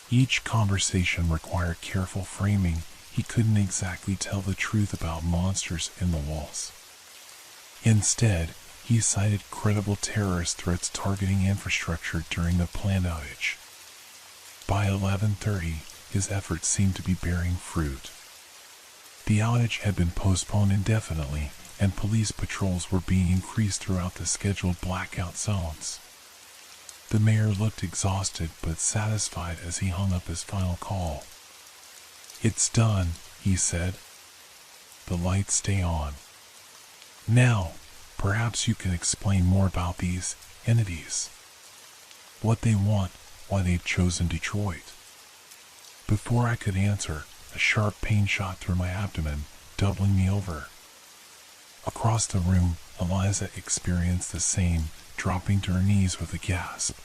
[SPEAKER 1] Each conversation required careful framing. He couldn't exactly tell the truth about monsters in the walls. Instead, he cited credible terrorist threats targeting infrastructure during the planned outage. By 11:30, his efforts seemed to be bearing fruit. The outage had been postponed indefinitely, and police patrols were being increased throughout the scheduled blackout zones. The mayor looked exhausted but satisfied as he hung up his final call. It's done, he said. The lights stay on. Now, perhaps you can explain more about these entities. What they want, why they've chosen Detroit. Before I could answer, a sharp pain shot through my abdomen, doubling me over. Across the room, Eliza experienced the same, dropping to her knees with a gasp.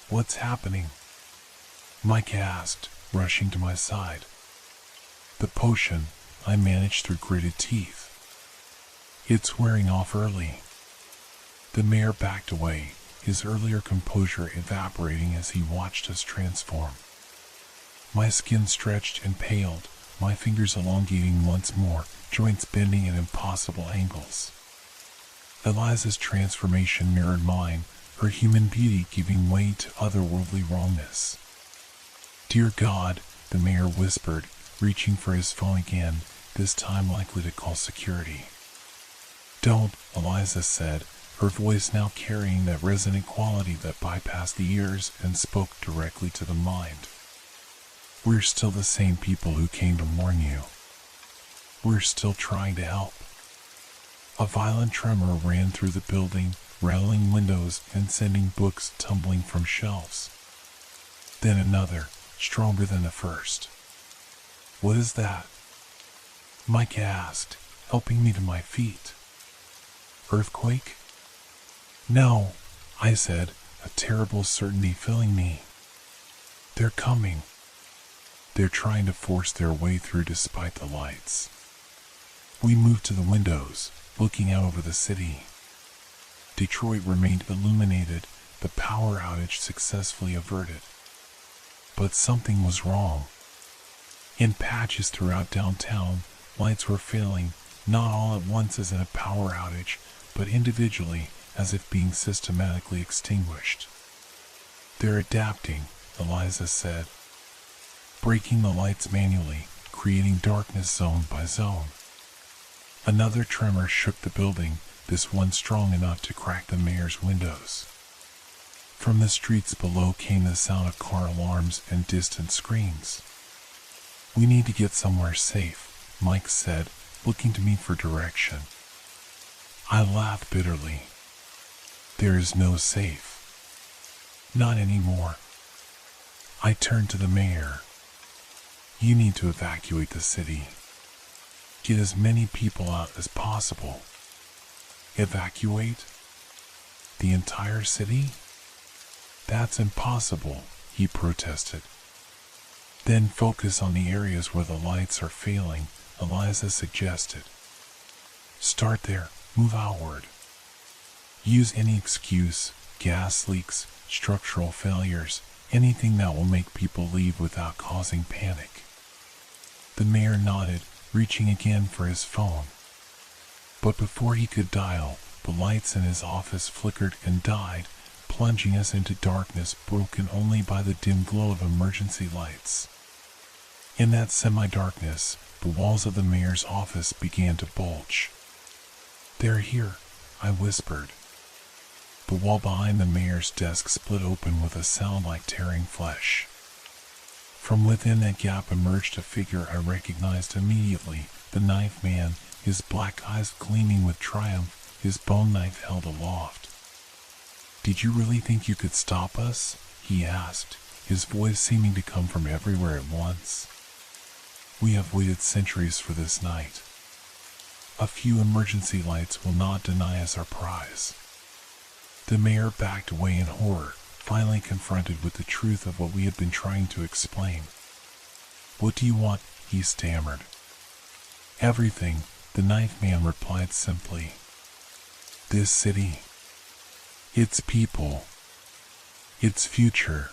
[SPEAKER 1] What's happening? Mike asked, rushing to my side. The potion, I managed through gritted teeth. It's wearing off early. The mayor backed away, his earlier composure evaporating as he watched us transform. My skin stretched and paled, my fingers elongating once more, joints bending at impossible angles. Eliza's transformation mirrored mine, her human beauty giving way to otherworldly wrongness. Dear God, the mayor whispered, reaching for his phone again, this time likely to call security. Don't, Eliza said, her voice now carrying that resonant quality that bypassed the ears and spoke directly to the mind. We're still the same people who came to warn you. We're still trying to help. A violent tremor ran through the building, rattling windows and sending books tumbling from shelves. Then another, stronger than the first. What is that? Mike asked, helping me to my feet. Earthquake? No, I said, a terrible certainty filling me. They're coming. They're trying to force their way through despite the lights. We moved to the windows, looking out over the city. Detroit remained illuminated, the power outage successfully averted. But something was wrong. In patches throughout downtown, lights were failing, not all at once as in a power outage, but individually, as if being systematically extinguished. They're adapting, Eliza said, breaking the lights manually, creating darkness zone by zone. Another tremor shook the building, this one strong enough to crack the mayor's windows. From the streets below came the sound of car alarms and distant screams. We need to get somewhere safe, Mike said, looking to me for direction. I laughed bitterly. There is no safe. Not anymore. I turned to the mayor. You need to evacuate the city. Get as many people out as possible. Evacuate? The entire city? That's impossible, he protested. Then focus on the areas where the lights are failing, Eliza suggested. Start there, move outward. Use any excuse, gas leaks, structural failures, anything that will make people leave without causing panic. The mayor nodded, reaching again for his phone. But before he could dial, the lights in his office flickered and died, plunging us into darkness broken only by the dim glow of emergency lights. In that semi-darkness, the walls of the mayor's office began to bulge. They're here, I whispered. The wall behind the mayor's desk split open with a sound like tearing flesh. From within that gap emerged a figure I recognized immediately, the knife man, his black eyes gleaming with triumph, his bone knife held aloft. Did you really think you could stop us? He asked, his voice seeming to come from everywhere at once. We have waited centuries for this night. A few emergency lights will not deny us our prize. The mayor backed away in horror, finally confronted with the truth of what we had been trying to explain. What do you want? He stammered. Everything, the knife man replied simply. This city. Its people. Its future.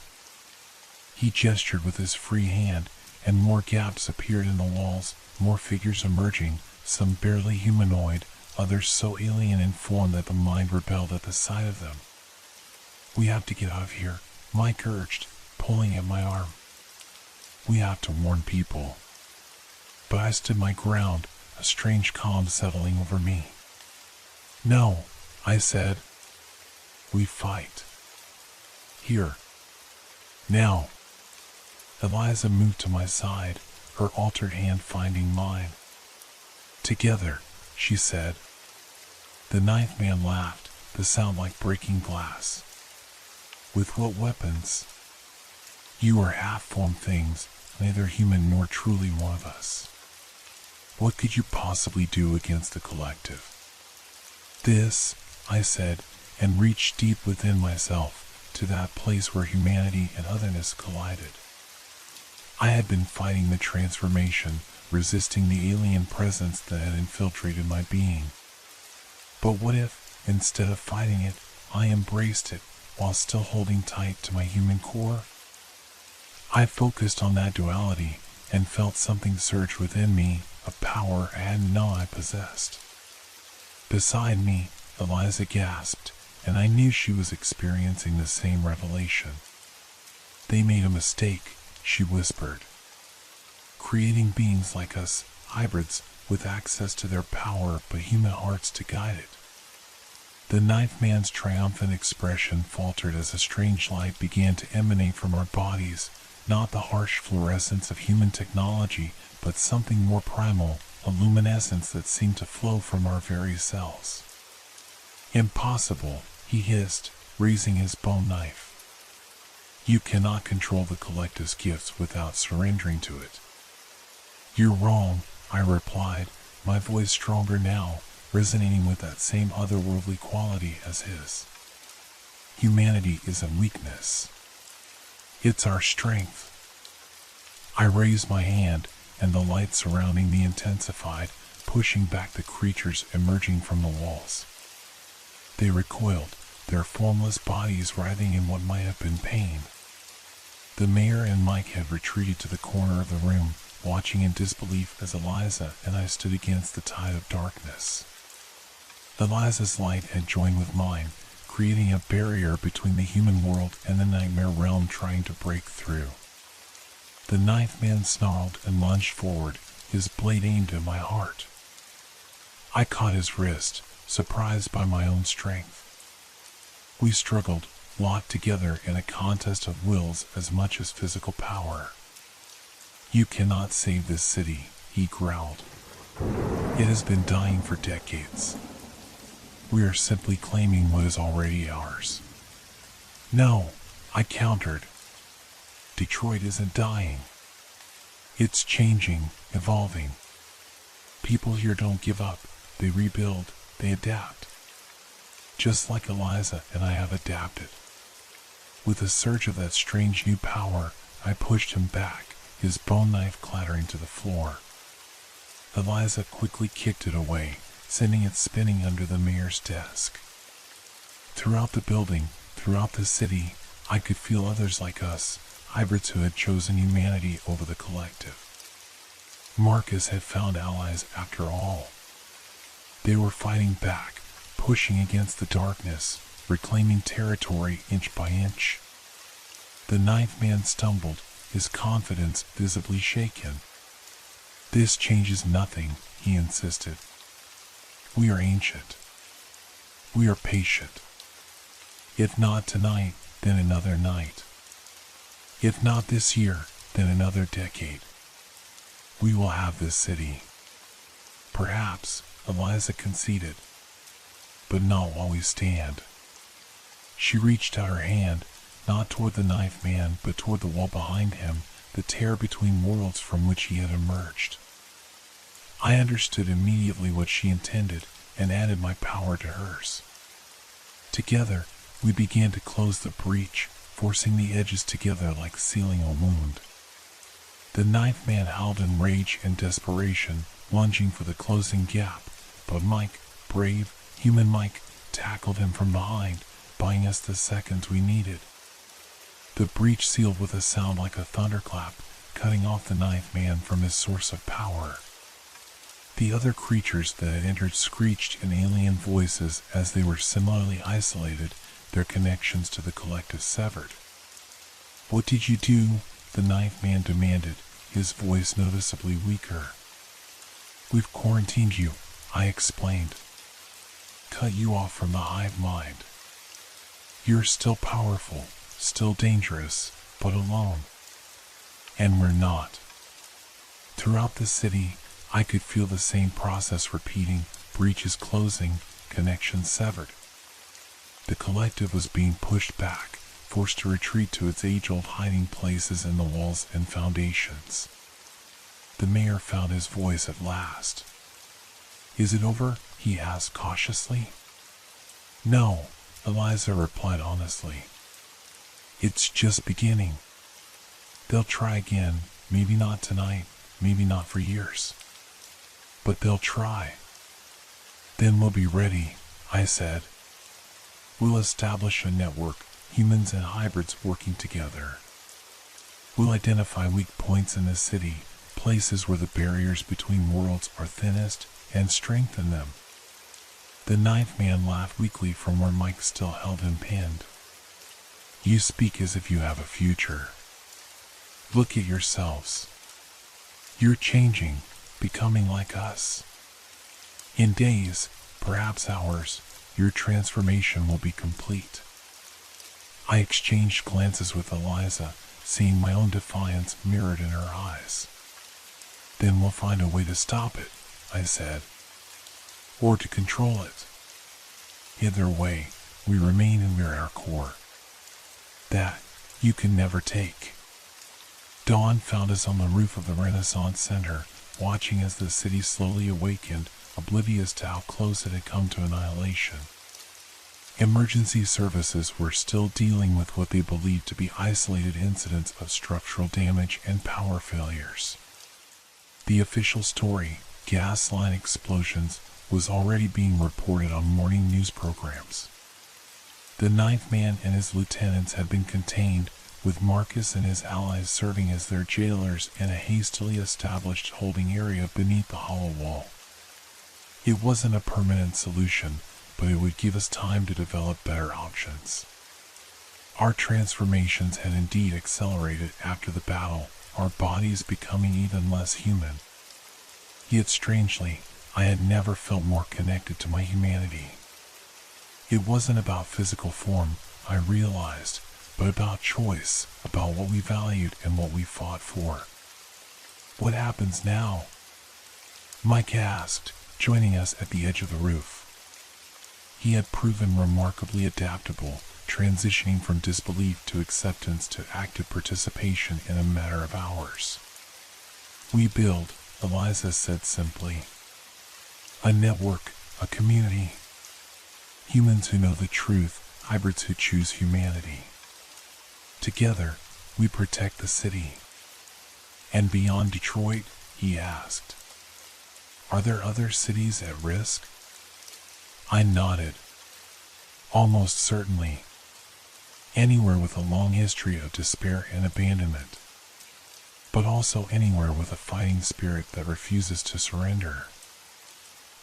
[SPEAKER 1] He gestured with his free hand, and more gaps appeared in the walls, more figures emerging, some barely humanoid, others so alien in form that the mind rebelled at the sight of them. We have to get out of here, Mike urged, pulling at my arm. We have to warn people. But I stood my ground, a strange calm settling over me. No, I said. We fight. Here. Now. Eliza moved to my side, her altered hand finding mine. Together, she said. The knife man laughed, the sound like breaking glass. With what weapons? You are half-formed things, neither human nor truly one of us. What could you possibly do against the collective? This, I said, and reached deep within myself, to that place where humanity and otherness collided. I had been fighting the transformation, resisting the alien presence that had infiltrated my being. But what if, instead of fighting it, I embraced it while still holding tight to my human core? I focused on that duality and felt something surge within me, a power I hadn't known I possessed. Beside me, Eliza gasped, and I knew she was experiencing the same revelation. They made a mistake, she whispered. Creating beings like us, hybrids, with access to their power but human hearts to guide it. The knife man's triumphant expression faltered as a strange light began to emanate from our bodies, not the harsh fluorescence of human technology, but something more primal, a luminescence that seemed to flow from our very cells. Impossible, he hissed, raising his bone knife. You cannot control the collective's gifts without surrendering to it. You're wrong, I replied, my voice stronger now, resonating with that same otherworldly quality as his. Humanity isn't weakness. It's our strength. I raised my hand, and the light surrounding me intensified, pushing back the creatures emerging from the walls. They recoiled, their formless bodies writhing in what might have been pain. The mayor and Mike had retreated to the corner of the room, watching in disbelief as Eliza and I stood against the tide of darkness. Eliza's light had joined with mine, creating a barrier between the human world and the nightmare realm trying to break through. The knife man snarled and lunged forward, his blade aimed at my heart. I caught his wrist, surprised by my own strength. We struggled, locked together in a contest of wills as much as physical power. "You cannot save this city," he growled. "It has been dying for decades. We are simply claiming what is already ours." "No," I countered. "Detroit isn't dying. It's changing, evolving. People here don't give up. They rebuild, they adapt. Just like Eliza and I have adapted." With a surge of that strange new power, I pushed him back, his bone knife clattering to the floor. Eliza quickly kicked it away, sending it spinning under the mayor's desk. Throughout the building, throughout the city, I could feel others like us, hybrids who had chosen humanity over the collective. Marcus had found allies after all. They were fighting back, pushing against the darkness, reclaiming territory inch by inch. The knife man stumbled, his confidence visibly shaken. "This changes nothing," he insisted. "We are ancient. We are patient. If not tonight, then another night. If not this year, then another decade. We will have this city." "Perhaps," Eliza conceded, "but not while we stand." She reached out her hand, not toward the knife man, but toward the wall behind him, the tear between worlds from which he had emerged. I understood immediately what she intended and added my power to hers. Together, we began to close the breach, forcing the edges together like sealing a wound. The knife man howled in rage and desperation, lunging for the closing gap, but Mike, brave, human Mike, tackled him from behind, buying us the seconds we needed. The breach sealed with a sound like a thunderclap, cutting off the knife man from his source of power. The other creatures that had entered screeched in alien voices as they were similarly isolated, their connections to the collective severed. "What did you do?" the knife man demanded, his voice noticeably weaker. "We've quarantined you," I explained. "Cut you off from the hive mind. You're still powerful, still dangerous, but alone. And we're not." Throughout the city, I could feel the same process repeating, breaches closing, connections severed. The collective was being pushed back, forced to retreat to its age-old hiding places in the walls and foundations. The mayor found his voice at last. "Is it over?" he asked cautiously. "No," Eliza replied honestly. "It's just beginning. They'll try again, maybe not tonight, maybe not for years. But they'll try. Then we'll be ready," I said. "We'll establish a network, humans and hybrids working together. We'll identify weak points in the city, places where the barriers between worlds are thinnest, and strengthen them." The knife man laughed weakly from where Mike still held him pinned. "You speak as if you have a future. Look at yourselves. You're changing, becoming like us. In days, perhaps hours, your transformation will be complete." I exchanged glances with Eliza, seeing my own defiance mirrored in her eyes. "Then we'll find a way to stop it," I said. "Or to control it. Either way, we remain and we're our core. That you can never take." Dawn found us on the roof of the Renaissance Center, watching as the city slowly awakened, oblivious to how close it had come to annihilation. Emergency services were still dealing with what they believed to be isolated incidents of structural damage and power failures. The official story, gas line explosions, was already being reported on morning news programs. The knife man and his lieutenants had been contained, with Marcus and his allies serving as their jailers in a hastily established holding area beneath the hollow wall. It wasn't a permanent solution, but it would give us time to develop better options. Our transformations had indeed accelerated after the battle, our bodies becoming even less human. Yet strangely, I had never felt more connected to my humanity. It wasn't about physical form, I realized, but about choice, about what we valued and what we fought for. What happens now? Mike asked, joining us at the edge of the roof. He had proven remarkably adaptable, transitioning from disbelief to acceptance to active participation in a matter of hours. We build, Eliza said simply. A network, a community. Humans who know the truth, hybrids who choose humanity. Together, we protect the city. And beyond Detroit, he asked, are there other cities at risk? I nodded. Almost certainly. Anywhere with a long history of despair and abandonment. But also anywhere with a fighting spirit that refuses to surrender.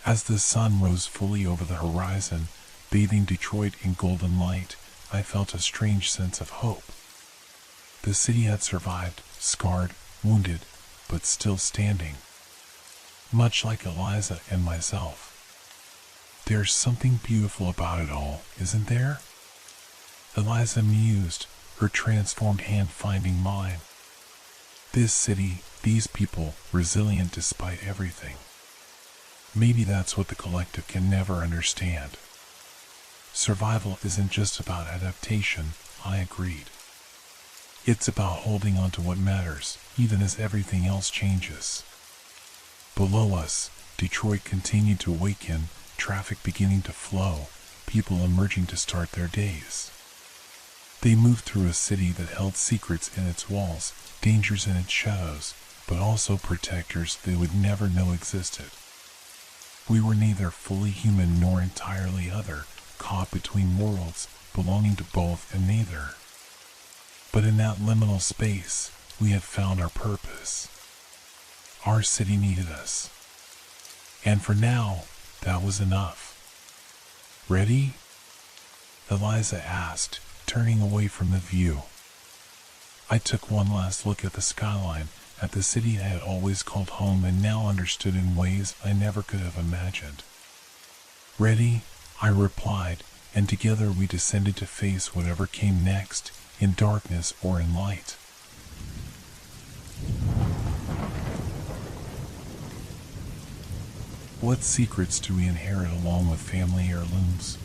[SPEAKER 1] As the sun rose fully over the horizon, bathing Detroit in golden light, I felt a strange sense of hope. The city had survived, scarred, wounded, but still standing. Much like Eliza and myself. There's something beautiful about it all, isn't there? Eliza mused, her transformed hand finding mine. This city, these people, resilient despite everything. Maybe that's what the collective can never understand. Survival isn't just about adaptation, I agreed. It's about holding on to what matters, even as everything else changes. Below us, Detroit continued to awaken, traffic beginning to flow, people emerging to start their days. They moved through a city that held secrets in its walls, dangers in its shadows, but also protectors they would never know existed. We were neither fully human nor entirely other, caught between worlds, belonging to both and neither. But in that liminal space, we had found our purpose. Our city needed us. And for now, that was enough. Ready? Eliza asked, turning away from the view. I took one last look at the skyline, at the city I had always called home and now understood in ways I never could have imagined. Ready? I replied, and together we descended to face whatever came next, in darkness or in light. What secrets do we inherit along with family heirlooms?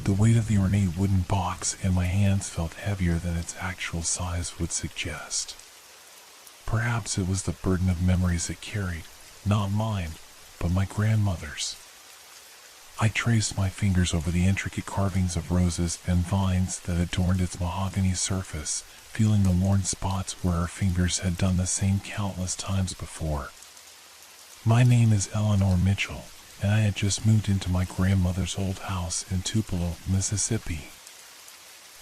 [SPEAKER 1] The weight of the ornate wooden box in my hands felt heavier than its actual size would suggest. Perhaps it was the burden of memories it carried, not mine, but my grandmother's. I traced my fingers over the intricate carvings of roses and vines that adorned its mahogany surface, feeling the worn spots where her fingers had done the same countless times before. My name is Eleanor Mitchell, and I had just moved into my grandmother's old house in Tupelo, Mississippi.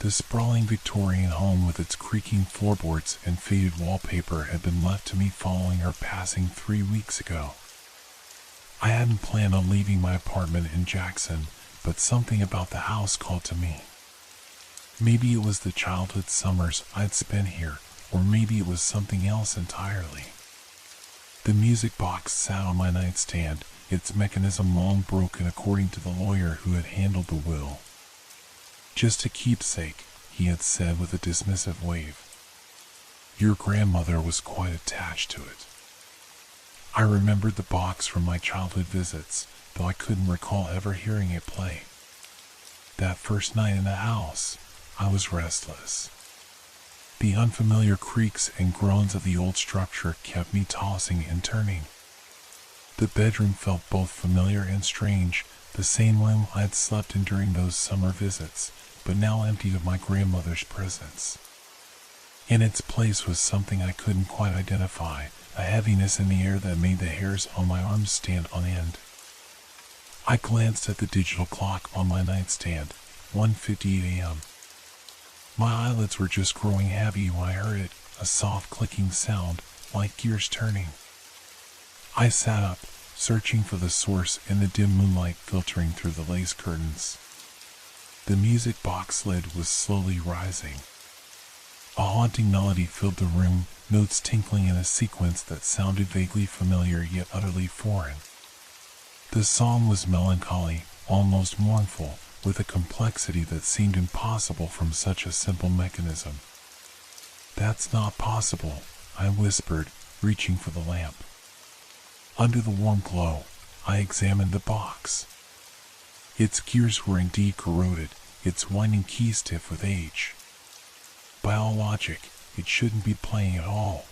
[SPEAKER 1] The sprawling Victorian home with its creaking floorboards and faded wallpaper had been left to me following her passing 3 weeks ago. I hadn't planned on leaving my apartment in Jackson, but something about the house called to me. Maybe it was the childhood summers I'd spent here, or maybe it was something else entirely. The music box sat on my nightstand, its mechanism long broken according to the lawyer who had handled the will. Just a keepsake, he had said with a dismissive wave. Your grandmother was quite attached to it. I remembered the box from my childhood visits, though I couldn't recall ever hearing it play. That first night in the house, I was restless. The unfamiliar creaks and groans of the old structure kept me tossing and turning. The bedroom felt both familiar and strange, the same room I had slept in during those summer visits, but now emptied of my grandmother's presence. In its place was something I couldn't quite identify, a heaviness in the air that made the hairs on my arms stand on end. I glanced at the digital clock on my nightstand, 1:58 a.m. My eyelids were just growing heavy when I heard it, a soft clicking sound, like gears turning. I sat up, searching for the source in the dim moonlight filtering through the lace curtains. The music box lid was slowly rising. A haunting melody filled the room, notes tinkling in a sequence that sounded vaguely familiar yet utterly foreign. The song was melancholy, almost mournful, with a complexity that seemed impossible from such a simple mechanism. "That's not possible," I whispered, reaching for the lamp. Under the warm glow, I examined the box. Its gears were indeed corroded, its winding key stiff with age. By all logic, it shouldn't be playing at all.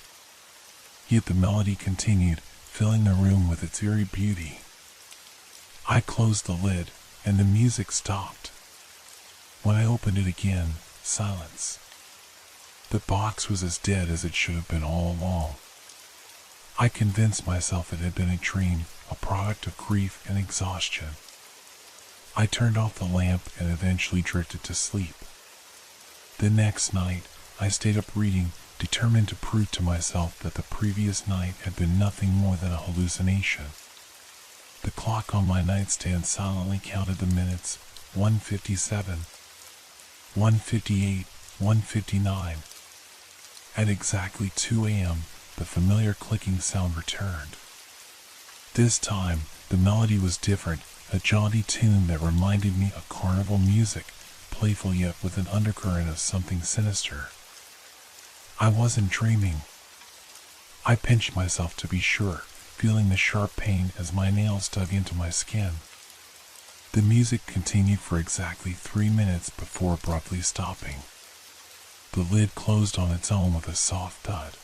[SPEAKER 1] Yet the melody continued, filling the room with its eerie beauty. I closed the lid, and the music stopped. When I opened it again, silence. The box was as dead as it should have been all along. I convinced myself it had been a dream, a product of grief and exhaustion. I turned off the lamp and eventually drifted to sleep. The next night, I stayed up reading, determined to prove to myself that the previous night had been nothing more than a hallucination. The clock on my nightstand silently counted the minutes: 1:57, 1:58, 1:59. At exactly 2 a.m., the familiar clicking sound returned. This time, the melody was different, a jaunty tune that reminded me of carnival music, playful yet with an undercurrent of something sinister. I wasn't dreaming. I pinched myself to be sure, feeling the sharp pain as my nails dug into my skin. The music continued for exactly 3 minutes before abruptly stopping. The lid closed on its own with a soft thud.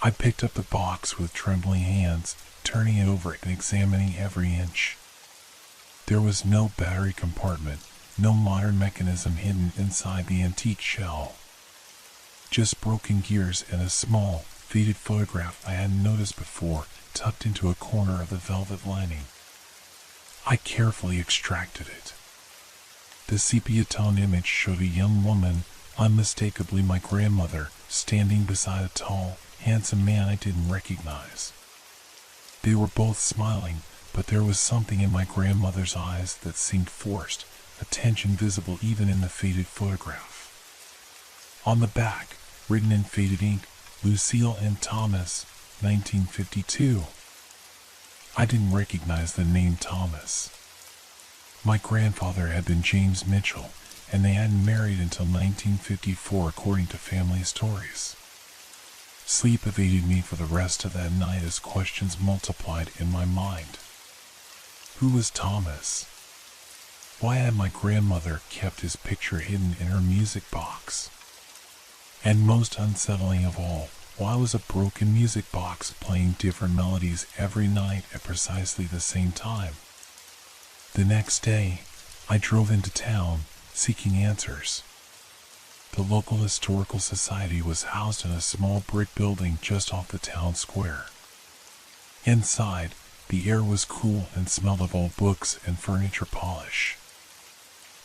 [SPEAKER 1] I picked up the box with trembling hands, turning it over and examining every inch. There was no battery compartment, no modern mechanism hidden inside the antique shell. Just broken gears and a small, faded photograph I hadn't noticed before, tucked into a corner of the velvet lining. I carefully extracted it. The sepia-tone image showed a young woman, unmistakably my grandmother, standing beside a tall, handsome man I didn't recognize. They were both smiling, but there was something in my grandmother's eyes that seemed forced, a tension visible even in the faded photograph. On the back, written in faded ink, Lucille and Thomas, 1952. I didn't recognize the name Thomas. My grandfather had been James Mitchell, and they hadn't married until 1954 according to family stories. Sleep evaded me for the rest of that night as questions multiplied in my mind. Who was Thomas? Why had my grandmother kept his picture hidden in her music box? And most unsettling of all, why was a broken music box playing different melodies every night at precisely the same time? The next day, I drove into town, seeking answers. The local historical society was housed in a small brick building just off the town square. Inside, the air was cool and smelled of old books and furniture polish.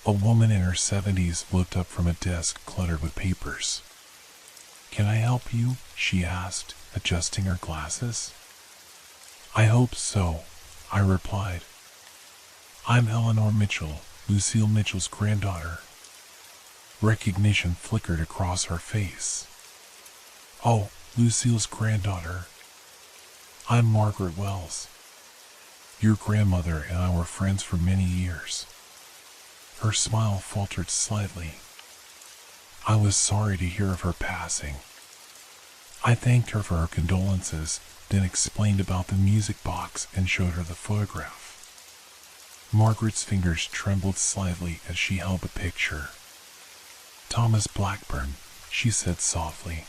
[SPEAKER 1] A woman in her 70s looked up from a desk cluttered with papers. "Can I help you?" she asked, adjusting her glasses. "I hope so," I replied. "I'm Eleanor Mitchell, Lucille Mitchell's granddaughter." Recognition flickered across her face. "Oh, Lucille's granddaughter. I'm Margaret Wells. Your grandmother and I were friends for many years." Her smile faltered slightly. I was sorry to hear of her passing. I thanked her for her condolences, then explained about the music box and showed her the photograph. Margaret's fingers trembled slightly as she held the picture. "Thomas Blackburn," she said softly.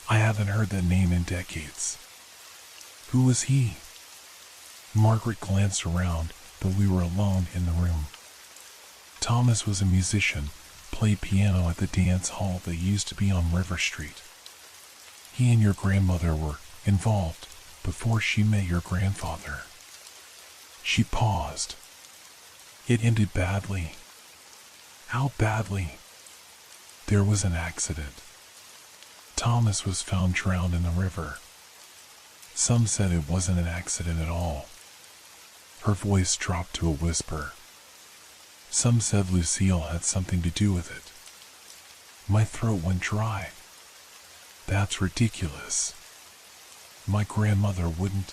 [SPEAKER 1] "I haven't heard that name in decades." "Who was he?" Margaret glanced around, but we were alone in the room. "Thomas was a musician, played piano at the dance hall that used to be on River Street. He and your grandmother were involved before she met your grandfather." She paused. "It ended badly." "How badly?" "There was an accident. Thomas was found drowned in the river. Some said it wasn't an accident at all. Her voice dropped to a whisper. Some said Lucille had something to do with it. My throat went dry. That's ridiculous. My grandmother wouldn't.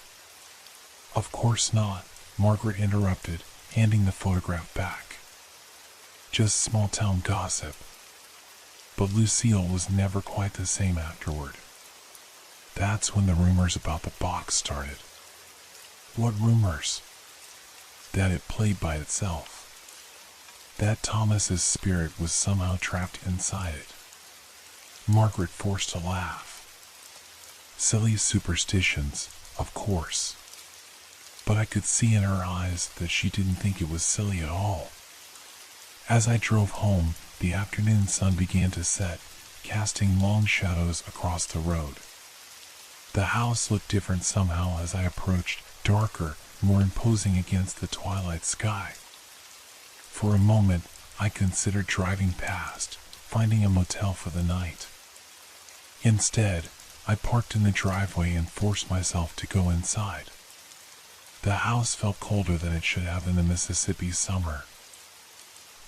[SPEAKER 1] Of course not, Margaret interrupted, handing the photograph back. Just small-town gossip. But Lucille was never quite the same afterward. That's when the rumors about the box started. What rumors? That it played by itself. That Thomas's spirit was somehow trapped inside it. Margaret forced a laugh. Silly superstitions, of course. But I could see in her eyes that she didn't think it was silly at all. As I drove home, the afternoon sun began to set, casting long shadows across the road. The house looked different somehow as I approached, darker, more imposing against the twilight sky. For a moment, I considered driving past, finding a motel for the night. Instead, I parked in the driveway and forced myself to go inside. The house felt colder than it should have in the Mississippi summer.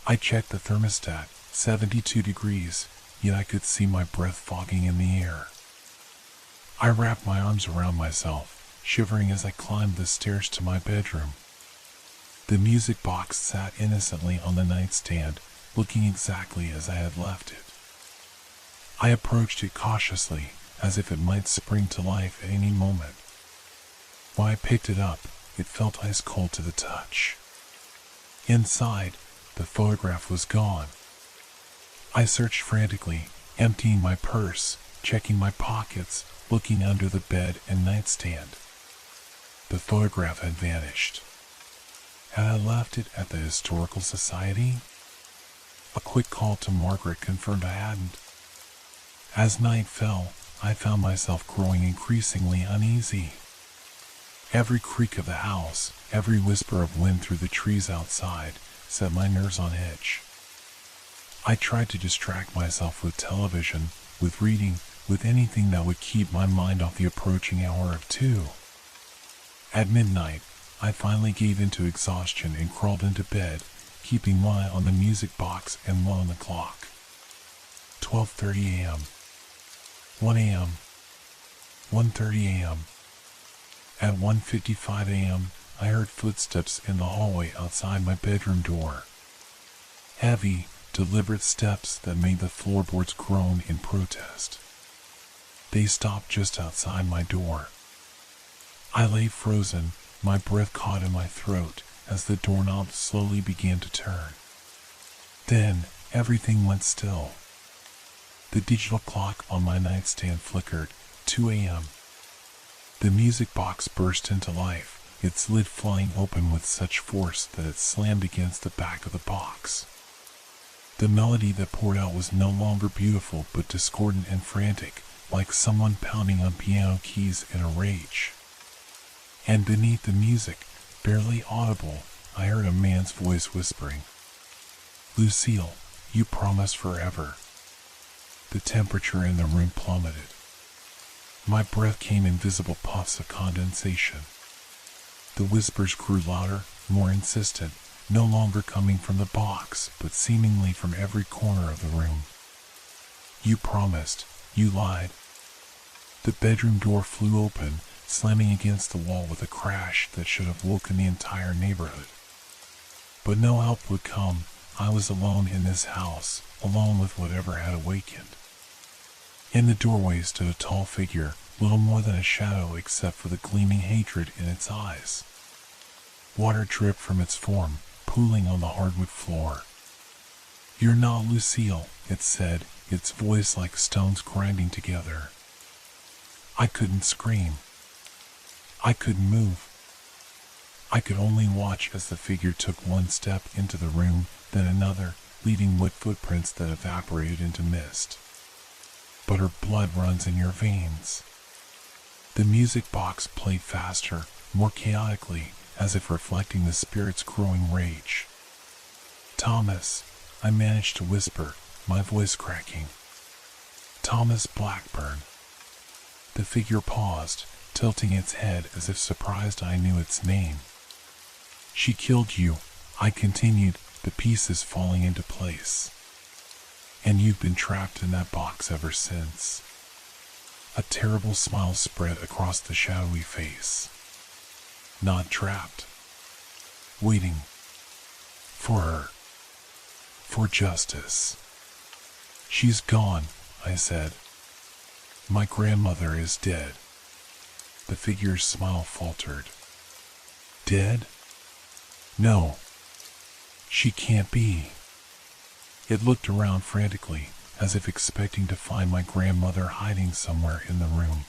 [SPEAKER 1] I checked the thermostat, 72 degrees, yet I could see my breath fogging in the air. I wrapped my arms around myself, shivering as I climbed the stairs to my bedroom. The music box sat innocently on the nightstand, looking exactly as I had left it. I approached it cautiously, as if it might spring to life at any moment. When I picked it up, it felt ice cold to the touch. Inside, the photograph was gone. I searched frantically, emptying my purse, checking my pockets, looking under the bed and nightstand. The photograph had vanished. Had I left it at the Historical Society? A quick call to Margaret confirmed I hadn't. As night fell, I found myself growing increasingly uneasy. Every creak of the house, every whisper of wind through the trees outside, set my nerves on edge. I tried to distract myself with television, with reading, with anything that would keep my mind off the approaching hour of 2. At midnight, I finally gave in to exhaustion and crawled into bed, keeping one eye on the music box and one on the clock. 12:30 a.m. 1 a.m. 1:30 a.m. At 1:55 a.m., I heard footsteps in the hallway outside my bedroom door. Heavy, deliberate steps that made the floorboards groan in protest. They stopped just outside my door. I lay frozen, my breath caught in my throat as the doorknob slowly began to turn. Then, everything went still. The digital clock on my nightstand flickered, 2 a.m. The music box burst into life, its lid flying open with such force that it slammed against the back of the box. The melody that poured out was no longer beautiful but discordant and frantic, like someone pounding on piano keys in a rage. And beneath the music, barely audible, I heard a man's voice whispering, "Lucille, you promised forever." The temperature in the room plummeted. My breath came in visible puffs of condensation. The whispers grew louder, more insistent, no longer coming from the box, but seemingly from every corner of the room. "You promised. You lied." The bedroom door flew open, slamming against the wall with a crash that should have woken the entire neighborhood. But no help would come. I was alone in this house, alone with whatever had awakened. In the doorway stood a tall figure, little more than a shadow except for the gleaming hatred in its eyes. Water dripped from its form, pooling on the hardwood floor. "You're not Lucille," it said, its voice like stones grinding together. I couldn't scream. I couldn't move. I could only watch as the figure took one step into the room, then another, leaving wet footprints that evaporated into mist. But her blood runs in your veins. The music box played faster, more chaotically, as if reflecting the spirit's growing rage. "Thomas," I managed to whisper, my voice cracking. "Thomas Blackburn." The figure paused, tilting its head as if surprised I knew its name. She killed you, I continued, the pieces falling into place. And you've been trapped in that box ever since. A terrible smile spread across the shadowy face. Not trapped. Waiting. For her. For justice. She's gone, I said. My grandmother is dead. The figure's smile faltered. Dead? No. She can't be. It looked around frantically, as if expecting to find my grandmother hiding somewhere in the room.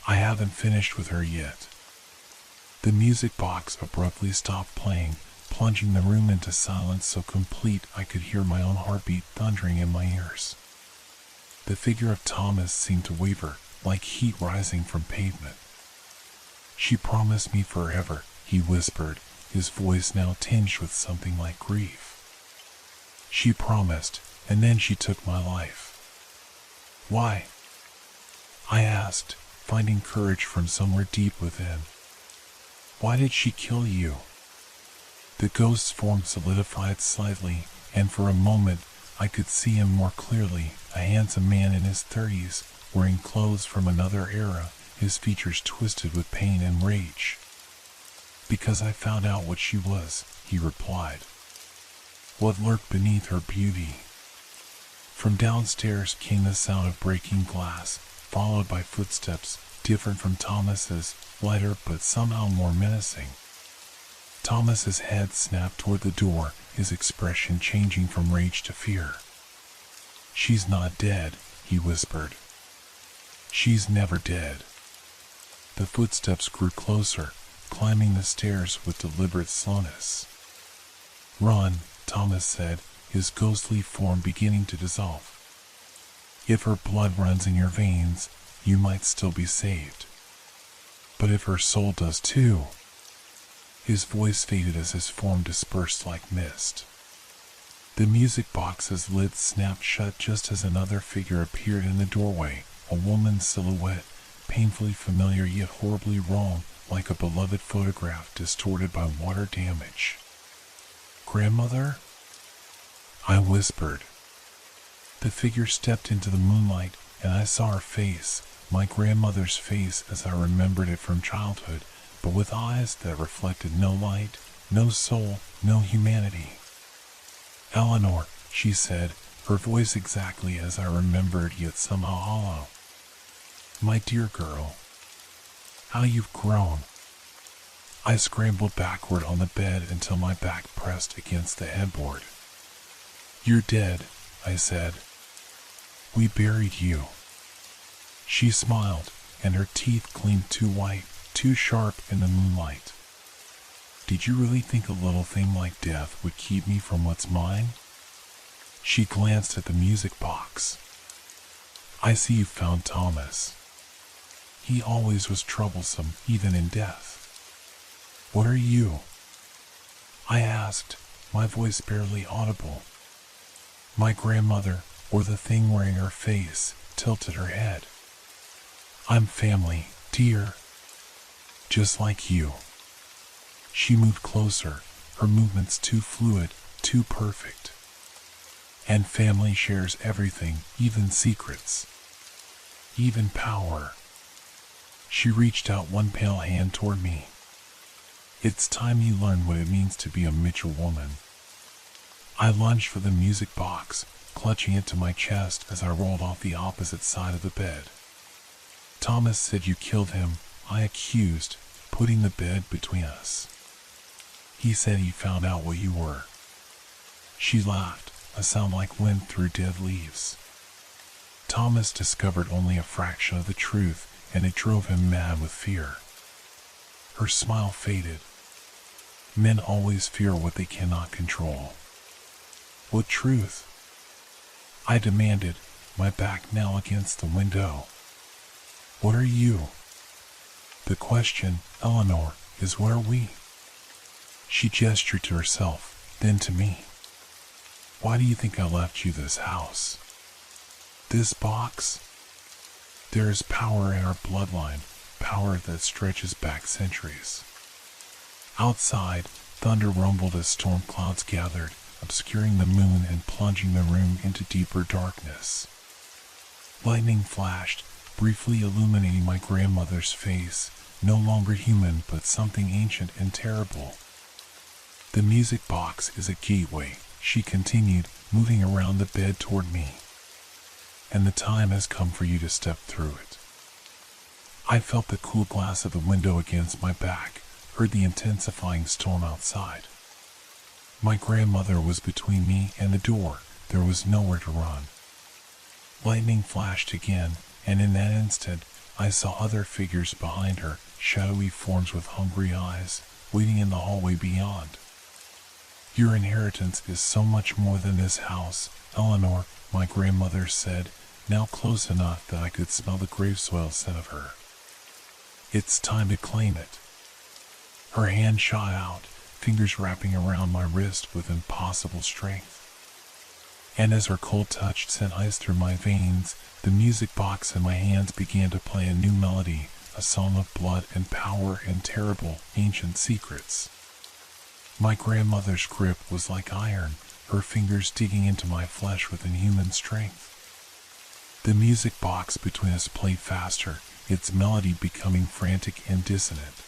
[SPEAKER 1] I haven't finished with her yet. The music box abruptly stopped playing, plunging the room into silence so complete I could hear my own heartbeat thundering in my ears. The figure of Thomas seemed to waver, like heat rising from pavement. She promised me forever, he whispered, his voice now tinged with something like grief. She promised, and then she took my life. Why? I asked, finding courage from somewhere deep within. Why did she kill you? The ghost's form solidified slightly, and for a moment I could see him more clearly, a handsome man in his 30s, wearing clothes from another era, his features twisted with pain and rage. Because I found out what she was, he replied. What lurked beneath her beauty. From downstairs came the sound of breaking glass, followed by footsteps, different from Thomas's, lighter but somehow more menacing. Thomas's head snapped toward the door, his expression changing from rage to fear. She's not dead, he whispered. She's never dead. The footsteps grew closer, climbing the stairs with deliberate slowness. Run, Thomas said, his ghostly form beginning to dissolve. If her blood runs in your veins, you might still be saved. But if her soul does too... His voice faded as his form dispersed like mist. The music box's lid snapped shut just as another figure appeared in the doorway, a woman's silhouette, painfully familiar yet horribly wrong, like a beloved photograph distorted by water damage. Grandmother? I whispered. The figure stepped into the moonlight, and I saw her face, my grandmother's face as I remembered it from childhood, but with eyes that reflected no light, no soul, no humanity. Eleanor, she said, her voice exactly as I remembered yet somehow hollow. My dear girl, how you've grown. I scrambled backward on the bed until my back pressed against the headboard. You're dead, I said. We buried you. She smiled, and her teeth gleamed too white, too sharp in the moonlight. Did you really think a little thing like death would keep me from what's mine? She glanced at the music box. I see you found Thomas. He always was troublesome, even in death. What are you? I asked, my voice barely audible. My grandmother, or the thing wearing her face, tilted her head. I'm family, dear. Just like you. She moved closer, her movements too fluid, too perfect. And family shares everything, even secrets. Even power. She reached out one pale hand toward me. It's time you learn what it means to be a mature woman. I lunged for the music box, clutching it to my chest as I rolled off the opposite side of the bed. Thomas said you killed him, I accused, putting the bed between us. He said he found out what you were. She laughed, a sound like wind through dead leaves. Thomas discovered only a fraction of the truth, and it drove him mad with fear. Her smile faded. Men always fear what they cannot control. What truth? I demanded, my back now against the window. What are you? The question, Eleanor, is what are we? She gestured to herself, then to me. Why do you think I left you this house? This box? There is power in our bloodline, power that stretches back centuries. Outside, thunder rumbled as storm clouds gathered, obscuring the moon and plunging the room into deeper darkness. Lightning flashed, briefly illuminating my grandmother's face, no longer human but something ancient and terrible. The music box is a gateway, she continued, moving around the bed toward me. And the time has come for you to step through it. I felt the cool glass of the window against my back, heard the intensifying storm outside. My grandmother was between me and the door. There was nowhere to run. Lightning flashed again, and in that instant, I saw other figures behind her, shadowy forms with hungry eyes, waiting in the hallway beyond. Your inheritance is so much more than this house, Eleanor, my grandmother said, now close enough that I could smell the grave soil scent of her. It's time to claim it. Her hand shot out, fingers wrapping around my wrist with impossible strength. And as her cold touch sent ice through my veins, the music box in my hands began to play a new melody, a song of blood and power and terrible, ancient secrets. My grandmother's grip was like iron, her fingers digging into my flesh with inhuman strength. The music box between us played faster, its melody becoming frantic and dissonant.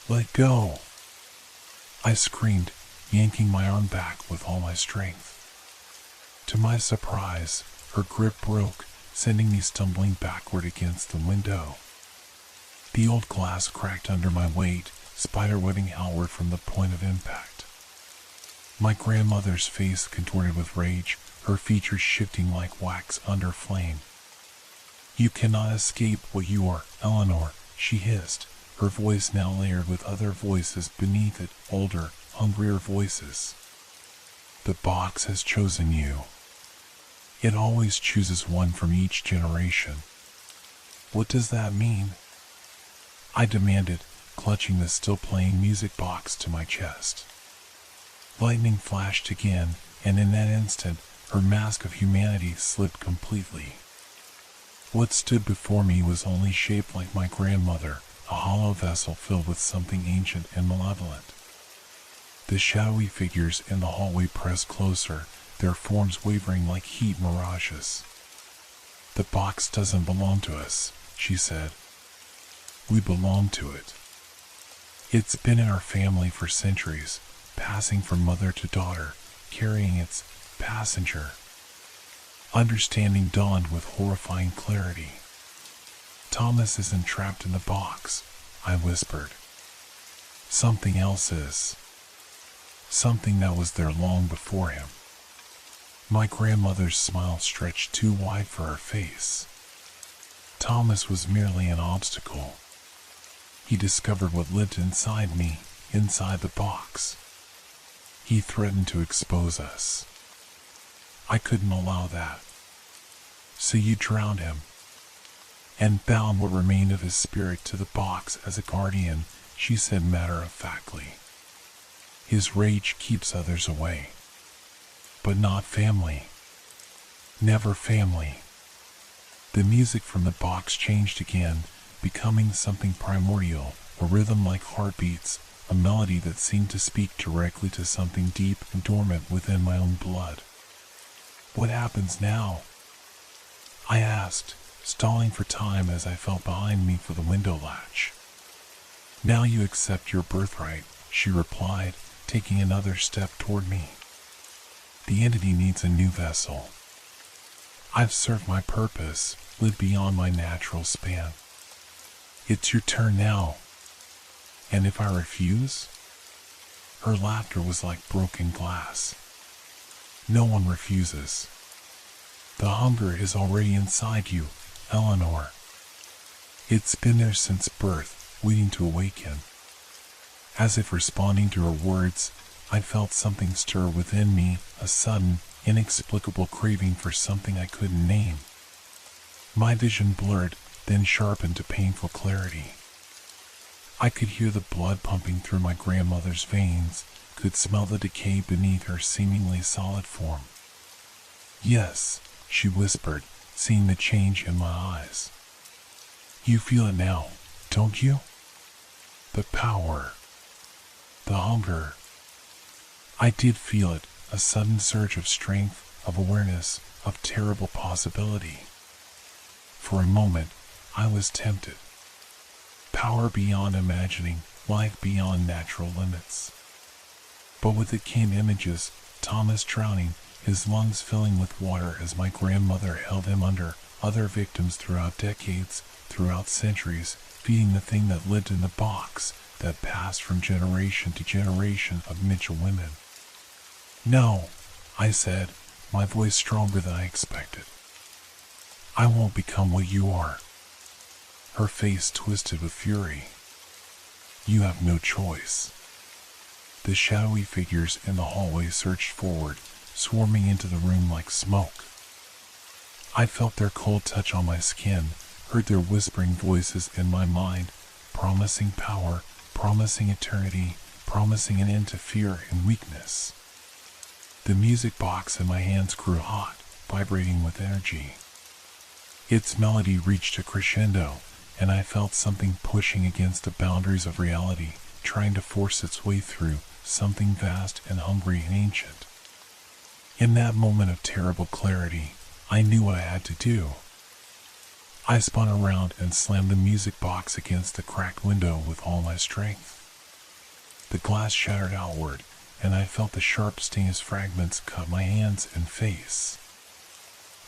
[SPEAKER 1] Let go! I screamed, yanking my arm back with all my strength. To my surprise, her grip broke, sending me stumbling backward against the window. The old glass cracked under my weight, spiderwebbing outward from the point of impact. My grandmother's face contorted with rage, her features shifting like wax under flame. You cannot escape what you are, Eleanor, she hissed, her voice now layered with other voices beneath it, older, hungrier voices. The box has chosen you. It always chooses one from each generation. What does that mean? I demanded, clutching the still playing music box to my chest. Lightning flashed again, and in that instant, her mask of humanity slipped completely. What stood before me was only shaped like my grandmother, a hollow vessel filled with something ancient and malevolent. The shadowy figures in the hallway pressed closer, their forms wavering like heat mirages. The box doesn't belong to us, she said. We belong to it. It's been in our family for centuries, passing from mother to daughter, carrying its passenger. Understanding dawned with horrifying clarity. Thomas isn't trapped in the box, I whispered. Something else is. Something that was there long before him. My grandmother's smile stretched too wide for her face. Thomas was merely an obstacle. He discovered what lived inside me, inside the box. He threatened to expose us. I couldn't allow that. So you drowned him, and bound what remained of his spirit to the box as a guardian, she said matter-of-factly. His rage keeps others away. But not family. Never family. The music from the box changed again, becoming something primordial, a rhythm like heartbeats, a melody that seemed to speak directly to something deep and dormant within my own blood. What happens now? I asked, stalling for time as I felt behind me for the window latch. Now you accept your birthright, she replied, taking another step toward me. The entity needs a new vessel. I've served my purpose, lived beyond my natural span. It's your turn now. And if I refuse? Her laughter was like broken glass. No one refuses. The hunger is already inside you, Eleanor. It's been there since birth, waiting to awaken. As if responding to her words, I felt something stir within me, a sudden, inexplicable craving for something I couldn't name. My vision blurred, then sharpened to painful clarity. I could hear the blood pumping through my grandmother's veins, could smell the decay beneath her seemingly solid form. Yes, she whispered, seeing the change in my eyes. You feel it now, don't you? The power, the hunger. I did feel it, a sudden surge of strength, of awareness, of terrible possibility. For a moment, I was tempted. Power beyond imagining, life beyond natural limits. But with it came images, Thomas drowning, his lungs filling with water as my grandmother held him under, other victims throughout decades, throughout centuries, feeding the thing that lived in the box, that passed from generation to generation of Mitchell women. No, I said, my voice stronger than I expected. I won't become what you are. Her face twisted with fury. You have no choice. The shadowy figures in the hallway surged forward, swarming into the room like smoke. I felt their cold touch on my skin, heard their whispering voices in my mind, promising power, promising eternity, promising an end to fear and weakness. The music box in my hands grew hot, vibrating with energy. Its melody reached a crescendo, and I felt something pushing against the boundaries of reality, trying to force its way through, something vast and hungry and ancient. In that moment of terrible clarity, I knew what I had to do. I spun around and slammed the music box against the cracked window with all my strength. The glass shattered outward, and I felt the sharp sting as fragments cut my hands and face.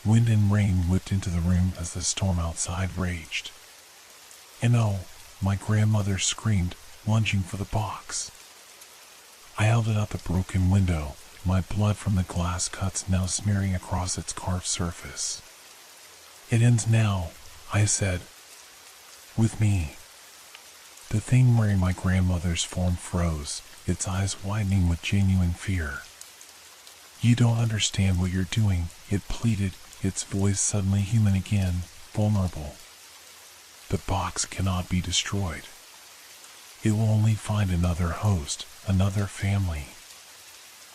[SPEAKER 1] Wind and rain whipped into the room as the storm outside raged. And oh, my grandmother screamed, lunging for the box. I held it out the broken window, my blood from the glass cuts now smearing across its carved surface. It ends now, I said. With me. The thing wearing my grandmother's form froze, its eyes widening with genuine fear. You don't understand what you're doing, it pleaded, its voice suddenly human again, vulnerable. The box cannot be destroyed. It will only find another host, another family.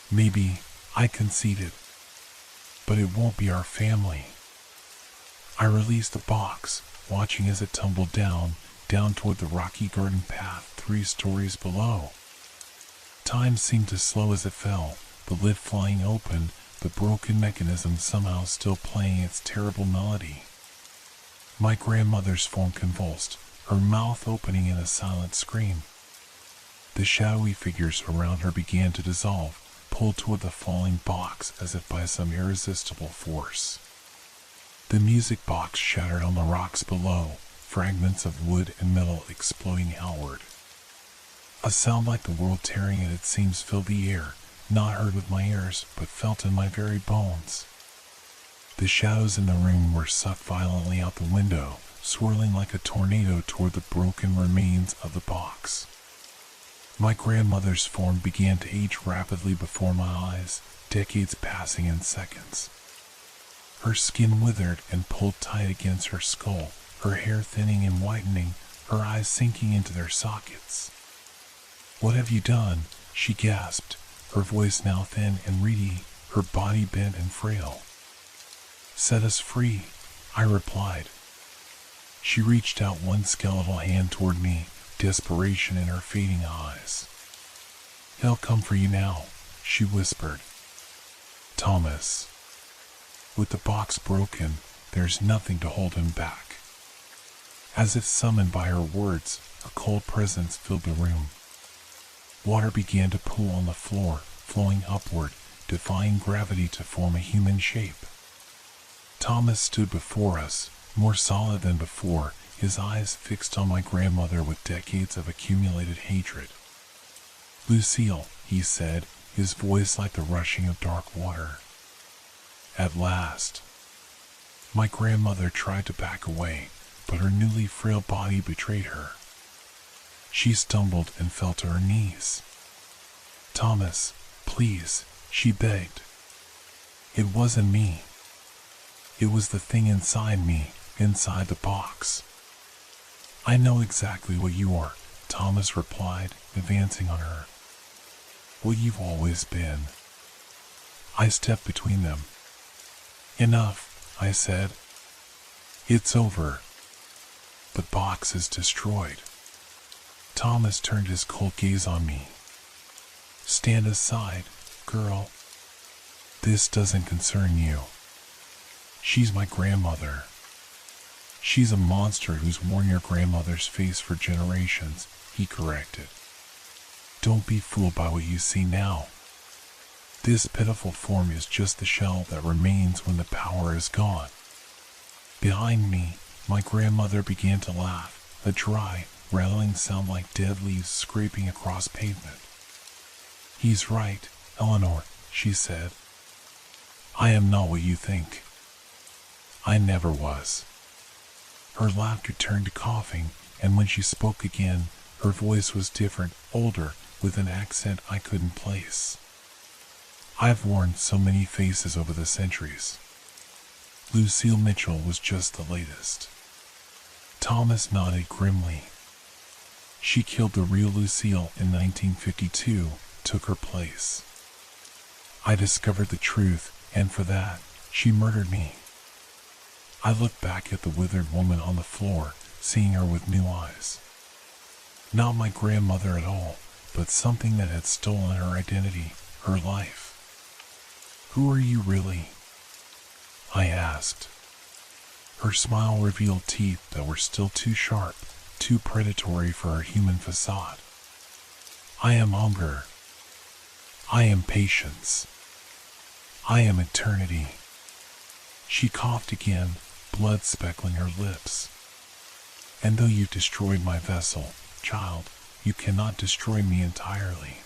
[SPEAKER 1] Maybe, I conceded, but it won't be our family. I released the box, watching as it tumbled down toward the rocky garden path 3 stories below. Time seemed to slow as it fell, the lid flying open, the broken mechanism somehow still playing its terrible melody. My grandmother's form convulsed, her mouth opening in a silent scream. The shadowy figures around her began to dissolve, pulled toward the falling box as if by some irresistible force. The music box shattered on the rocks below, fragments of wood and metal exploding outward. A sound like the world tearing at its seams filled the air, not heard with my ears, but felt in my very bones. The shadows in the room were sucked violently out the window, swirling like a tornado toward the broken remains of the box. My grandmother's form began to age rapidly before my eyes, decades passing in seconds. Her skin withered and pulled tight against her skull, her hair thinning and whitening, her eyes sinking into their sockets. "What have you done?" she gasped, her voice now thin and reedy, her body bent and frail. "Set us free," I replied. She reached out one skeletal hand toward me, desperation in her fading eyes. "He'll come for you now," she whispered. "Thomas." With the box broken, there's nothing to hold him back. As if summoned by her words, a cold presence filled the room. Water began to pool on the floor, flowing upward, defying gravity to form a human shape. Thomas stood before us, more solid than before, his eyes fixed on my grandmother with decades of accumulated hatred. "Lucille," he said, his voice like the rushing of dark water. "At last." My grandmother tried to back away, but her newly frail body betrayed her. She stumbled and fell to her knees. "Thomas, please," she begged. "It wasn't me. It was the thing inside me, inside the box." "I know exactly what you are," Thomas replied, advancing on her. "What you've always been." I stepped between them. "Enough," I said. "It's over." The box is destroyed. Thomas turned his cold gaze on me. Stand aside, girl. This doesn't concern you. She's my grandmother. She's a monster who's worn your grandmother's face for generations, he corrected. Don't be fooled by what you see now. This pitiful form is just the shell that remains when the power is gone. Behind me, my grandmother began to laugh, a dry, rattling sound like dead leaves scraping across pavement. He's right, Eleanor, she said. I am not what you think. I never was. Her laughter turned to coughing, and when she spoke again, her voice was different, older, with an accent I couldn't place. I've worn so many faces over the centuries. Lucille Mitchell was just the latest. Thomas nodded grimly. She killed the real Lucille in 1952, took her place. I discovered the truth, and for that, she murdered me. I looked back at the withered woman on the floor, seeing her with new eyes. Not my grandmother at all, but something that had stolen her identity, her life. Who are you really? I asked. Her smile revealed teeth that were still too sharp, too predatory for her human facade. I am hunger. I am patience. I am eternity. She coughed again, blood speckling her lips. And though you've destroyed my vessel, child, you cannot destroy me entirely.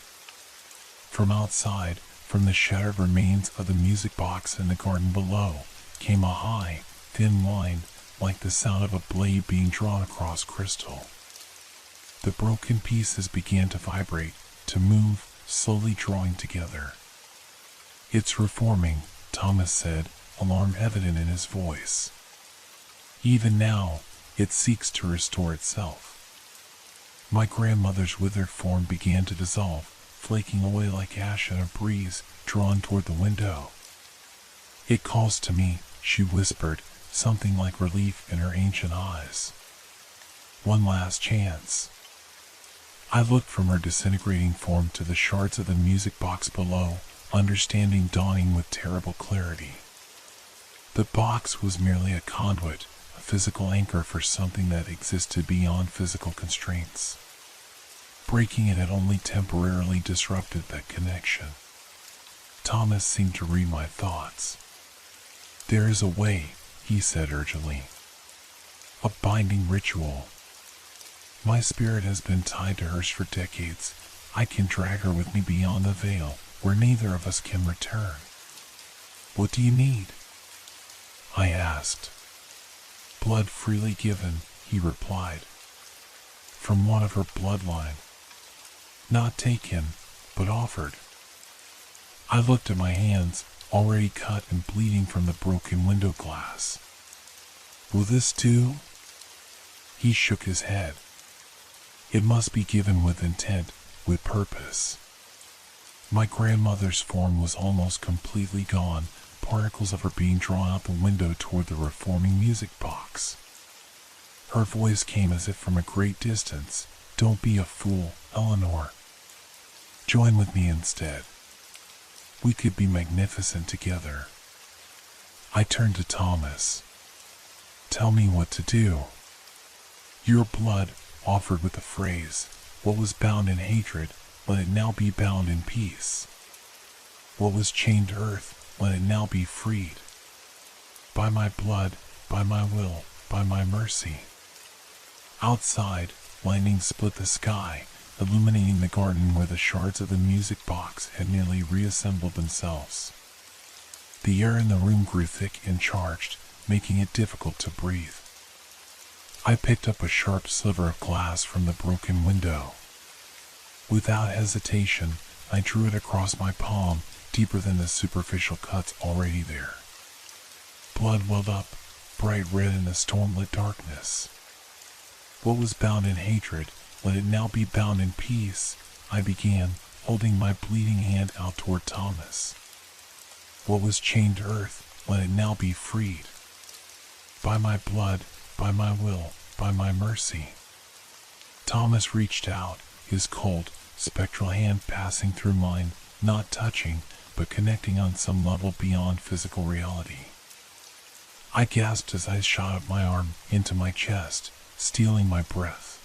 [SPEAKER 1] From outside, from the shattered remains of the music box in the garden below, came a high, thin whine, like the sound of a blade being drawn across crystal. The broken pieces began to vibrate, to move, slowly drawing together. It's reforming, Thomas said, alarm evident in his voice. Even now, it seeks to restore itself. My grandmother's withered form began to dissolve, flaking away like ash in a breeze drawn toward the window. It calls to me, she whispered, something like relief in her ancient eyes. One last chance. I looked from her disintegrating form to the shards of the music box below, understanding dawning with terrible clarity. The box was merely a conduit, a physical anchor for something that existed beyond physical constraints. Breaking it had only temporarily disrupted that connection. Thomas seemed to read my thoughts. There is a way, he said urgently. A binding ritual. My spirit has been tied to hers for decades. I can drag her with me beyond the veil, where neither of us can return. What do you need? I asked. Blood freely given, he replied. From one of her bloodline. Not taken, but offered. I looked at my hands, already cut and bleeding from the broken window glass. Will this do? He shook his head. It must be given with intent, with purpose. My grandmother's form was almost completely gone, particles of her being drawn out the window toward the reforming music box. Her voice came as if from a great distance. Don't be a fool, Eleanor. Join with me instead. We could be magnificent together. I turned to Thomas. Tell me what to do. Your blood, offered with the phrase, what was bound in hatred, let it now be bound in peace. What was chained to earth, let it now be freed. By my blood, by my will, by my mercy. Outside, lightning split the sky, illuminating the garden where the shards of the music box had nearly reassembled themselves. The air in the room grew thick and charged, making it difficult to breathe. I picked up a sharp sliver of glass from the broken window. Without hesitation, I drew it across my palm, deeper than the superficial cuts already there. Blood welled up, bright red in the stormlit darkness. What was bound in hatred, let it now be bound in peace, I began, holding my bleeding hand out toward Thomas. What was chained to earth, let it now be freed. By my blood, by my will, by my mercy. Thomas reached out, his cold, spectral hand passing through mine, not touching, but connecting on some level beyond physical reality. I gasped as I shot up my arm into my chest, stealing my breath.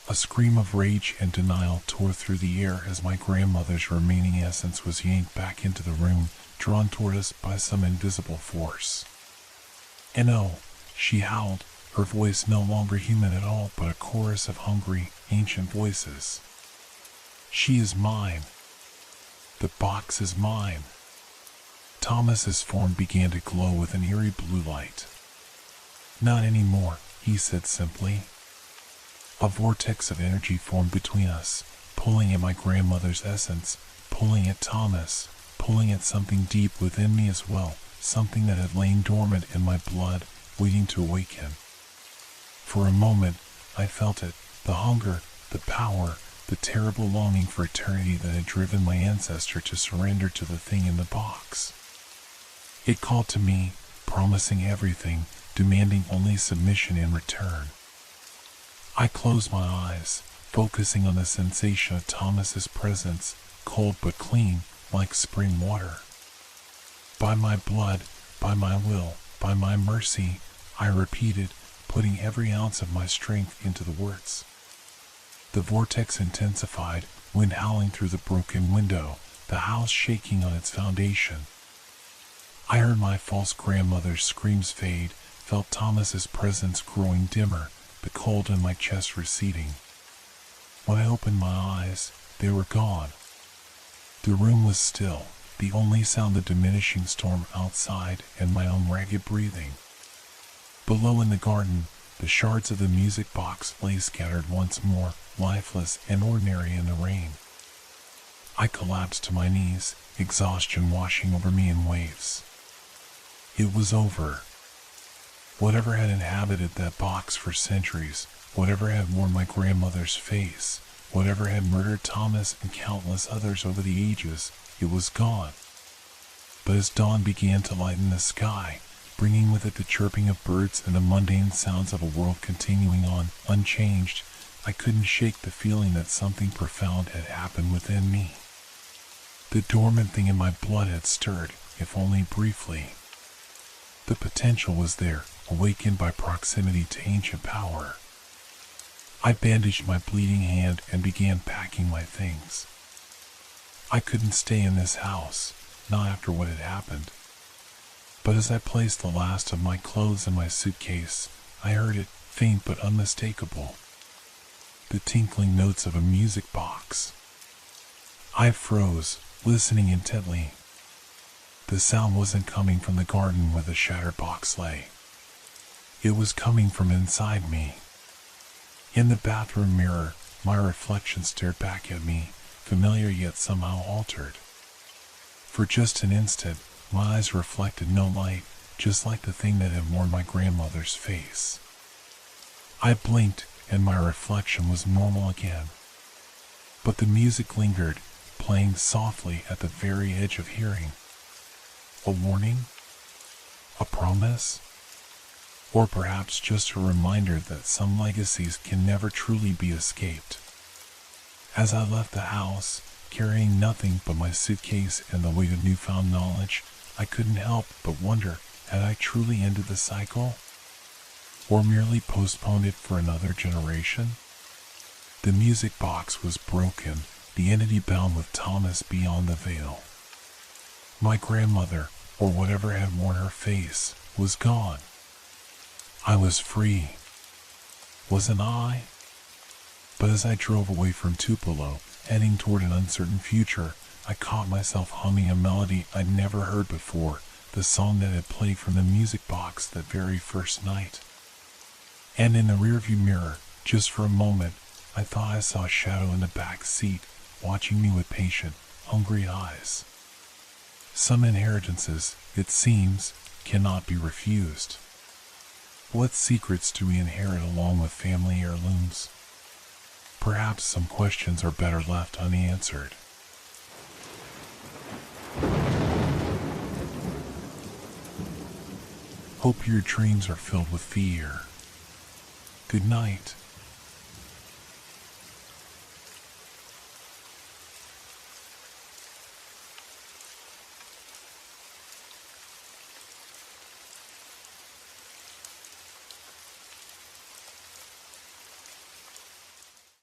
[SPEAKER 1] A scream of rage and denial tore through the air as my grandmother's remaining essence was yanked back into the room, drawn toward us by some invisible force. And oh, she howled, her voice no longer human at all but a chorus of hungry, ancient voices. She is mine. The box is mine. Thomas's form began to glow with an eerie blue light. Not anymore, he said simply. A vortex of energy formed between us, pulling at my grandmother's essence, pulling at Thomas, pulling at something deep within me as well, something that had lain dormant in my blood, waiting to awaken. For a moment, I felt it, the hunger, the power, the terrible longing for eternity that had driven my ancestor to surrender to the thing in the box. It called to me, promising everything, demanding only submission in return. I closed my eyes, focusing on the sensation of Thomas's presence, cold but clean, like spring water. By my blood, by my will, by my mercy, I repeated, putting every ounce of my strength into the words. The vortex intensified, wind howling through the broken window, the house shaking on its foundation. I heard my false grandmother's screams fade, felt Thomas's presence growing dimmer, the cold in my chest receding. When I opened my eyes, they were gone. The room was still, the only sound the diminishing storm outside and my own ragged breathing. Below in the garden, the shards of the music box lay scattered once more, lifeless and ordinary in the rain. I collapsed to my knees, exhaustion washing over me in waves. It was over. Whatever had inhabited that box for centuries, whatever had worn my grandmother's face, whatever had murdered Thomas and countless others over the ages, it was gone. But as dawn began to lighten the sky, bringing with it the chirping of birds and the mundane sounds of a world continuing on, unchanged, I couldn't shake the feeling that something profound had happened within me. The dormant thing in my blood had stirred, if only briefly. The potential was there, awakened by proximity to ancient power. I bandaged my bleeding hand and began packing my things. I couldn't stay in this house, not after what had happened. But as I placed the last of my clothes in my suitcase, I heard it, faint but unmistakable. The tinkling notes of a music box. I froze, listening intently. The sound wasn't coming from the garden where the shattered box lay. It was coming from inside me. In the bathroom mirror, my reflection stared back at me, familiar yet somehow altered. For just an instant, my eyes reflected no light, just like the thing that had worn my grandmother's face. I blinked, and my reflection was normal again. But the music lingered, playing softly at the very edge of hearing. A warning? A promise? Or perhaps just a reminder that some legacies can never truly be escaped. As I left the house, carrying nothing but my suitcase and the weight of newfound knowledge, I couldn't help but wonder, had I truly ended the cycle? Or merely postponed it for another generation? The music box was broken, the entity bound with Thomas beyond the veil. My grandmother, or whatever had worn her face, was gone. I was free. Wasn't I? But as I drove away from Tupelo, heading toward an uncertain future, I caught myself humming a melody I'd never heard before, the song that had played from the music box that very first night. And in the rearview mirror, just for a moment, I thought I saw a shadow in the back seat, watching me with patient, hungry eyes. Some inheritances, it seems, cannot be refused. What secrets do we inherit along with family heirlooms? Perhaps some questions are better left unanswered. Hope your dreams are filled with fear. Good night.